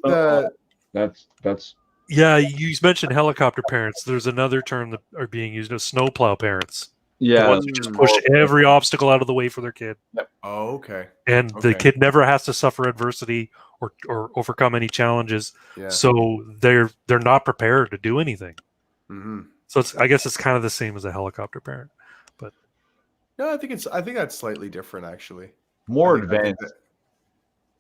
that's. Yeah, you mentioned helicopter parents. There's another term that are being used as snowplow parents. Yeah, the ones who just push every obstacle out of the way for their kid. Oh, okay. And the kid never has to suffer adversity or overcome any challenges. Yeah. So they're not prepared to do anything. Mm-hmm. So I guess it's kind of the same as a helicopter parent, but no, I think that's slightly different actually. More advanced.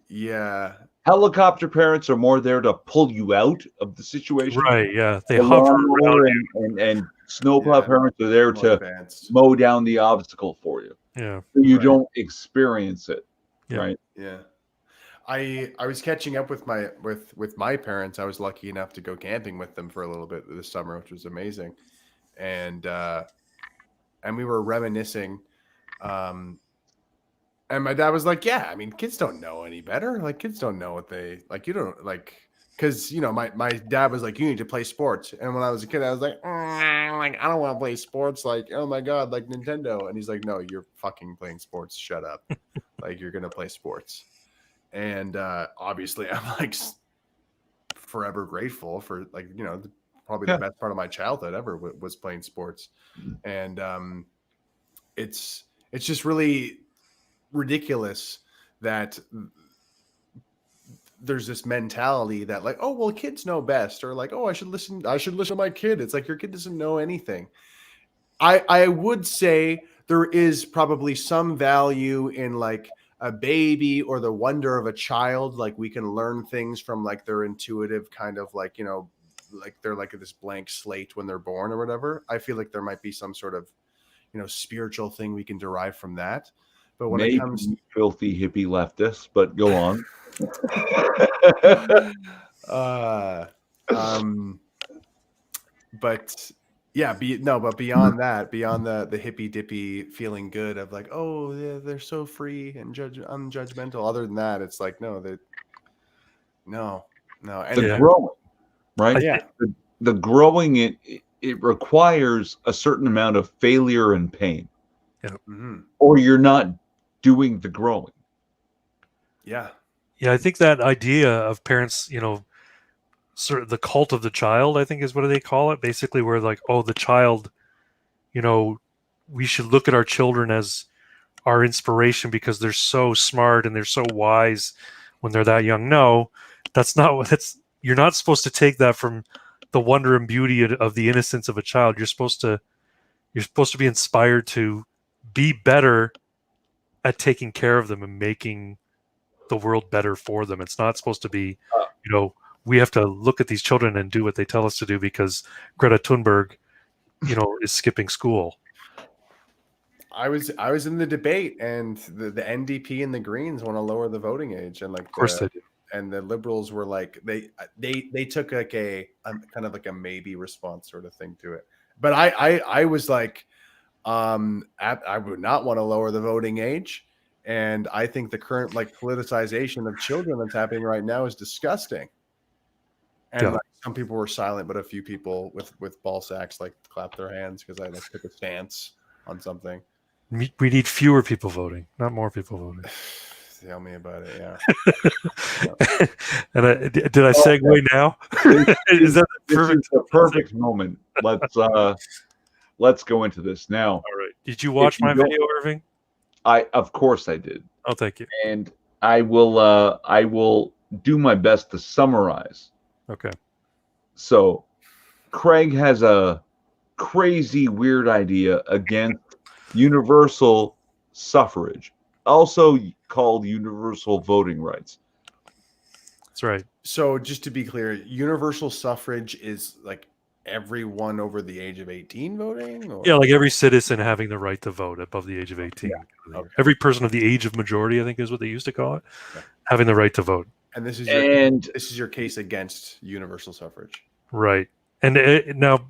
Yeah. Helicopter parents are more there to pull you out of the situation. Right, yeah. They hover around and snowplow parents are there to mow down the obstacle for you. Yeah. So you don't experience it. Yeah. Right? Yeah. I was catching up with my parents. I was lucky enough to go camping with them for a little bit this summer, which was amazing. And we were reminiscing. And my dad was like, yeah, I mean, kids don't know any better. Like, kids don't know what they like. You don't like, because, my dad was like, you need to play sports. And when I was a kid, I was like, I don't want to play sports. Like, oh my God, like Nintendo. And he's like, no, you're fucking playing sports. Shut up. Like, you're going to play sports. And obviously, I'm like forever grateful for probably the best part of my childhood ever was playing sports. And it's just really ridiculous that there's this mentality that like, oh well, kids know best, or like, oh, I should listen to my kid. It's like your kid doesn't know anything. I would say there is probably some value in like a baby or the wonder of a child. Like we can learn things from like their intuitive kind of like, like they're like this blank slate when they're born or whatever. I feel like there might be some sort of spiritual thing we can derive from that. But when maybe it comes to filthy hippie leftists, but go on. But yeah, but beyond that, beyond the hippy dippy feeling good of like, oh, they're so free and unjudgmental. Other than that, it's like, no. And the growing, right? Yeah. The growing, it requires a certain amount of failure and pain. Yeah. Mm-hmm. Or you're not doing the growing. Yeah. Yeah, I think that idea of parents, sort of the cult of the child, I think is what they call it. Basically, where like, oh, the child, we should look at our children as our inspiration because they're so smart and they're so wise when they're that young. No, that's not what it's. You're not supposed to take that from the wonder and beauty of the innocence of a child. You're supposed to be inspired to be better at taking care of them and making the world better for them. It's not supposed to be, we have to look at these children and do what they tell us to do because Greta Thunberg, is skipping school. I was in the debate, and the NDP and the Greens want to lower the voting age, and Of course they do. And the Liberals were like they took like a kind of like a maybe response sort of thing to it. But I was like, I would not want to lower the voting age, and I think the current like politicization of children that's happening right now is disgusting. And like, some people were silent, but a few people with ball sacks like clapped their hands because I like took a stance on something. We need fewer people voting, not more people voting. Tell me about it, yeah. And did I segue now? Is that the perfect moment? Let's go into this now. All right. Did you watch my video, Irving? Of course I did. Oh, thank you. And I will do my best to summarize. Okay. So, Craig has a crazy, weird idea against universal suffrage, also called universal voting rights. That's right. So just to be clear, universal suffrage is like everyone over the age of 18 voting? Or? Yeah, like every citizen having the right to vote above the age of 18. Yeah. Okay. Every person of the age of majority, I think is what they used to call it, having the right to vote. And this is your case against universal suffrage. Right. And now,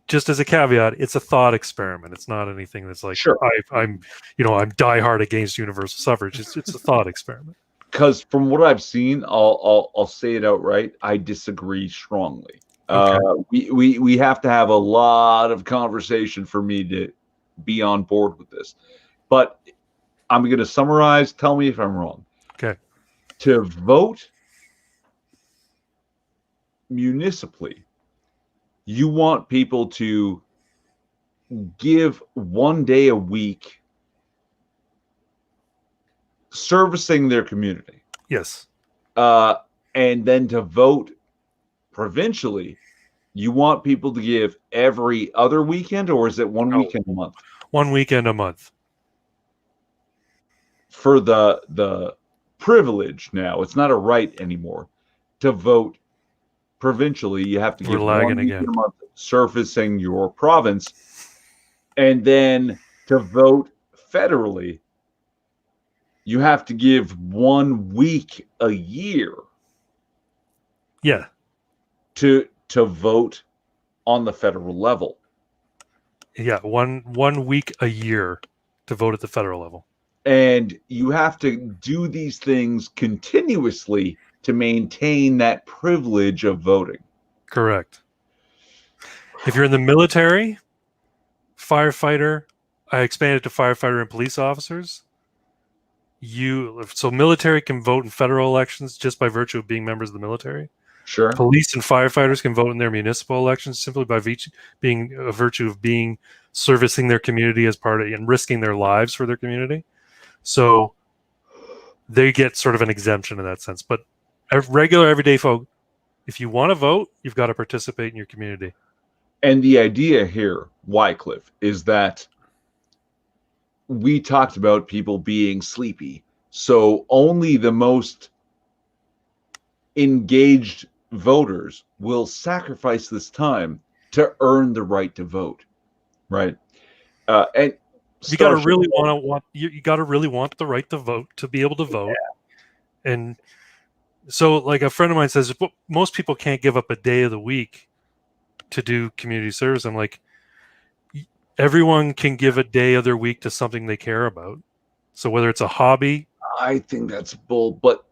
just as a caveat, it's a thought experiment. It's not anything that's like, sure. I'm diehard against universal suffrage. It's a thought experiment. Because from what I've seen, I'll say it outright. I disagree strongly. Okay. We have to have a lot of conversation for me to be on board with this. But I'm going to summarize. Tell me if I'm wrong. Okay. To vote municipally, you want people to give 1 day a week servicing their community. Yes. And then to vote provincially, you want people to give every other weekend, or is it one weekend a month? 1 weekend a month. For the privilege now, it's not a right anymore to vote provincially. You have to give 1 weekend a month surfacing your province, and then to vote federally, you have to give 1 week a year. Yeah. To vote on the federal level. Yeah, one week a year to vote at the federal level. And you have to do these things continuously to maintain that privilege of voting. Correct. If you're in the military, firefighter, I expanded to firefighter and police officers. So military can vote in federal elections just by virtue of being members of the military. Sure. Police and firefighters can vote in their municipal elections simply by being a virtue of servicing their community as part of and risking their lives for their community. So they get sort of an exemption in that sense. But regular everyday folk, if you want to vote, you've got to participate in your community. And the idea here, Wycliffe, is that we talked about people being sleepy. So only the most engaged voters will sacrifice this time to earn the right to vote. Right. And you got to really you got to really want the right to vote to be able to vote. Yeah. And so like a friend of mine says, most people can't give up a day of the week to do community service. I'm like, everyone can give a day of their week to something they care about. So whether it's a hobby, I think that's bull, but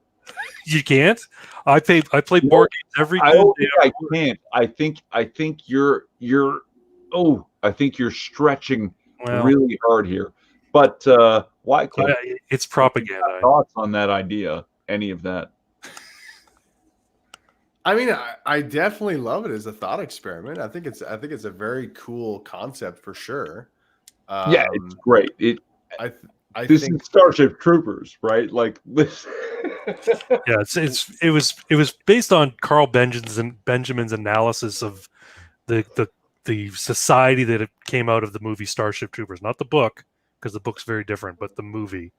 you can't. I play board games every day. I can't. I think you're stretching really hard here. But Wycliffe, it's propaganda. Thoughts on that idea? Any of that? I mean, I definitely love it as a thought experiment. I think it's a very cool concept for sure. Yeah, it's great. I This think is Starship Troopers, right? Like this. Yeah, it was based on Carl Benjamin's analysis of the society that it came out of the movie Starship Troopers, not the book, because the book's very different, but the movie.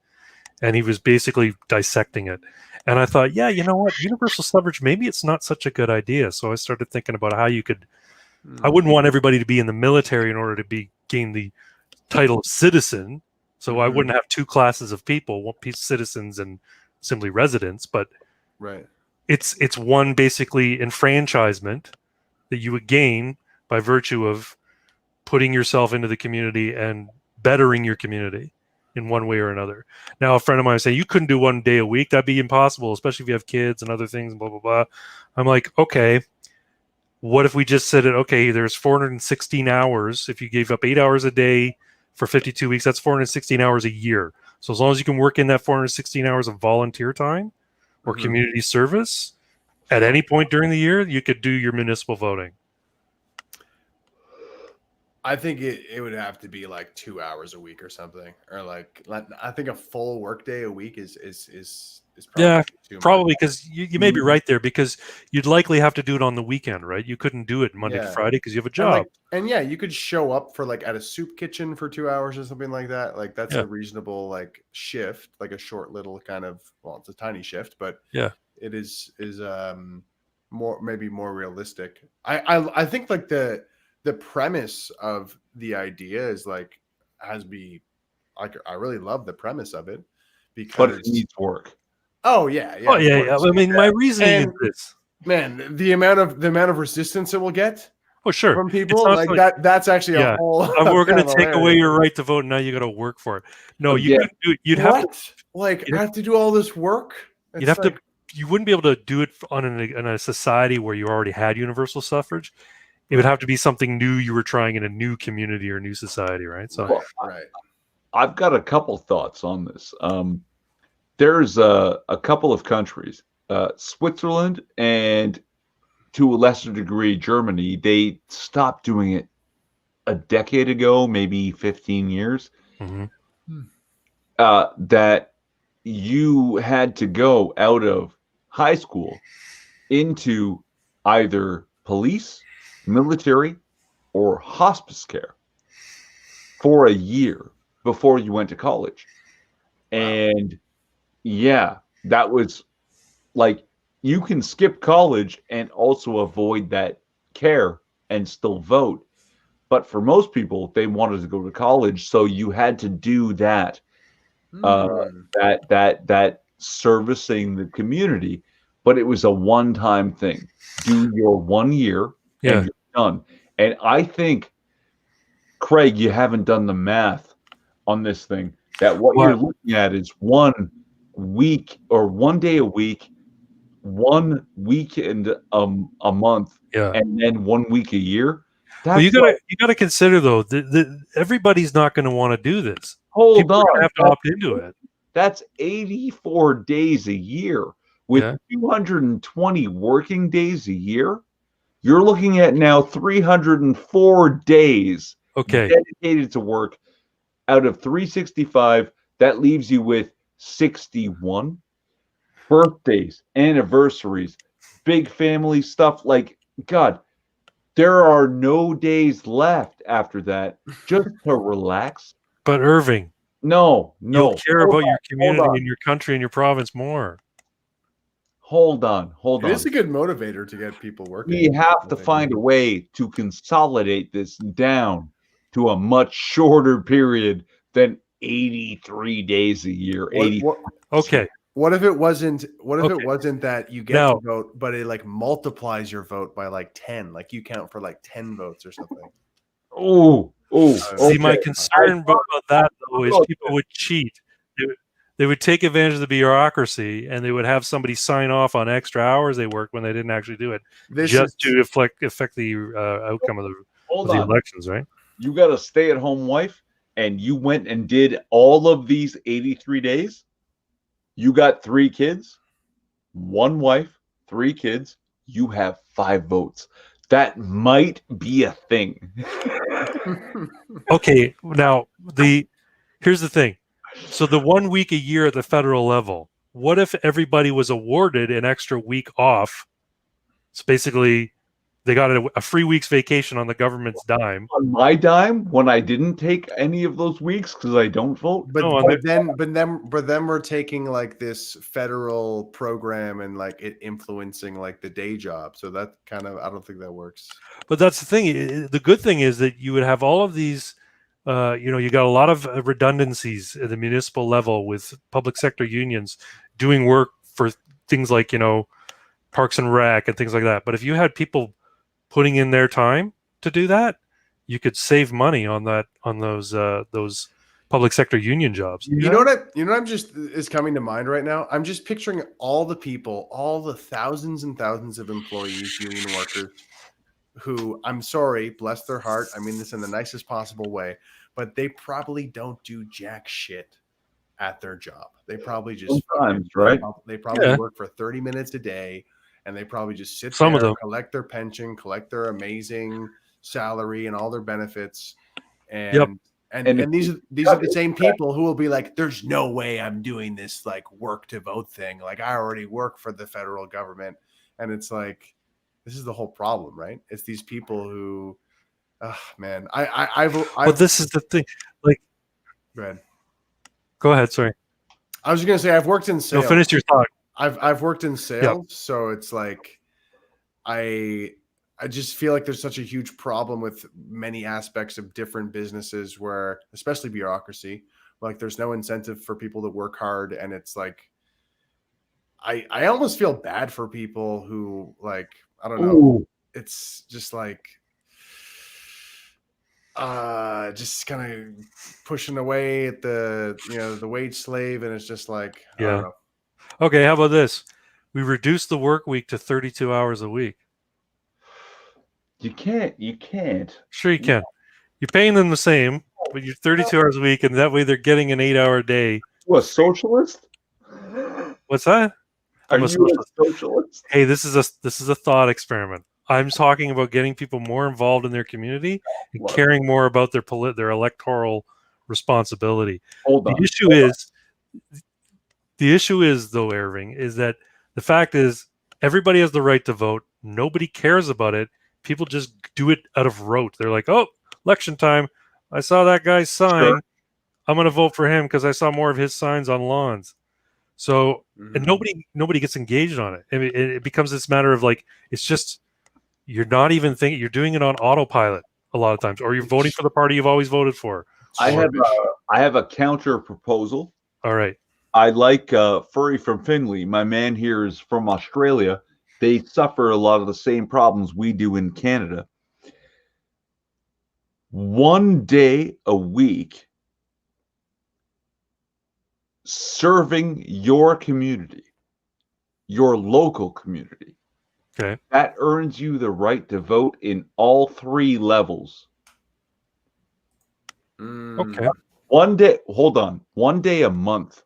And he was basically dissecting it. And I thought, yeah, you know what? Universal suffrage, maybe it's not such a good idea. So I started thinking about how you could. I wouldn't want everybody to be in the military in order to gain the title of citizen. So I wouldn't have two classes of people, one piece citizens and simply residents. But right, it's one basically enfranchisement that you would gain by virtue of putting yourself into the community and bettering your community in one way or another. Now, a friend of mine was saying, you couldn't do 1 day a week. That'd be impossible, especially if you have kids and other things, blah, blah, blah. I'm like, okay, what if we just said it, okay, there's 416 hours. If you gave up 8 hours a day for 52 weeks, that's 416 hours a year. So as long as you can work in that 416 hours of volunteer time or community service at any point during the year, you could do your municipal voting. I think it would have to be like 2 hours a week or something, or like I think a full work day a week is probably too probably, much. because you may be right there, because you'd likely have to do it on the weekend, right? You couldn't do it Monday to Friday because you have a job. And yeah, you could show up for like at a soup kitchen for 2 hours or something like that. Like that's a reasonable like shift, like a short little kind of, well, it's a tiny shift, but it is maybe more realistic. I think like the premise of the idea is like I really love the premise of it, because But it needs work. Oh yeah. I mean, my reasoning is this. Man, the amount of resistance it will get. Oh sure, from people like that. That's actually a whole. We're going to take away your right to vote. Now you got to work for it. No, you couldn't do it. You'd have to. Like I have to do all this work. You'd have to. You wouldn't be able to do it in a society where you already had universal suffrage. It would have to be something new you were trying in a new community or new society, right? So, right. I've got a couple thoughts on this. There's a couple of countries, Switzerland and to a lesser degree Germany. They stopped doing it a decade ago, maybe 15 years. That you had to go out of high school into either police, military, or hospice care for a year before you went to college. And that was like, you can skip college and also avoid that care and still vote. But for most people, they wanted to go to college, so you had to do that. That servicing the community, but it was a one-time thing. Do your 1 year and you're done. And I think, Craig, you haven't done the math on this thing. That what you're looking at is 1 week or 1 day a week, 1 weekend a month, and then 1 week a year. Well, you gotta consider though that everybody's not going to want to do this. Hold on, have to opt into it. That's 84 days a year with 220 working days a year. You're looking at now 304 days dedicated to work out of 365. That leaves you with 61 birthdays, anniversaries, big family stuff. Like, God, there are no days left after that just to relax. But Irving, no, you'll care about your community and your country and your province more. Hold on. It is a good motivator to get people working. We have to find a way to consolidate this down to a much shorter period than 83 days a year. What if it wasn't? What if it wasn't that you get to vote, but it like multiplies your vote by like 10? Like you count for like 10 votes or something. See, my concern about that though is people would cheat. They would take advantage of the bureaucracy, and they would have somebody sign off on extra hours they worked when they didn't actually do it, to affect the outcome of the elections, right? You got a stay-at-home wife, and you went and did all of these 83 days. You got 3 kids, 1 wife, 3 kids. you have 5 votes. That might be a thing. Okay, now here's the thing. So the 1 week a year at the federal level, what if everybody was awarded an extra week off? So basically, they got a free week's vacation on the government's dime. On my dime, when I didn't take any of those weeks because I don't vote. But No, then we're taking like this federal program and like it influencing like the day job. So that kind of, I don't think that works. But that's the thing. The good thing is that you would have all of these. You got a lot of redundancies at the municipal level with public sector unions doing work for things like Parks and Rec and things like that. But if you had people putting in their time to do that, you could save money on those public sector union jobs. You know what I'm just is coming to mind right now? I'm just picturing all the people, all the thousands and thousands of employees, union workers, who, I'm sorry, bless their heart, I mean this in the nicest possible way, but they probably don't do jack shit at their job. They probably just Sometimes, right? They probably work for 30 minutes a day, and they probably just sit Some there, of them collect their pension, collect their amazing salary and all their benefits. And Yep. and these are the same people who will be like, there's no way I'm doing this like work to vote thing. Like I already work for the federal government. And it's like, this is the whole problem, right? It's these people who, man, But this is the thing. Like, go ahead. Sorry. I was just gonna say I've worked in sales. No, finish your thought. I've worked in sales, so it's like I just feel like there's such a huge problem with many aspects of different businesses where, especially bureaucracy, like there's no incentive for people to work hard, and it's like I almost feel bad for people who like, I don't know. Ooh. It's just like just kind of pushing away at the the wage slave, and it's just like, I don't know. Okay, how about this? We reduce the work week to 32 hours a week. You can't. Sure you can. You're paying them the same, but you're 32 hours a week, and that way they're getting an 8-hour day. What, socialist? What's that? Are you a socialist? Hey, this is a thought experiment. I'm talking about getting people more involved in their community and caring more about their electoral responsibility. Hold on. The issue is, though, Irving, is that the fact is everybody has the right to vote. Nobody cares about it. People just do it out of rote. They're like, oh, election time. I saw that guy's sign. Sure. I'm going to vote for him because I saw more of his signs on lawns. So, and nobody gets engaged on it. I mean, it becomes this matter of like, it's just, you're not even thinking, you're doing it on autopilot a lot of times, or you're voting for the party you've always voted for. I have a counter proposal. All right. I like Furry from Finley. My man here is from Australia. They suffer a lot of the same problems we do in Canada. 1 day a week serving your community, your local community. Okay. That earns you the right to vote in all 3 levels. Okay. 1 day, hold on. 1 day a month.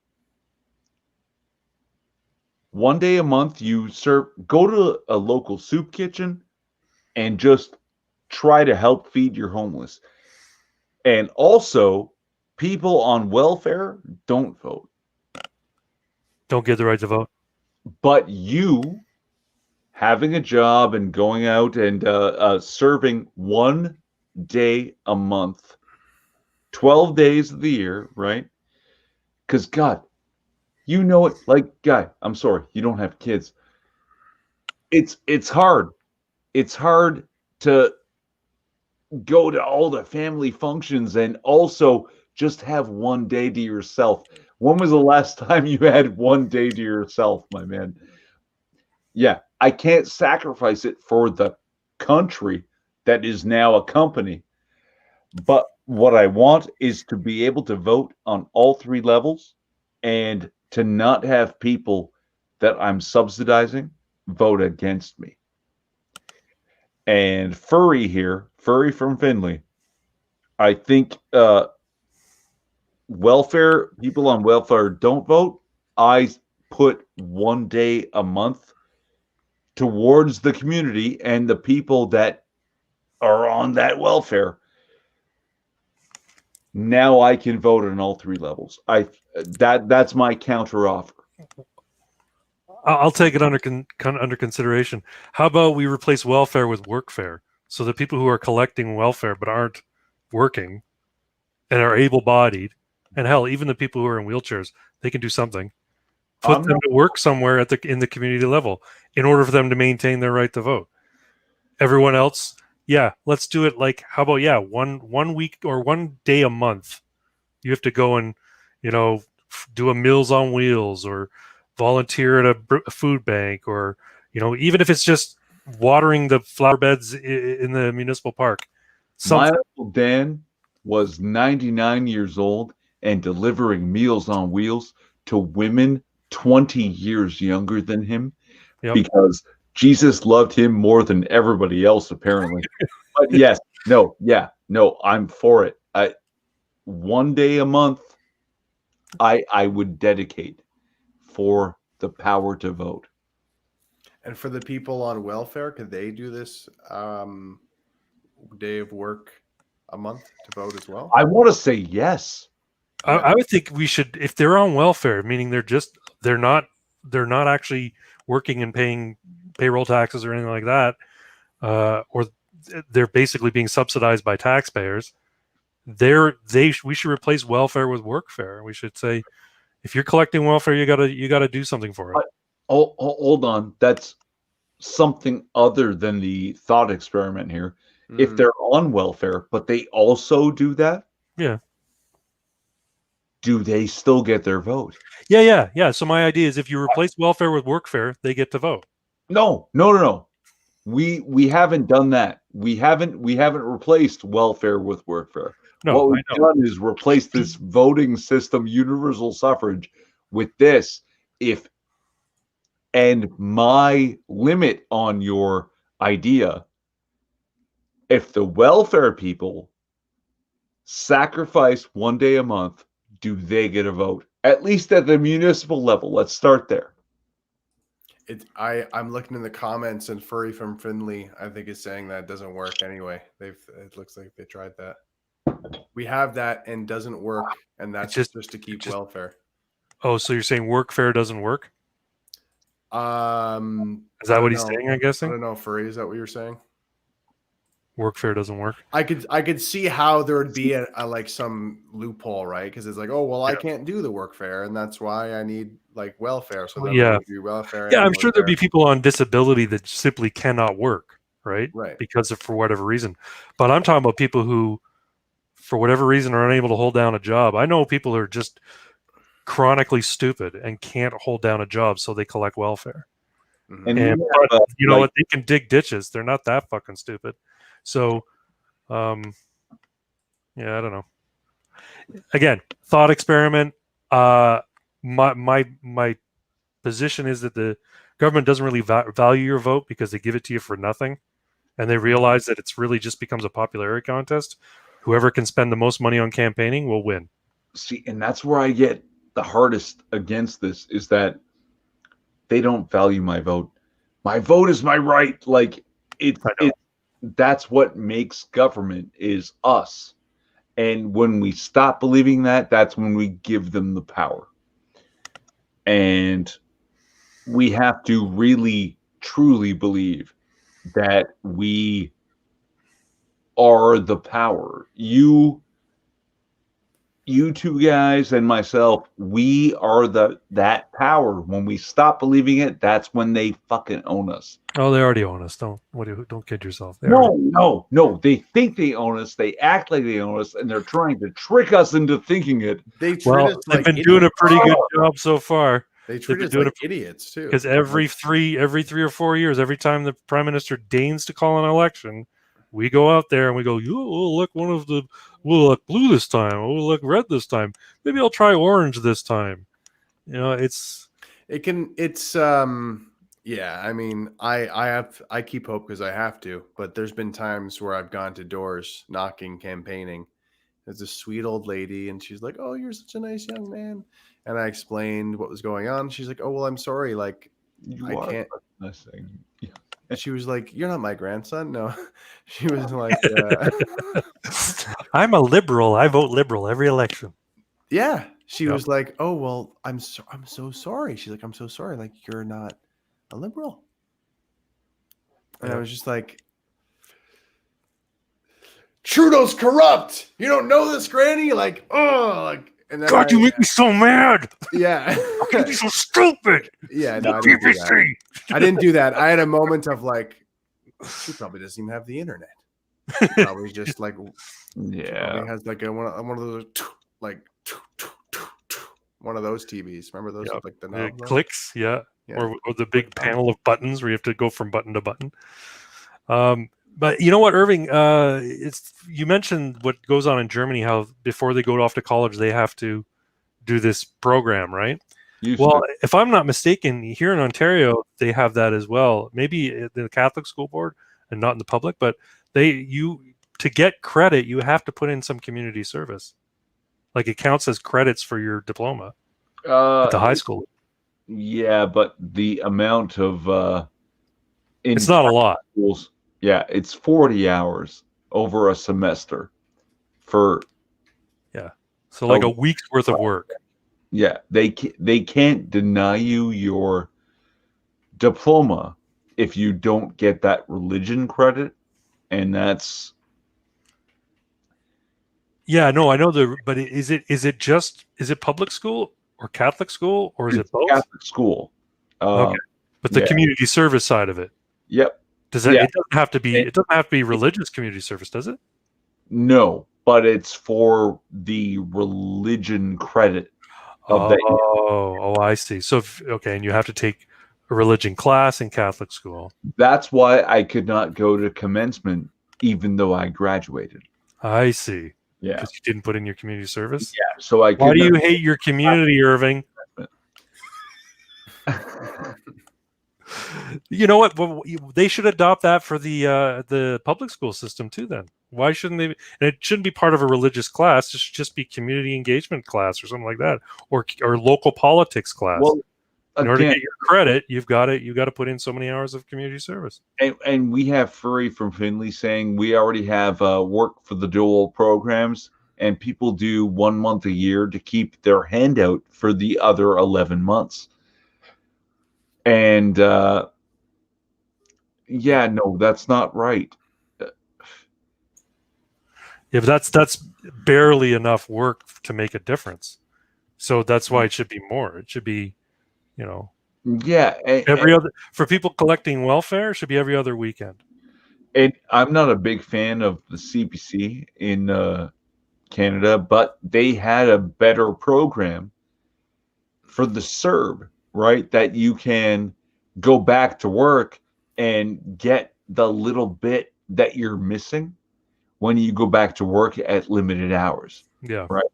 1 day a month, you go to a local soup kitchen and just try to help feed your homeless. And also, people on welfare don't vote. Don't get the right to vote. But you, having a job and going out and serving 1 day a month, 12 days of the year, right? Because, God, you know it, like, Guy, I'm sorry, you don't have kids. It's hard. It's hard to go to all the family functions and also just have 1 day to yourself. When was the last time you had 1 day to yourself, my man? Yeah, I can't sacrifice it for the country that is now a company. But what I want is to be able to vote on all 3 levels and to not have people that I'm subsidizing vote against me. And Furry here, Furry from Finley, I think welfare, people on welfare don't vote. I put 1 day a month towards the community and the people that are on that welfare, now I can vote on all three levels. That's my counter offer. I'll take it under consideration. How about we replace welfare with workfare? So the people who are collecting welfare but aren't working and are able-bodied, and hell, even the people who are in wheelchairs, they can do something. Put them to work somewhere in the community level in order for them to maintain their right to vote. Everyone else, yeah, let's do it. Like, how about one week or one day a month, you have to go and do a Meals on Wheels or volunteer at a food bank, or even if it's just watering the flower beds in the municipal park. My Uncle Dan was 99 years old and delivering Meals on Wheels to women 20 years younger than him, because Jesus loved him more than everybody else, apparently. But yes, no, I'm for it. One day a month, I would dedicate for the power to vote. And for the people on welfare, could they do this day of work a month to vote as well? I want to say yes. I would think we should, if they're on welfare, meaning they're not actually working and paying payroll taxes or anything like that, or they're basically being subsidized by taxpayers. We should replace welfare with workfare. We should say, if you're collecting welfare, you gotta do something for it. Hold on, that's something other than the thought experiment here. If they're on welfare, but they also do that, do they still get their vote? Yeah. So my idea is, if you replace welfare with workfare, they get to vote. No. We haven't done that. We haven't replaced welfare with workfare. No, what we've done is replace this voting system, universal suffrage, with this. And my limit on your idea, if the welfare people sacrifice one day a month, do they get a vote? At least at the municipal level. Let's start there. I'm looking in the comments, and Furry from Finley, I think, is saying that it doesn't work anyway. It looks like they tried that. We have that and doesn't work, and that's just to keep welfare. Oh, so you're saying workfare doesn't work? Is that what he's saying? I'm guessing. I don't know, Furry. Is that what you're saying? Workfare doesn't work. I could see how there would be a like some loophole, right? Because it's like, oh well, I can't do the workfare, and that's why I need like welfare. So then we do welfare. Yeah, I'm sure there'd be people on disability that simply cannot work, right? Right. Because of, for whatever reason. But I'm talking about people who, for whatever reason, are unable to hold down a job. I know people who are just chronically stupid and can't hold down a job, so they collect welfare. And you know what? They can dig ditches. They're not that fucking stupid. So, yeah, I don't know. Again, thought experiment. My position is that the government doesn't really value your vote because they give it to you for nothing, and they realize that it's really just becomes a popularity contest. Whoever can spend the most money on campaigning will win. See, and that's where I get the hardest against this, is that they don't value my vote. My vote is my right. Like that's what makes government, is us. And when we stop believing that, that's when we give them the power. And we have to really, truly believe that we are the power. You two guys and myself, we are that power. When we stop believing it, that's when they fucking own us. Oh, they already own us. Don't kid yourself. No. They think they own us. They act like they own us, and they're trying to trick us into thinking it. They've been doing a pretty good job so far. They treat us like idiots too. Because every 3 or 4 years, every time the prime minister deigns to call an election, we go out there and we go, we'll look we'll look blue this time. We'll look red this time. Maybe I'll try orange this time. Yeah, I mean, I keep hope because I have to, but there's been times where I've gone to doors knocking, campaigning. There's a sweet old lady, and she's like, "Oh, you're such a nice young man." And I explained what was going on. She's like, "Oh, well, I'm sorry. Like, I can't." she was like, "You're not my grandson." No, she was like, I'm a liberal. I vote liberal every election. "Yeah." She Yep. was like, "Oh well, I'm so sorry." She's like, "I'm so sorry. Like you're not a liberal." And I Yep. was just like, "Trudeau's corrupt. You don't know this, Granny." Like, oh, like, and then God, you make me so mad. yeah, How can you be so stupid? yeah. The No, I didn't do that. PPC. I didn't do that. I had a moment of like, she probably doesn't even have the internet. She probably just like, she probably has like one of those like one of those TVs. Remember those with like the It knobs on? clicks, yeah. Yeah. Or the big panel of buttons where you have to go from button to button. But you know what, Irving? You mentioned what goes on in Germany, how before they go off to college, they have to do this program, right? Well, if I'm not mistaken, here in Ontario, they have that as well. Maybe in the Catholic school board and not in the public, but to get credit, you have to put in some community service. Like it counts as credits for your diploma at the high school. Yeah, but the amount of it's not a lot. Schools, yeah, it's 40 hours over a semester for so like a week's worth of work. Yeah, they can't deny you your diploma if you don't get that religion credit, and that's no, I know but is it public school or Catholic school or is it both? Catholic school. Okay, but the community service side of it. Yep. Does that? Yeah. It doesn't have to be. It doesn't have to be religious community service, does it? No, but it's for the religion credit. Oh, I see. So and you have to take a religion class in Catholic school. That's why I could not go to commencement, even though I graduated. I see. Yeah, because you didn't put in your community service. Yeah, so why do you hate your community, Irving? You know what? They should adopt that for the public school system too. Then why shouldn't they? And it shouldn't be part of a religious class. It should just be community engagement class or something like that, or local politics class. Well, in order to get your credit, you've got to put in so many hours of community service. And we have Furry from Finley saying we already have work for the dual programs, and people do 1 month a year to keep their hand out for the other 11 months. And yeah, no, that's not right. Yeah, but that's barely enough work to make a difference. So that's why it should be more. It should be, yeah, every other for people collecting welfare. It should be every other weekend. And I'm not a big fan of the CPC in Canada, but they had a better program for the CERB, right? That you can go back to work and get the little bit that you're missing when you go back to work at limited hours. Yeah. Right.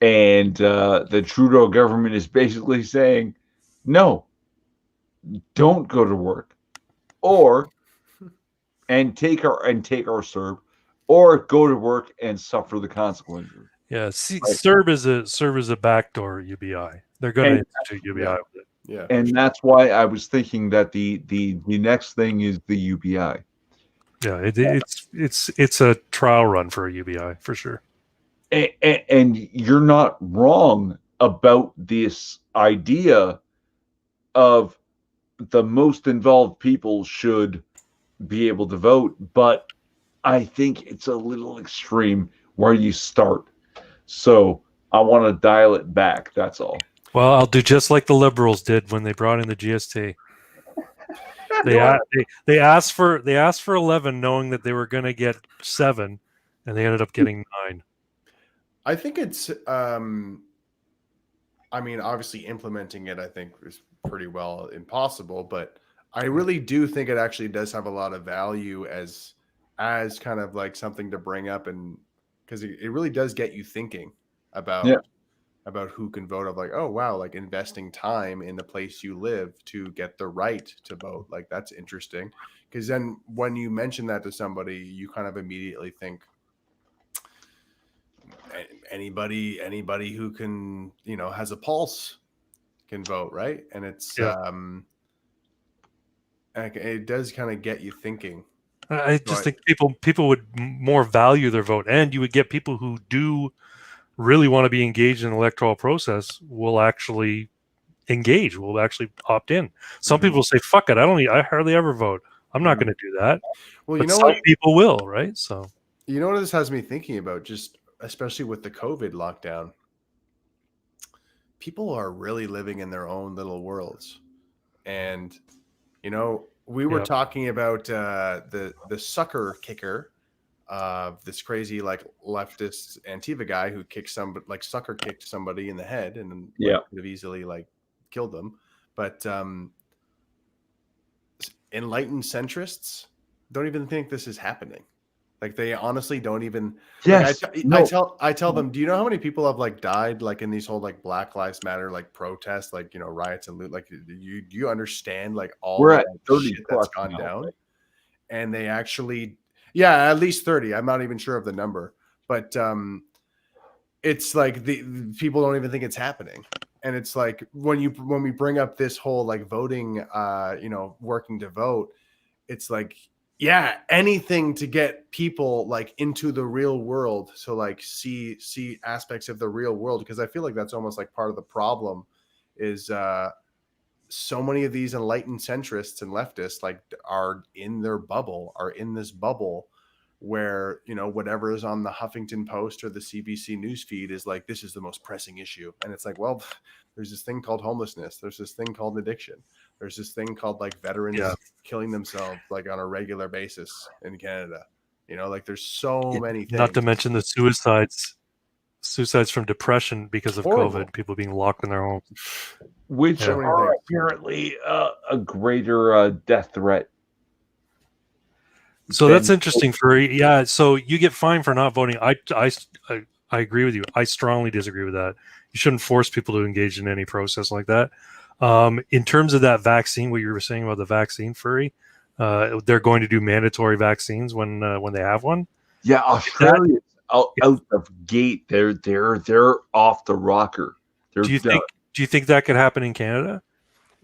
And the Trudeau government is basically saying, no, don't go to work, and take our CERB, or go to work and suffer the consequences. Yeah, CERB is a backdoor UBI. They're going to institute UBI with it. Yeah, and that's why I was thinking that the next thing is the UBI. Yeah, it's a trial run for a UBI for sure. And you're not wrong about this idea of the most involved people should be able to vote, but I think it's a little extreme where you start. So I want to dial it back. That's all. Well, I'll do just like the Liberals did when they brought in the GST. They asked for 11, knowing that they were going to get 7, and they ended up getting 9. I think it's. I mean, obviously implementing it, I think, is pretty well impossible. But I really do think it actually does have a lot of value as kind of like something to bring up, and because it really does get you thinking about who can vote. Of like, oh wow, like investing time in the place you live to get the right to vote. Like that's interesting, because then when you mention that to somebody, you kind of immediately think anybody who can, has a pulse can vote, right? And it's it does kind of get you thinking. I just think people would more value their vote, and you would get people who do really want to be engaged in the electoral process will actually engage, will actually opt in. Some people say, "Fuck it, I hardly ever vote. I'm not going to do that." Well, but you know some what? people will, right? So You know what this has me thinking about, just especially with the COVID lockdown. People are really living in their own little worlds, and we were talking about the sucker kicker of this crazy like leftist Antifa guy who sucker kicked somebody in the head and could have easily like killed them, but enlightened centrists don't even think this is happening. Like they honestly don't even. Yes. I tell them, do you know how many people have like died like in these whole like Black Lives Matter like protests, like riots and loot? Like do you understand like all We're of at that 30 shit that's gone down? And they actually, at least 30. I'm not even sure of the number, but it's like the people don't even think it's happening. And it's like when we bring up this whole like voting, working to vote, it's like, anything to get people like into the real world. So like see aspects of the real world. Because I feel like that's almost like part of the problem is so many of these enlightened centrists and leftists like are in this bubble where, whatever is on the Huffington Post or the CBC news feed is like, this is the most pressing issue. And it's like, well, there's this thing called homelessness. There's this thing called addiction. There's this thing called like veterans killing themselves like on a regular basis in Canada. Like there's so many things. Not to mention the suicides from depression because of COVID, people being locked in their homes. Which are apparently a greater death threat. So that's interesting, Furry. Yeah, so you get fined for not voting. I agree with you. I strongly disagree with that. You shouldn't force people to engage in any process like that. In terms of that vaccine, what you were saying about the vaccine, Furry, they're going to do mandatory vaccines when they have one. Yeah, Australia out of gate. They're off the rocker. Do you think that could happen in Canada?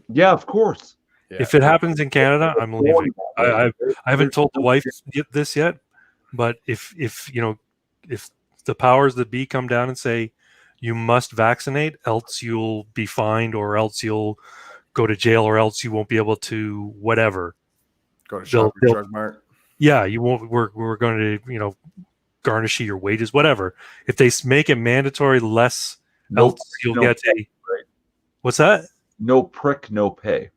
Yeah, of course. Yeah. If it happens in Canada, I'm leaving. I haven't told the wife this yet, but if the powers that be come down and say you must vaccinate, else you'll be fined, or else you'll go to jail, or else you won't be able to whatever. Go to Shoppers Mart. Yeah, you won't. We're going to garnish your wages, whatever. If they make it mandatory, else you'll get a. What's that? No prick, no pay.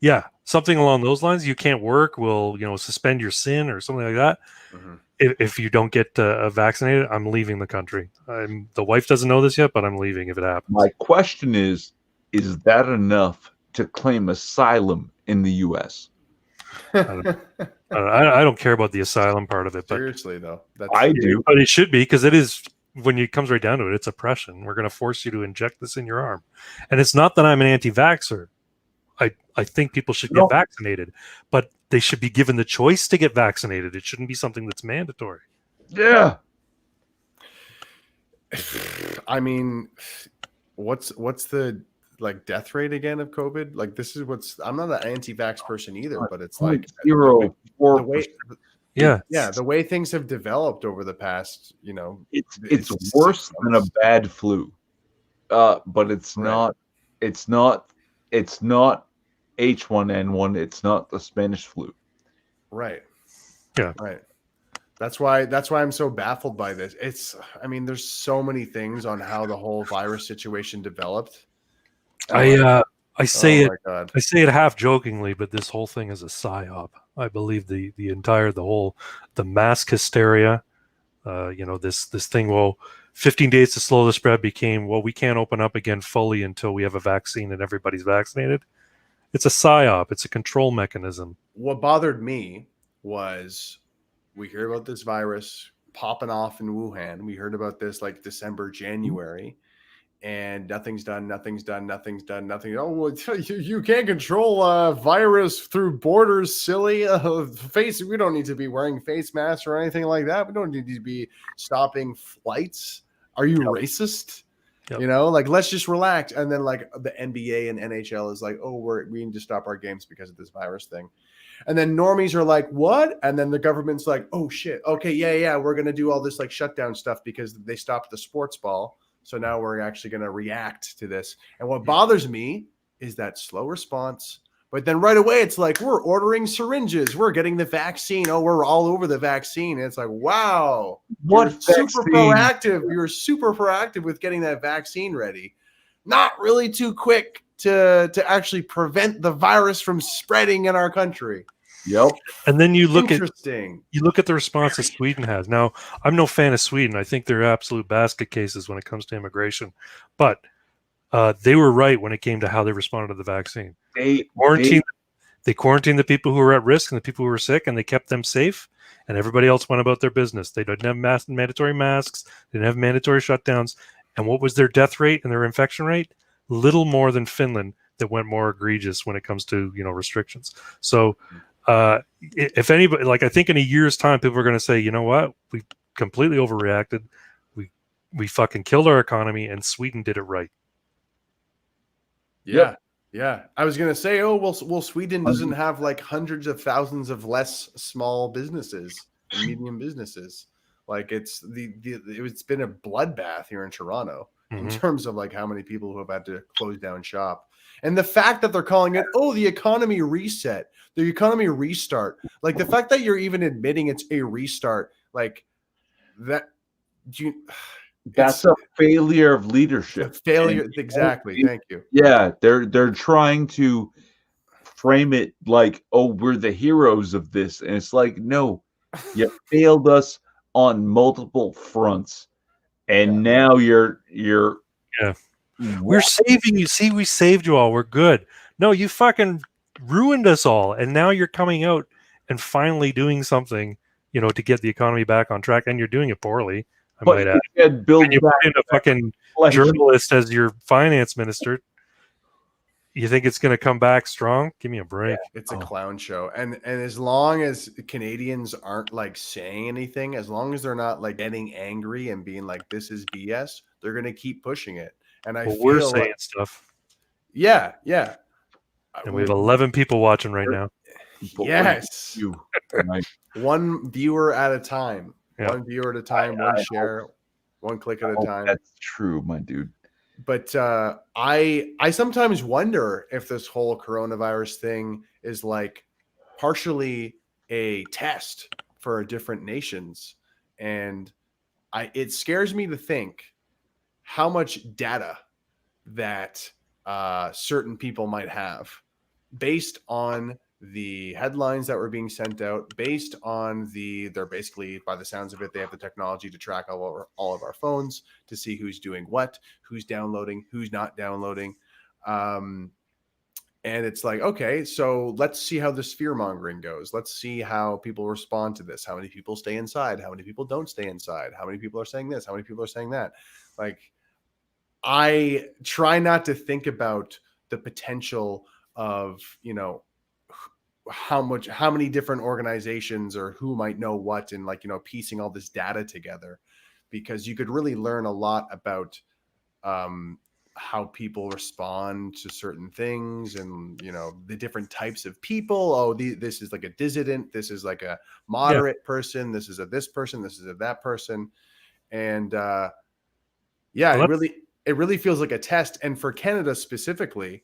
Yeah, something along those lines. You can't work. We'll suspend your SIN or something like that. Mm-hmm. If you don't get vaccinated, I'm leaving the country. The wife doesn't know this yet, but I'm leaving if it happens. My question is that enough to claim asylum in the U.S.? I don't care about the asylum part of it. But seriously, though, I do. But it should be, because it is. When it comes right down to it, it's oppression. We're going to force you to inject this in your arm, and it's not that I'm an anti-vaxxer. I think people should get vaccinated, but they should be given the choice to get vaccinated. It shouldn't be something that's mandatory. Yeah. I mean, what's the like death rate again of COVID? Like this is I'm not an anti-vax person either, but it's like 0.04%. The way things have developed over the past, it's worse than a bad flu. But it's not H1N1, it's not the Spanish flu. Right. Yeah. Right. That's why I'm so baffled by this. There's so many things on how the whole virus situation developed. I say it half jokingly, but this whole thing is a psyop. I believe the mask hysteria, this thing, 15 days to slow the spread became, we can't open up again fully until we have a vaccine and everybody's vaccinated. It's a psyop. It's a control mechanism. What bothered me was we hear about this virus popping off in Wuhan. We heard about this like December, January, and nothing's done. Oh, well, you can't control a virus through borders, silly. We don't need to be wearing face masks or anything like that. We don't need to be stopping flights. Are you racist? Yep. You know, like let's just relax. And then like the NBA and NHL is like, oh, we need to stop our games because of this virus thing. And then normies are like, what? And then the government's like, oh shit, okay, yeah, we're gonna do all this like shutdown stuff because they stopped the sports ball. So now we're actually gonna react to this. And what bothers me is that slow response. But then right away, it's like, we're ordering syringes. We're getting the vaccine. Oh, we're all over the vaccine. And it's like, wow, What you're super vaccine? proactive. You're super proactive with getting that vaccine ready. Not really too quick to actually prevent the virus from spreading in our country. Yep. And then you look at the response that Sweden has. Now, I'm no fan of Sweden. I think they're absolute basket cases when it comes to immigration. But they were right when it came to how they responded to the vaccine. They quarantined the people who were at risk and the people who were sick, and they kept them safe, and everybody else went about their business. They didn't have mandatory masks. They didn't have mandatory shutdowns. And what was their death rate and their infection rate? Little more than Finland, that went more egregious when it comes to restrictions. So if anybody, like, I think in a year's time, people are going to say, you know what, we completely overreacted. We fucking killed our economy, and Sweden did it right. Yeah. Yeah. I was going to say, oh, well, Sweden doesn't have like hundreds of thousands of less small businesses and medium businesses. Like it's been a bloodbath here in Toronto in terms of like how many people who have had to close down shop. And the fact that they're calling it, oh, the economy reset, the economy restart, like the fact that you're even admitting it's a restart, like that, that's a failure of leadership. Failure, exactly. Thank you. Yeah, they're trying to frame it like, oh, we're the heroes of this, and it's like, no, you failed us on multiple fronts, and now you're we're saving you. See, we saved you all. We're good. No, you fucking ruined us all, and now you're coming out and finally doing something, to get the economy back on track, and you're doing it poorly. I might add. You put in a fucking journalist as your finance minister. You think it's going to come back strong? Give me a break. Yeah, it's a clown show. And as long as Canadians aren't like saying anything, as long as they're not like getting angry and being like, this is BS, they're going to keep pushing it. And we're saying stuff. Yeah. And we have 11 people watching right now. Yes. One viewer at a time. Yeah. One viewer at a time, one share, one click at a time. That's true, my dude. But I sometimes wonder if this whole coronavirus thing is like partially a test for different nations. And it scares me to think how much data that certain people might have based on the headlines that were being sent out, based on they're basically, by the sounds of it, they have the technology to track all of our phones to see who's doing what, who's downloading, who's not downloading. And it's like, okay, so let's see how this fear mongering goes. Let's see how people respond to this. How many people stay inside? How many people don't stay inside? How many people are saying this? How many people are saying that? Like, I try not to think about the potential of, how many different organizations or who might know what, and like, piecing all this data together, because you could really learn a lot about how people respond to certain things, and the different types of people. Oh, this is like a dissident, this is like a moderate person, this is a this person, this is a that person. And it really feels like a test. And for Canada specifically,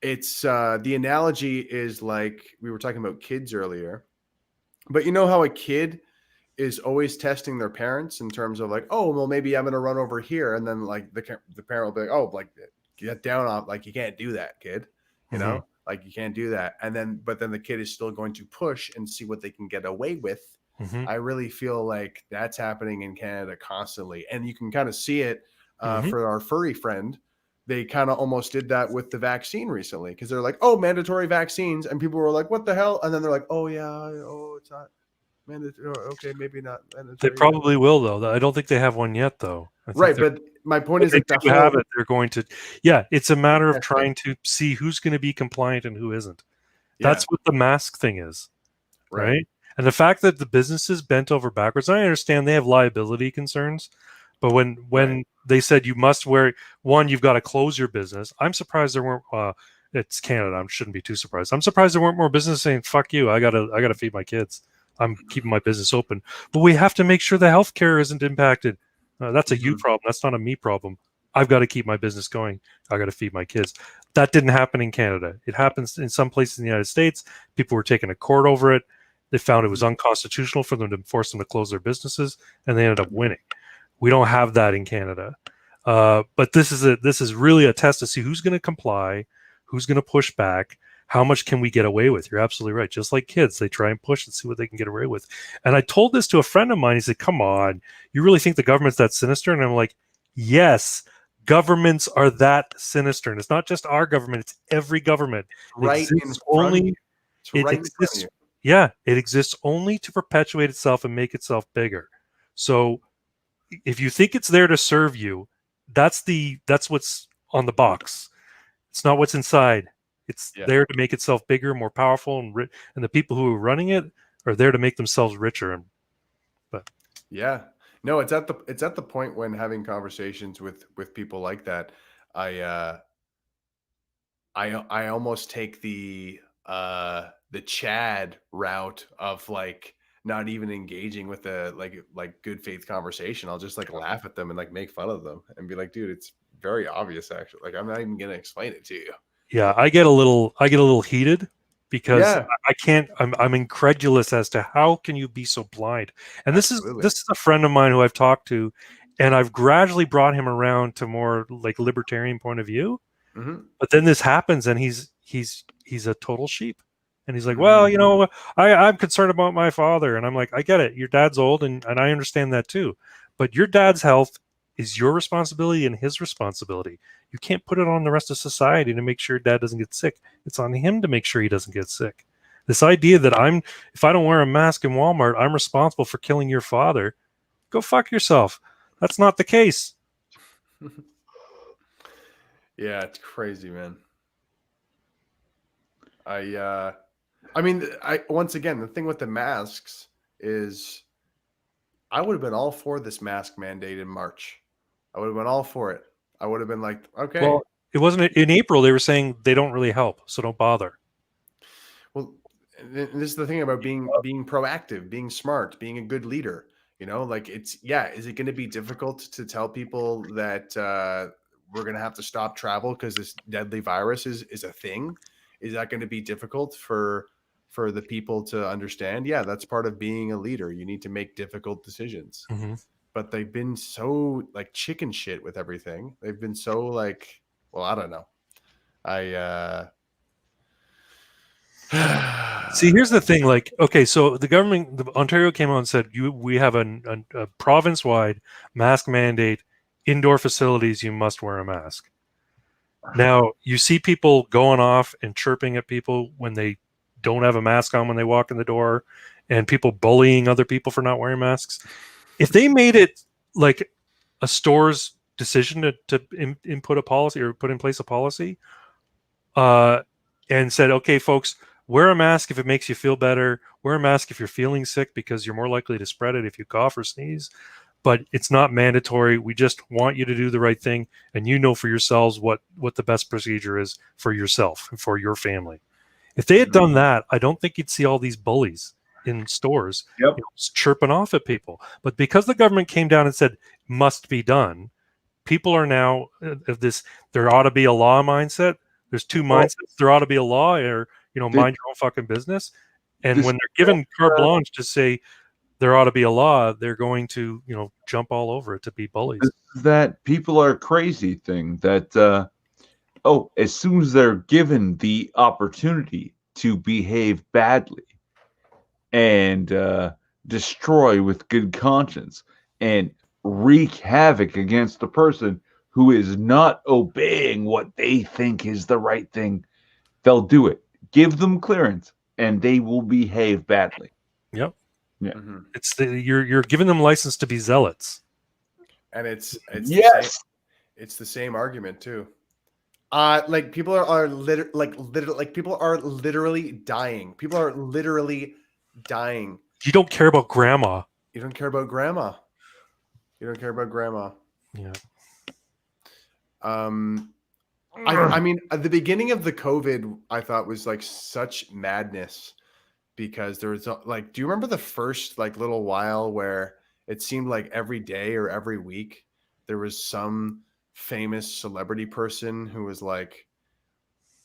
it's the analogy is like, we were talking about kids earlier, but you know how a kid is always testing their parents in terms of like, oh, well, maybe I'm going to run over here. And then like the parent will be like, oh, like, get down off, like, you can't do that, kid, like, you can't do that. But then the kid is still going to push and see what they can get away with. I really feel like that's happening in Canada constantly. And you can kind of see it for our furry friend. They kind of almost did that with the vaccine recently, because they're like, oh, mandatory vaccines. And people were like, what the hell? And then they're like, oh, yeah, oh, it's not mandatory. Okay, maybe not mandatory. They probably will, though. I don't think they have one yet, though. Right, but my point is, if they have it, they're going to. Yeah, it's a matter of trying to see who's going to be compliant and who isn't. That's what the mask thing is, right? And the fact that the businesses bent over backwards, I understand they have liability concerns, But when they said you must wear one, you've got to close your business. I'm surprised there weren't. It's Canada. I shouldn't be too surprised. I'm surprised there weren't more businesses saying "fuck you." I gotta feed my kids. I'm keeping my business open. But we have to make sure the healthcare isn't impacted. That's a you problem. That's not a me problem. I've got to keep my business going. I got to feed my kids. That didn't happen in Canada. It happens in some places in the United States. People were taken to court over it. They found it was unconstitutional for them to force them to close their businesses, and they ended up winning. We don't have that in Canada. But this is really a test to see who's going to comply, who's going to push back, how much can we get away with? You're absolutely right. Just like kids, they try and push and see what they can get away with. And I told this to a friend of mine. He said, come on, you really think the government's that sinister? And I'm like, yes, governments are that sinister. And it's not just our government, it's every government. Right in front of you. It exists. Yeah, it exists only to perpetuate itself and make itself bigger. So if you think it's there to serve you, that's what's on the box. It's not what's inside. It's there to make itself bigger, more powerful, and the people who are running it are there to make themselves richer. But yeah, no, it's at the point when having conversations with people like that, I almost take the Chad route of like not even engaging with the like good faith conversation. I'll just like laugh at them and like make fun of them and be like, dude, it's very obvious actually. Like I'm not even gonna explain it to you. Yeah, I get a little heated because I can't. I'm incredulous as to how can you be so blind. And this is a friend of mine who I've talked to, and I've gradually brought him around to more like libertarian point of view. But then this happens, and he's a total sheep. And he's like, well, you know, I'm concerned about my father. And I'm like, I get it. Your dad's old, and I understand that too. But your dad's health is your responsibility and his responsibility. You can't put it on the rest of society to make sure dad doesn't get sick. It's on him to make sure he doesn't get sick. This idea that if I don't wear a mask in Walmart, I'm responsible for killing your father. Go fuck yourself. That's not the case. Yeah, it's crazy, man. I mean, once again, the thing with the masks is I would have been all for this mask mandate in March. I would have been all for it. I would have been like, okay. Well, it wasn't in April. They were saying they don't really help, so don't bother. Well, this is the thing about being proactive, being smart, being a good leader. You know, like is it going to be difficult to tell people that we're going to have to stop travel because this deadly virus is a thing? Is that going to be difficult for the people to understand? Yeah, that's part of being a leader. You need to make difficult decisions. But they've been so like chicken shit with everything. They've been so like, well, I don't know. See, here's the thing. Like, okay, so Ontario came out and said, we have a province-wide mask mandate. Indoor facilities, you must wear a mask. Now, you see people going off and chirping at people when they don't have a mask on when they walk in the door, and people bullying other people for not wearing masks. If they made it like a store's decision to input a policy or put in place a policy and said, okay, folks, wear a mask if it makes you feel better. Wear a mask if you're feeling sick because you're more likely to spread it if you cough or sneeze. But it's not mandatory. We just want you to do the right thing. And you know for yourselves what the best procedure is for yourself and for your family. If they had done that, I don't think you'd see all these bullies in stores chirping off at people. But because the government came down and said must be done, people are now of this there ought to be a law mindset. There's two mindsets. There ought to be a law, or mind your own fucking business. And when they're given carte blanche to say there ought to be a law, they're going to jump all over it to be bullies. That people are crazy thing that as soon as they're given the opportunity to behave badly and destroy with good conscience and wreak havoc against the person who is not obeying what they think is the right thing, they'll do it. Give them clearance and they will behave badly. Yep. Yeah. It's you're giving them license to be zealots. And it's yes. It's the same argument too. Like people are people are literally dying. People are literally dying. You don't care about grandma. You don't care about grandma. You don't care about grandma. Yeah. I mean, at the beginning of the COVID, I thought was like such madness because there was like, do you remember the first like little while where it seemed like every day or every week there was some famous celebrity person who was like,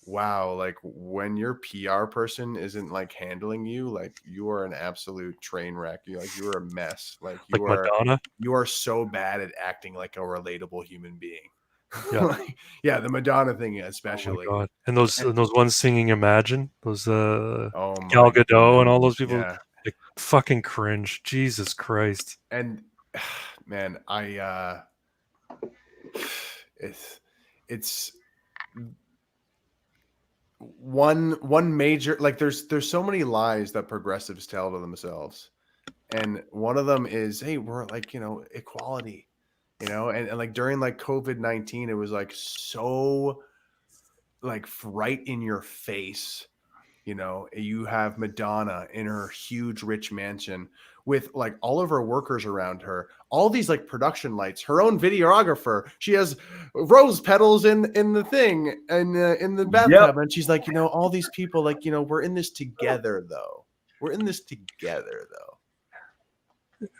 wow, like when your PR person isn't like handling you, like you are an absolute train wreck. You're a mess. Like Like Madonna. you are so bad at acting like a relatable human being. Yeah. Like, yeah, the Madonna thing especially. Oh my God. And those ones singing Imagine, those Oh my Gal Gadot God. and all those people, Yeah. like fucking cringe. Jesus Christ. And man, it's one major, like there's so many lies that progressives tell to themselves. And one of them is, hey, we're like, equality, and like during like COVID-19, it was like so like right in your face. You have Madonna in her huge rich mansion with like all of her workers around her, all these like production lights, her own videographer. She has rose petals in the thing and in the bathtub, and she's like, all these people, like, we're in this together, though. We're in this together, though.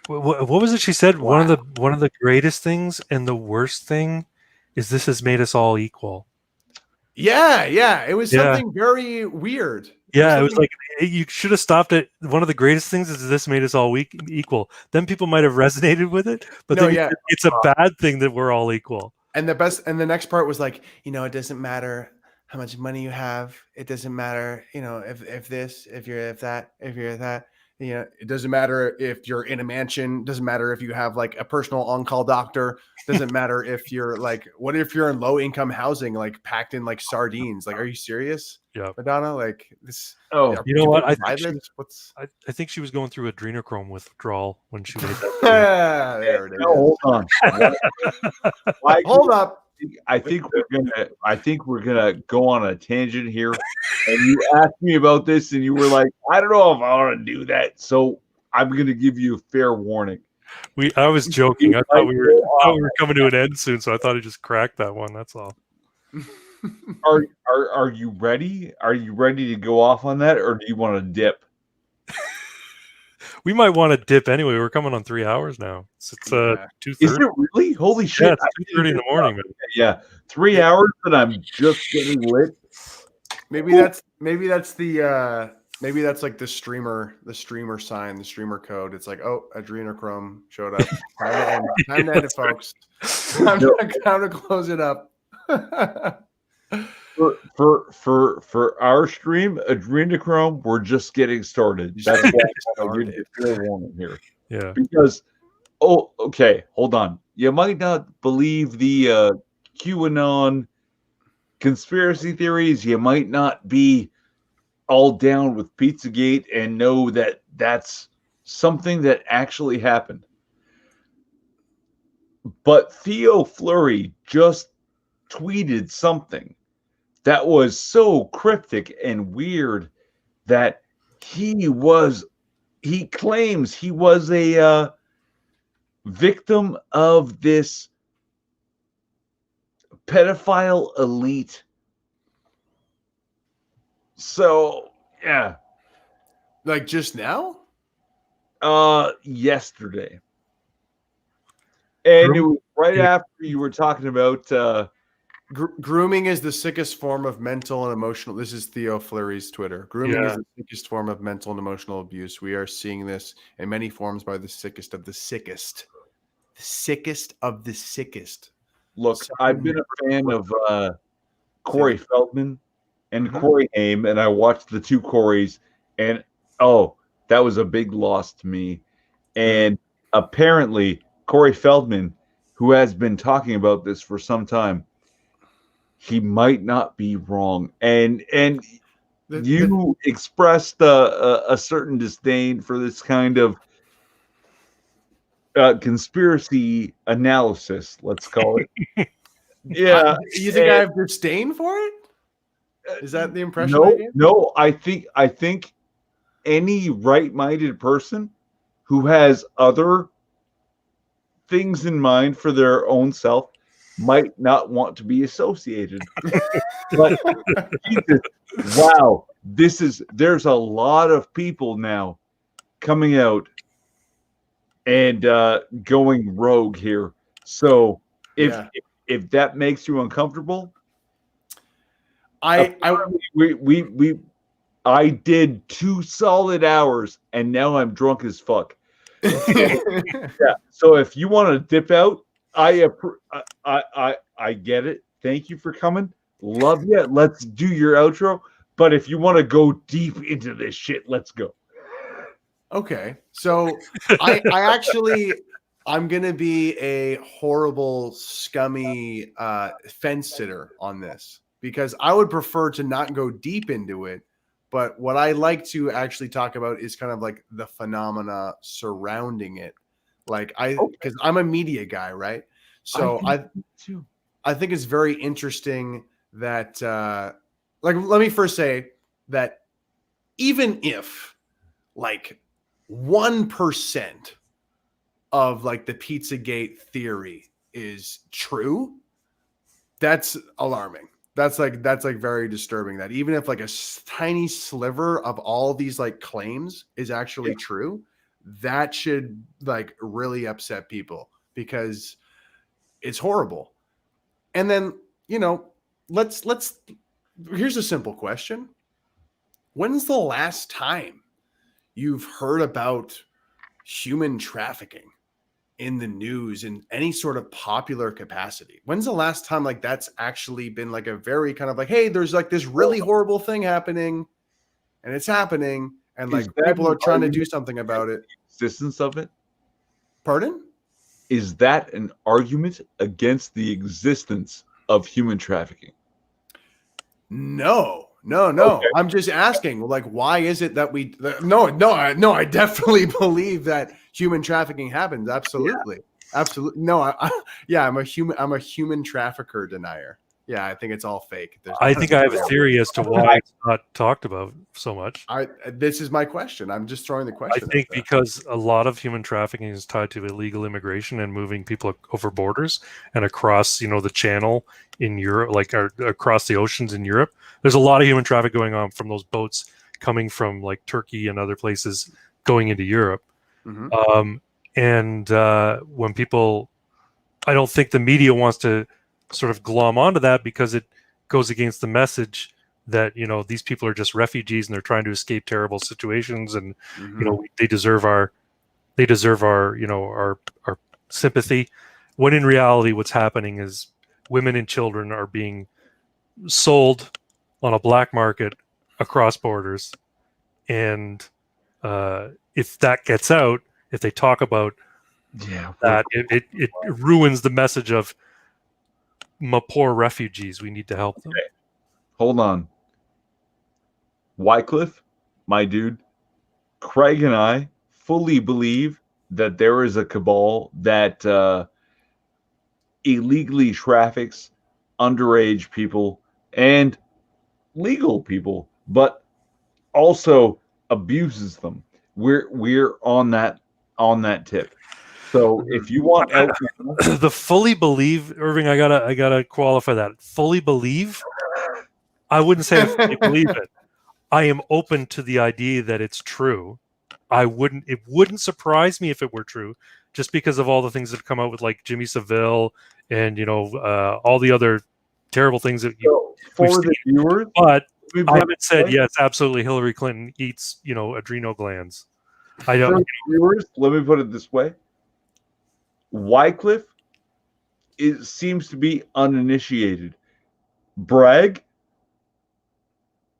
What was it she said? Wow. One of the greatest things and the worst thing is this has made us all equal. Yeah. It was something very weird. Yeah, it was like you should have stopped it. One of the greatest things is this made us all equal. Then people might have resonated with it, but it's a bad thing that we're all equal. And the next part was like, it doesn't matter how much money you have. It doesn't matter, if you're that. It doesn't matter if you're in a mansion. Doesn't matter if you have like a personal on-call doctor. Doesn't matter if you're like, what if you're in low-income housing, like packed in like sardines? Like, are you serious? Yeah, Madonna, like this. Oh, you know what? I think she was going through adrenochrome withdrawal when she made that. There it is. No, hold on. Hold up. I think we're gonna go on a tangent here. And you asked me about this, and you were like, "I don't know if I want to do that." So I'm gonna give you a fair warning. I was joking. I thought we were coming to an end soon, so I thought I just cracked that one. That's all. Are you ready? Are you ready to go off on that, or do you want to dip? We might want to dip anyway. We're coming on 3 hours now. It's 2:30. Is it really? Holy shit! Yeah, it's 2:30 in the morning. Man. Yeah, 3 hours, and I'm just getting lit. Maybe that's like the streamer sign, the streamer code. It's like, oh, adrenochrome showed up. Time to end it, folks. Time to close it up. For our stream, adrenochrome, we're just getting started. That's why I did fair warning here. Yeah. Because okay, hold on. You might not believe the QAnon conspiracy theories. You might not be all down with Pizzagate and know that that's something that actually happened. But Theo Fleury just tweeted something that was so cryptic and weird that he claims he was a victim of this pedophile elite. So yeah, like just now, yesterday, and it was right after you were talking about grooming is the sickest form of mental and emotional. This is Theo Fleury's Twitter. Grooming is the sickest form of mental and emotional abuse. We are seeing this in many forms by the sickest of the sickest. The sickest of the sickest. Look, I've been a fan of Corey Feldman and Corey Haim, and I watched the two Coreys, and that was a big loss to me. And apparently, Corey Feldman, who has been talking about this for some time, he might not be wrong. And you expressed a certain disdain for this kind of conspiracy analysis, let's call it. Yeah. You think I have disdain for it? Is that the impression? No, I think any right-minded person who has other things in mind for their own self might not want to be associated. But Jesus, wow, there's a lot of people now coming out and going rogue here. So if that makes you uncomfortable, I did 2 solid hours and now I'm drunk as fuck. So if you want to dip out, I get it. Thank you for coming. Love you. Let's do your outro. But if you want to go deep into this shit, let's go. Okay. So I'm going to be a horrible, scummy fence sitter on this because I would prefer to not go deep into it. But what I like to actually talk about is kind of like the phenomena surrounding it. Like because I'm a media guy, right? So I think it's very interesting that like let me first say that even if like 1% of like the Pizzagate theory is true, that's alarming. That's like very disturbing that even if like a tiny sliver of all these like claims is actually true, that should like really upset people because it's horrible. And then, you know, here's a simple question. When's the last time you've heard about human trafficking in the news in any sort of popular capacity? When's the last time like that's actually been like a very kind of like, hey, there's like this really horrible thing happening and it's happening and like people are trying to do something about it. Existence of it? Pardon? Is that an argument against the existence of human trafficking? No. Okay. I'm just asking, like, why is it that I definitely believe that human trafficking happens. Absolutely. Absolutely. No, I'm a human trafficker denier. Yeah, I think it's all fake. I think I have a theory as to why it's not talked about so much. This is my question. I'm just throwing the question. I think because a lot of human trafficking is tied to illegal immigration and moving people over borders and across, the channel in Europe, like across the oceans in Europe. There's a lot of human traffic going on from those boats coming from like Turkey and other places going into Europe. Mm-hmm. When people, I don't think the media wants to sort of glom onto that because it goes against the message that these people are just refugees and they're trying to escape terrible situations and they deserve our our sympathy, when in reality what's happening is women and children are being sold on a black market across borders, and if that gets out, if they talk about that, it ruins the message of my poor refugees, we need to help them. Okay. Hold on. Wycliffe, my dude, Craig and I fully believe that there is a cabal that illegally traffics underage people and legal people, but also abuses them. We're on that tip. So if you want the fully believe, Irving, I gotta qualify that. Fully believe, I wouldn't say I fully believe it. I am open to the idea that it's true. It wouldn't surprise me if it were true, just because of all the things that have come out with like Jimmy Savile and all the other terrible things that for the viewers. But I haven't said yes, absolutely. Hillary Clinton eats adrenal glands. I don't. Viewers, let me put it this way. Wycliffe seems to be uninitiated. Bragg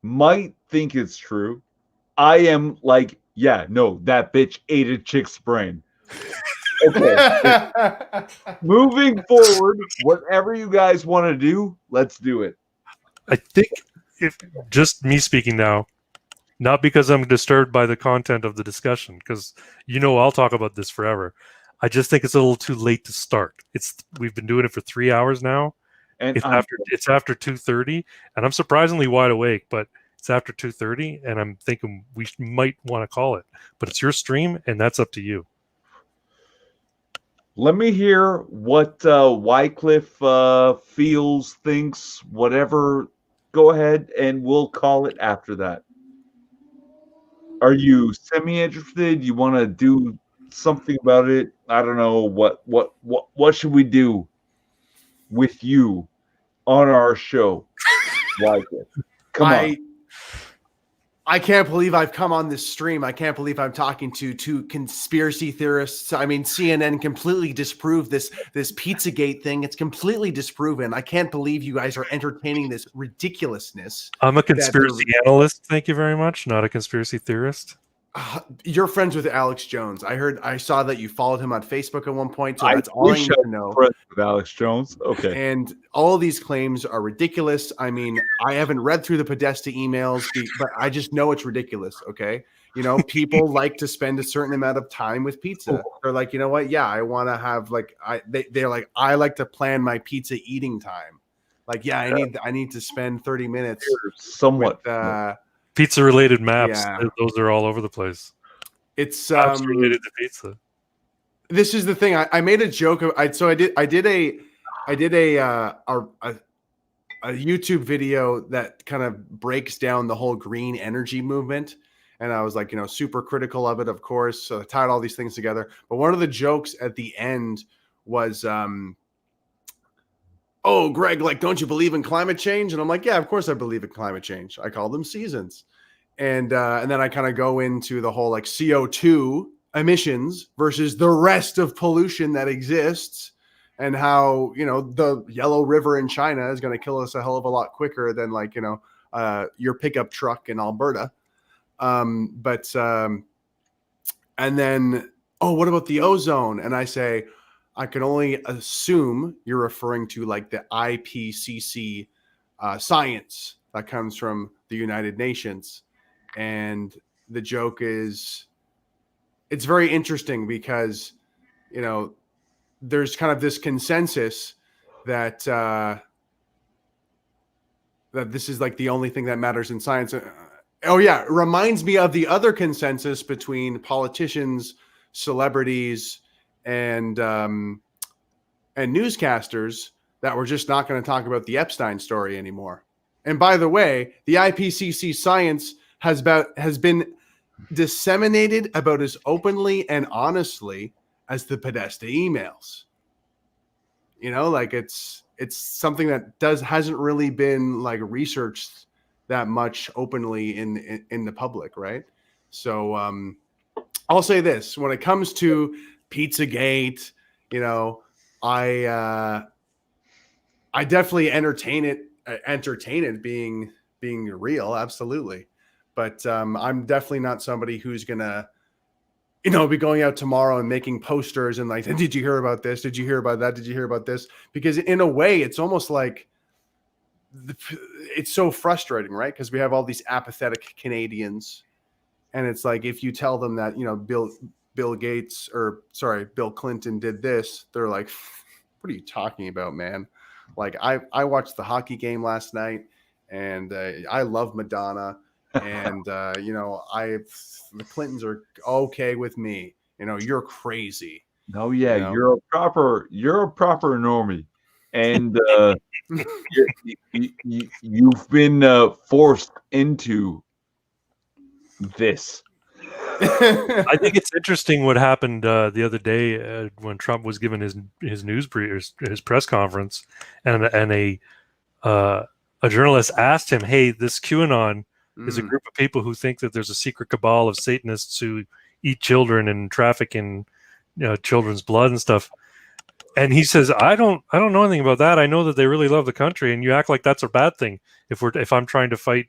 might think it's true. I am like, yeah, no, that bitch ate a chick's brain. Okay. Moving forward, whatever you guys want to do, let's do it. I think, if just me speaking now, not because I'm disturbed by the content of the discussion, because I'll talk about this forever. I just think it's a little too late to start. We've been doing it for 3 hours now. And it's after 2:30, and I'm surprisingly wide awake, but it's after 2:30, and I'm thinking we might want to call it. But it's your stream, and that's up to you. Let me hear what Wycliffe feels, thinks, whatever. Go ahead, and we'll call it after that. Are you semi-interested? You want to do something about it? I don't know. What should we do with you on our show, Wycliffe? Come on. I can't believe I've come on this stream. I can't believe I'm talking to two conspiracy theorists. I mean, CNN completely disproved this Pizzagate thing. It's completely disproven. I can't believe you guys are entertaining this ridiculousness. I'm a conspiracy analyst. Thank you very much. Not a conspiracy theorist. You're friends with Alex Jones. I saw that you followed him on Facebook at one point. So that's all I need to know. Friends with Alex Jones. Okay. And all of these claims are ridiculous. I mean, I haven't read through the Podesta emails, but I just know it's ridiculous. Okay. You know, people like to spend a certain amount of time with pizza. They're like, you know what? Yeah, I want to have they're like, I like to plan my pizza eating time. Like, yeah, I need to spend 30 minutes. Somewhat. With, pizza related maps. Yeah. Those are all over the place. It's maps related to pizza. This is the thing. I made a joke. I did a YouTube video that kind of breaks down the whole green energy movement. And I was like, you know, super critical of it, of course. So I tied all these things together. But one of the jokes at the end was, oh, Greg, like, don't you believe in climate change? And I'm like, yeah, of course I believe in climate change. I call them seasons. And then I kind of go into the whole like CO2 emissions versus the rest of pollution that exists, and how, you know, the Yellow River in China is going to kill us a hell of a lot quicker than, like, you know, your pickup truck in Alberta. And then, oh, what about the ozone? And I say, I can only assume you're referring to like the IPCC science that comes from the United Nations. And the joke is, it's very interesting because, you know, there's kind of this consensus that that this is like the only thing that matters in science. Oh yeah, it reminds me of the other consensus between politicians, celebrities, and newscasters that we're just not going to talk about the Epstein story anymore. And by the way, the IPCC science has been disseminated about as openly and honestly as the Podesta emails. You know, like it's something that hasn't really been like researched that much openly in the public, right? So I'll say this: when it comes to Pizzagate, you know, I definitely entertain it being real, absolutely. But I'm definitely not somebody who's gonna, you know, be going out tomorrow and making posters and like, did you hear about this? Did you hear about that? Did you hear about this? Because in a way, it's almost like it's so frustrating, right? Because we have all these apathetic Canadians, and it's like, if you tell them that, you know, Bill Clinton did this, they're like, what are you talking about, man? Like, I watched the hockey game last night, and I love Madonna. And you know, the Clintons are okay with me. You know, you're crazy. Oh yeah, you know? you're a proper normie, and you've been forced into this. I think it's interesting what happened the other day when Trump was given his his press conference, and a journalist asked him, "Hey, this QAnon is a group of people who think that there's a secret cabal of Satanists who eat children and traffic in, you know, children's blood and stuff." And he says, I don't know anything about that. I know that they really love the country, and you act like that's a bad thing if I'm trying to fight,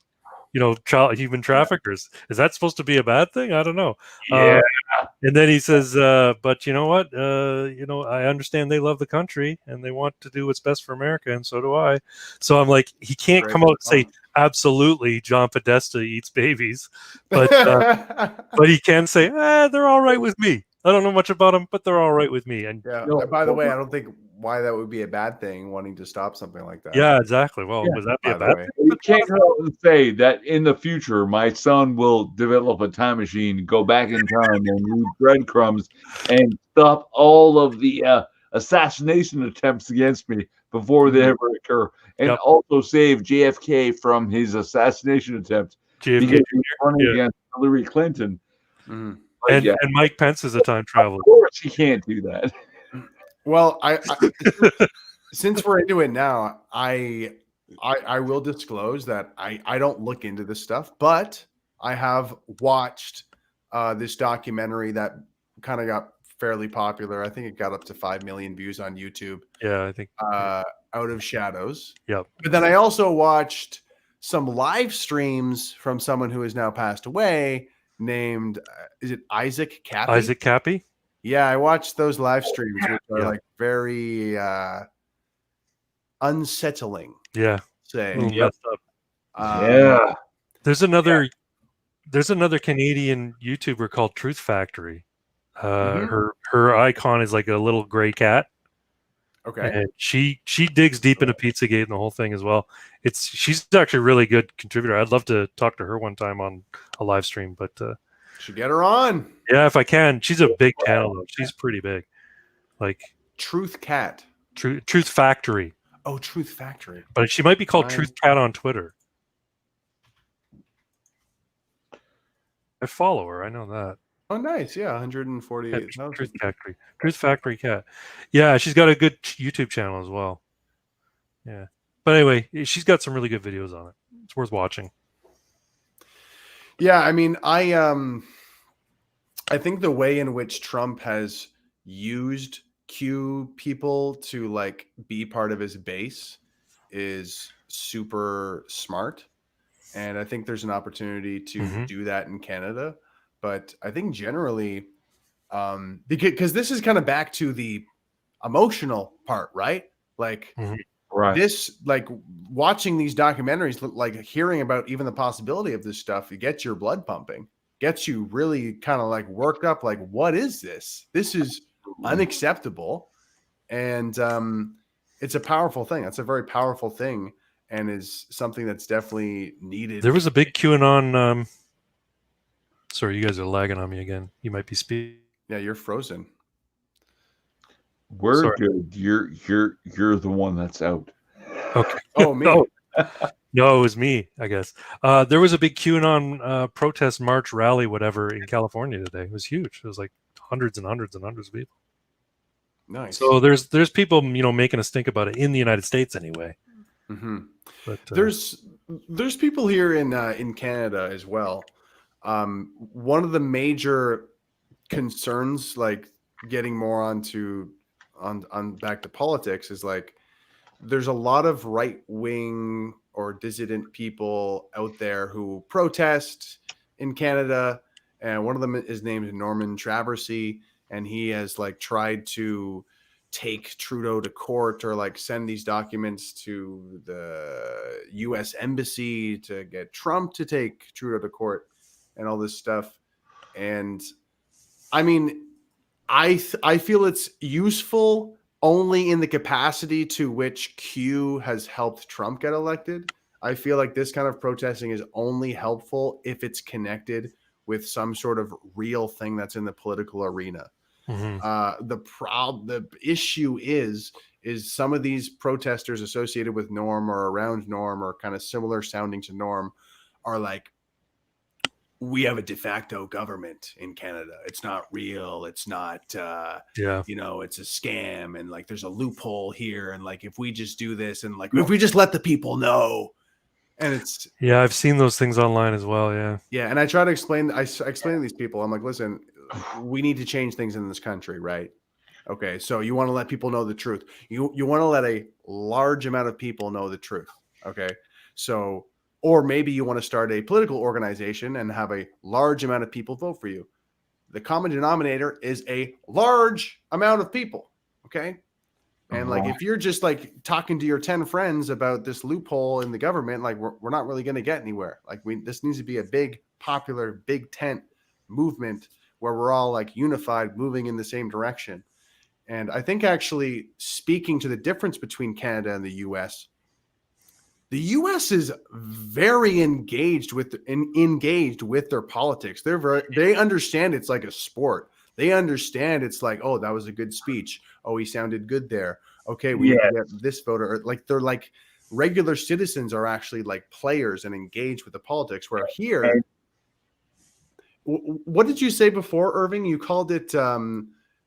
you know, human traffickers. Is that supposed to be a bad thing? I don't know. Yeah. And then he says, but you know what? You know, I understand they love the country and they want to do what's best for America, and so do I. So I'm like, he can't come out and say, absolutely, John Podesta eats babies, but but he can say, they're all right with me. I don't know much about them, but they're all right with me. And yeah, by the way, I don't think why that would be a bad thing, wanting to stop something like that. Yeah, exactly. Well, Yeah, would that be by a the bad way. thing? You can't go and say that in the future my son will develop a time machine, go back in time and leave breadcrumbs and stop all of the assassination attempts against me before they ever occur, and Yep. also save JFK from his assassination attempt JFK because he's running yeah. against Hillary Clinton. Mhm. Like, and Mike Pence is a time traveler. of course he can't do that. Well, since we're into it now, I will disclose that I don't look into this stuff, but I have watched this documentary that kind of got fairly popular. I think it got up to 5 million views on YouTube. Yeah, I think. Out of Shadows. Yep. But then I also watched some live streams from someone who has now passed away, named is it Isaac Cappy? Isaac Cappy. Yeah, I watched those live streams, which are Yeah. like very unsettling. Yeah. Say, A little messed up. Yeah. There's another Canadian YouTuber called Truth Factory. Her icon is like a little gray cat. Okay. And she digs deep into Pizzagate and the whole thing as well. She's actually a really good contributor. I'd love to talk to her one time on a live stream, but Should get her on. yeah, if I can. She's a big channel though. She's pretty big. Like Truth Cat. Truth Factory. Oh, Truth Factory. But she might be called Fine. Truth Cat on Twitter. I follow her. I know that. Oh, nice. Yeah, 148. Truth Factory Cat. Yeah, she's got a good YouTube channel as well. Yeah. But anyway, she's got some really good videos on it. It's worth watching. Yeah, I mean, I think the way in which Trump has used Q people to like be part of his base is super smart. And I think there's an opportunity to do that in Canada. But I think generally, because this is kind of back to the emotional part, right? Like this, like watching these documentaries, like hearing about even the possibility of this stuff, it gets your blood pumping, gets you really kind of like worked up. Like, what is this? This is unacceptable. And it's a powerful thing. That's a very powerful thing. And is something that's definitely needed. There was a big QAnon. Sorry, you guys are lagging on me again. You might be speaking. Yeah, you're frozen. We're good. You're the one that's out. Okay. Oh, me. No, it was me, I guess. There was a big QAnon protest march rally, whatever, in California today. It was huge. It was like hundreds and hundreds and hundreds of people. Nice. So there's people, making us think about it in the United States anyway. Mm-hmm. But there's people here in Canada as well. One of the major concerns, like getting more on back to politics, is like there's a lot of right wing or dissident people out there who protest in Canada, and one of them is named Norman Traversy, and he has like tried to take Trudeau to court or like send these documents to the US embassy to get Trump to take Trudeau to court and all this stuff. And I mean, I feel it's useful only in the capacity to which Q has helped Trump get elected. I feel like this kind of protesting is only helpful if it's connected with some sort of real thing that's in the political arena. The issue is some of these protesters associated with Norm or around Norm or kind of similar sounding to Norm are like, we have a de facto government in Canada. It's not real. It's not, it's a scam. And like, there's a loophole here. And like, if we just do this and like, if we just let the people know. And it's, I've seen those things online as well. Yeah. Yeah. And I try to explain to these people, I'm like, listen, we need to change things in this country, right? Okay, so you want to let people know the truth. You want to let a large amount of people know the truth. Okay, so or maybe you want to start a political organization and have a large amount of people vote for you. The common denominator is a large amount of people. Okay, and like if you're just like talking to your 10 friends about this loophole in the government, like we're not really going to get anywhere. Like this needs to be a big, popular, big tent movement where we're all like unified, moving in the same direction. And I think actually speaking to the difference between Canada and the US is very engaged with their politics. They understand it's like a sport. They understand it's like, oh, that was a good speech. Oh, he sounded good there. Okay, we need to get this voter. Or like they're like regular citizens are actually like players and engaged with the politics. Where here, what did you say before, Irving? You called it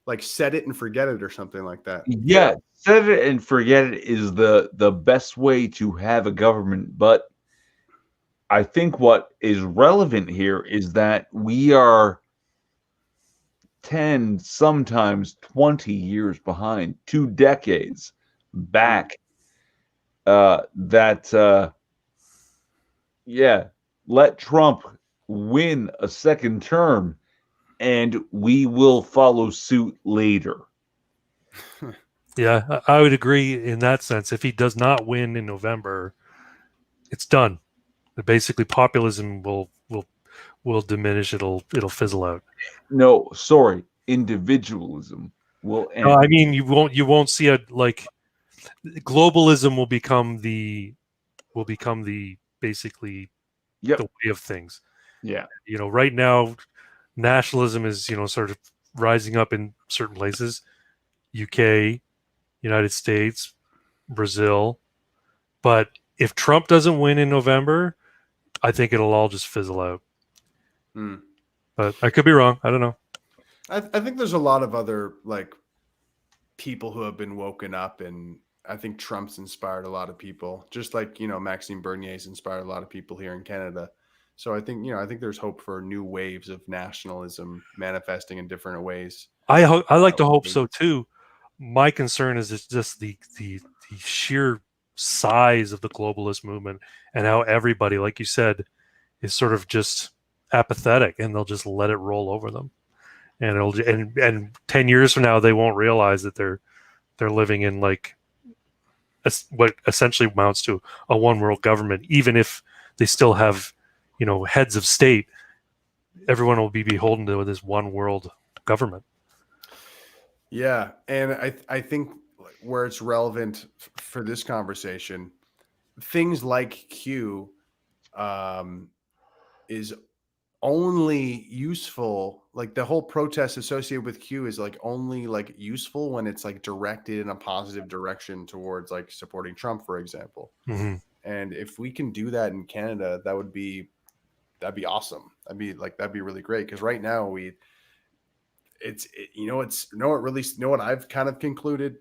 like set it and forget it or something like that. Yeah, set it and forget it is the best way to have a government. But I think what is relevant here is that we are 10, sometimes 20 years behind, 2 decades back. Let Trump win a second term and we will follow suit later. Yeah, I would agree in that sense. If he does not win in November, it's done. Basically, populism will diminish. It'll fizzle out. No, sorry, individualism will end. No, I mean you won't see a like globalism will become the basically Yep. the way of things. Yeah. You know, right now nationalism is, you know, sort of rising up in certain places. UK, United States, Brazil. But if Trump doesn't win in November, I think it'll all just fizzle out. But I could be wrong. I don't know. I think there's a lot of other like people who have been woken up, and I think Trump's inspired a lot of people, just like, you know, Maxime Bernier's inspired a lot of people here in Canada. So I think, you know, I think there's hope for new waves of nationalism manifesting in different ways. I like to hope so too. My concern is it's just the sheer size of the globalist movement and how everybody, like you said, is sort of just apathetic and they'll just let it roll over them. And and 10 years from now, they won't realize that they're living in like what essentially amounts to a one world government. Even if they still have, you know, heads of state, everyone will be beholden to this one world government. Yeah, and I think where it's relevant for this conversation, things like Q is only useful, like the whole protest associated with Q is like only like useful when it's like directed in a positive direction towards like supporting Trump, for example. Mm-hmm. And if we can do that in Canada, that'd be awesome. That'd be really great, because right now what I've kind of concluded,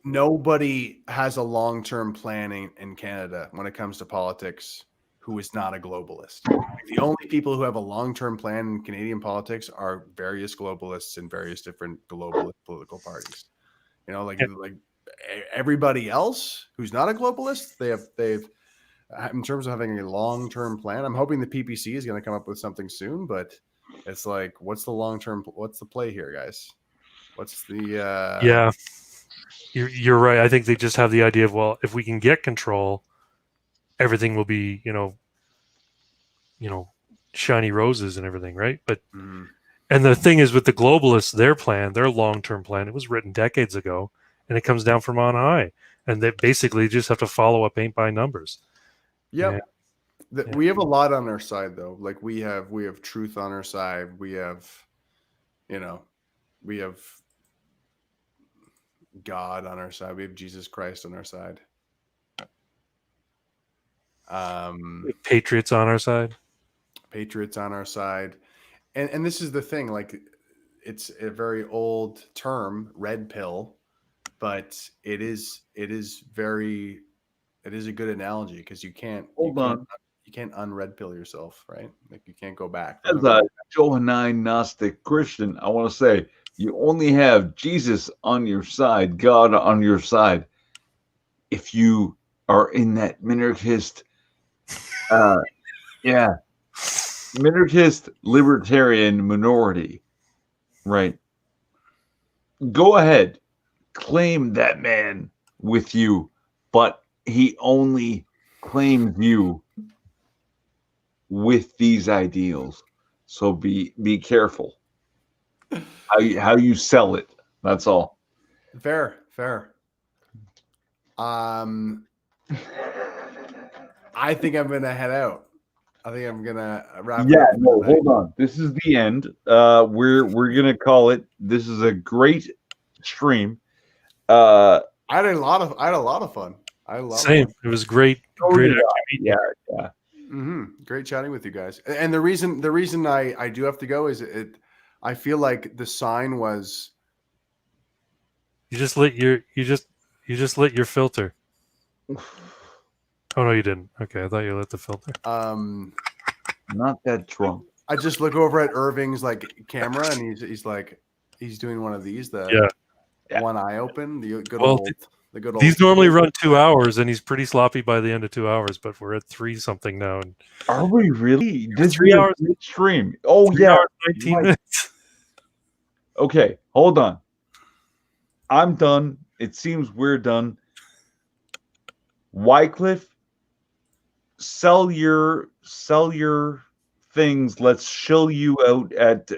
nobody has a long-term planning in Canada when it comes to politics who is not a globalist. The only people who have a long-term plan in Canadian politics are various globalists in various different globalist political parties. You know, like everybody else who's not a globalist, they've in terms of having a long-term plan. I'm hoping the PPC is going to come up with something soon, but it's like, what's the long-term? What's the play here, guys? What's the Yeah, you're right. I think they just have the idea of, well, if we can get control, everything will be, you know, shiny roses and everything, right? But and the thing is with the globalists, their plan, their long-term plan, it was written decades ago, and it comes down from on high, and they basically just have to follow a paint by numbers. Yeah. We have a lot on our side, though. Like we have truth on our side. We have God on our side. We have Jesus Christ on our side. Patriots on our side. Patriots on our side. And this is the thing, like it's a very old term, red pill, but it is a good analogy, because you can't unred pill yourself, right? Like you can't go back. As a Johannine Gnostic Christian, I want to say you only have Jesus on your side, God on your side, if you are in that minarchist, minarchist libertarian minority, right? Go ahead, claim that man with you, but he only claims you with these ideals. So be careful. how you sell it. That's all. Fair. I think I'm gonna head out. I think I'm gonna wrap it Yeah, up. no, hold on. This is the end. We're gonna call it. This is a great stream. I had a lot of fun. Same. It was great. Oh, Great. yeah. Great chatting with you guys. And the reason I do have to go is I feel like the sign was You just lit your filter. Oh no, you didn't. Okay, I thought you lit the filter. Not that drunk. I just look over at Irving's like camera and he's doing one of these, the one eye open, the good old These normally run 2 hours, and he's pretty sloppy by the end of 2 hours. But we're at 3 something now. And are we really? This 3 hours stream. Oh 3 yeah, hours, 19 minutes. Okay, hold on. I'm done. It seems we're done. Wycliffe, sell your things. Let's shill you out at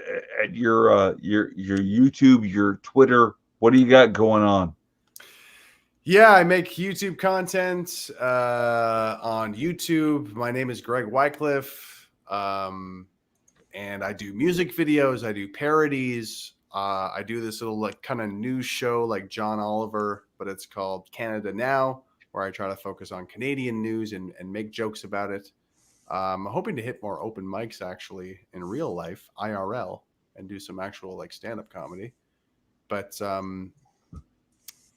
your YouTube, your Twitter. What do you got going on? Yeah, I make YouTube content on YouTube. My name is Greg Wycliffe, and I do music videos. I do parodies. I do this little like kind of news show like John Oliver, but it's called Canada Now, where I try to focus on Canadian news and make jokes about it. I'm hoping to hit more open mics actually in real life, IRL, and do some actual like stand-up comedy. But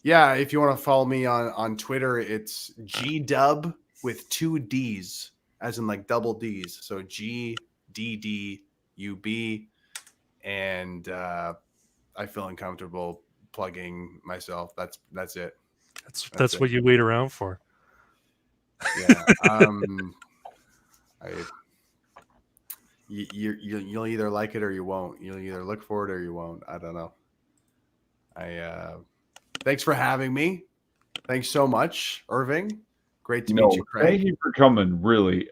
yeah, if you want to follow me on Twitter, it's GDub with 2 D's, as in like double D's. So GDDUB. And I feel uncomfortable plugging myself. That's it. That's what you wait around for. Yeah. You'll either like it or you won't. You'll either look for it or you won't. I don't know. Thanks for having me. Thanks so much, Irving. Great to meet you, Craig. Thank you for coming, really.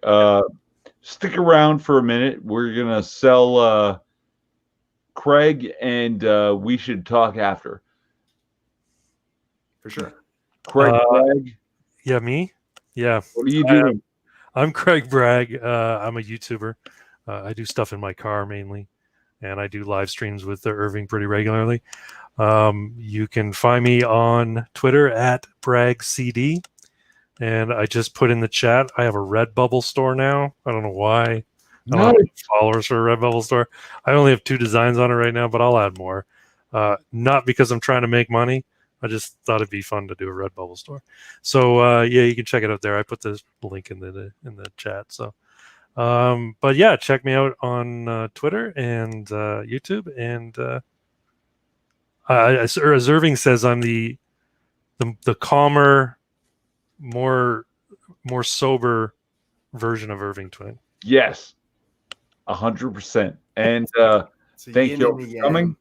Stick around for a minute. We're going to sell Craig, and we should talk after. For sure. Craig. Yeah, me? Yeah. What are you doing? I'm Craig Bragg. I'm a YouTuber. I do stuff in my car mainly, and I do live streams with Irving pretty regularly. You can find me on Twitter at BraggCD, and I just put in the chat, I have a Redbubble store now. I don't know why. I don't have any followers for a Redbubble store. I only have 2 designs on it right now, but I'll add more. Not because I'm trying to make money. I just thought it'd be fun to do a Redbubble store. So yeah, you can check it out there. I put the link in the chat. So, but yeah, check me out on Twitter and YouTube. And as Irving says, I'm the calmer, more sober version of Irving Twin. Yes, 100%. And thank you for coming.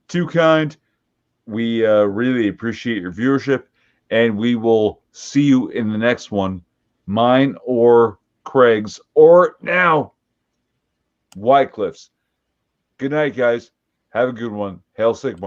Too kind. We really appreciate your viewership, and we will see you in the next one, mine or Craig's, or now Wycliffe's. Good night, guys. Have a good one. Hail Sigmar.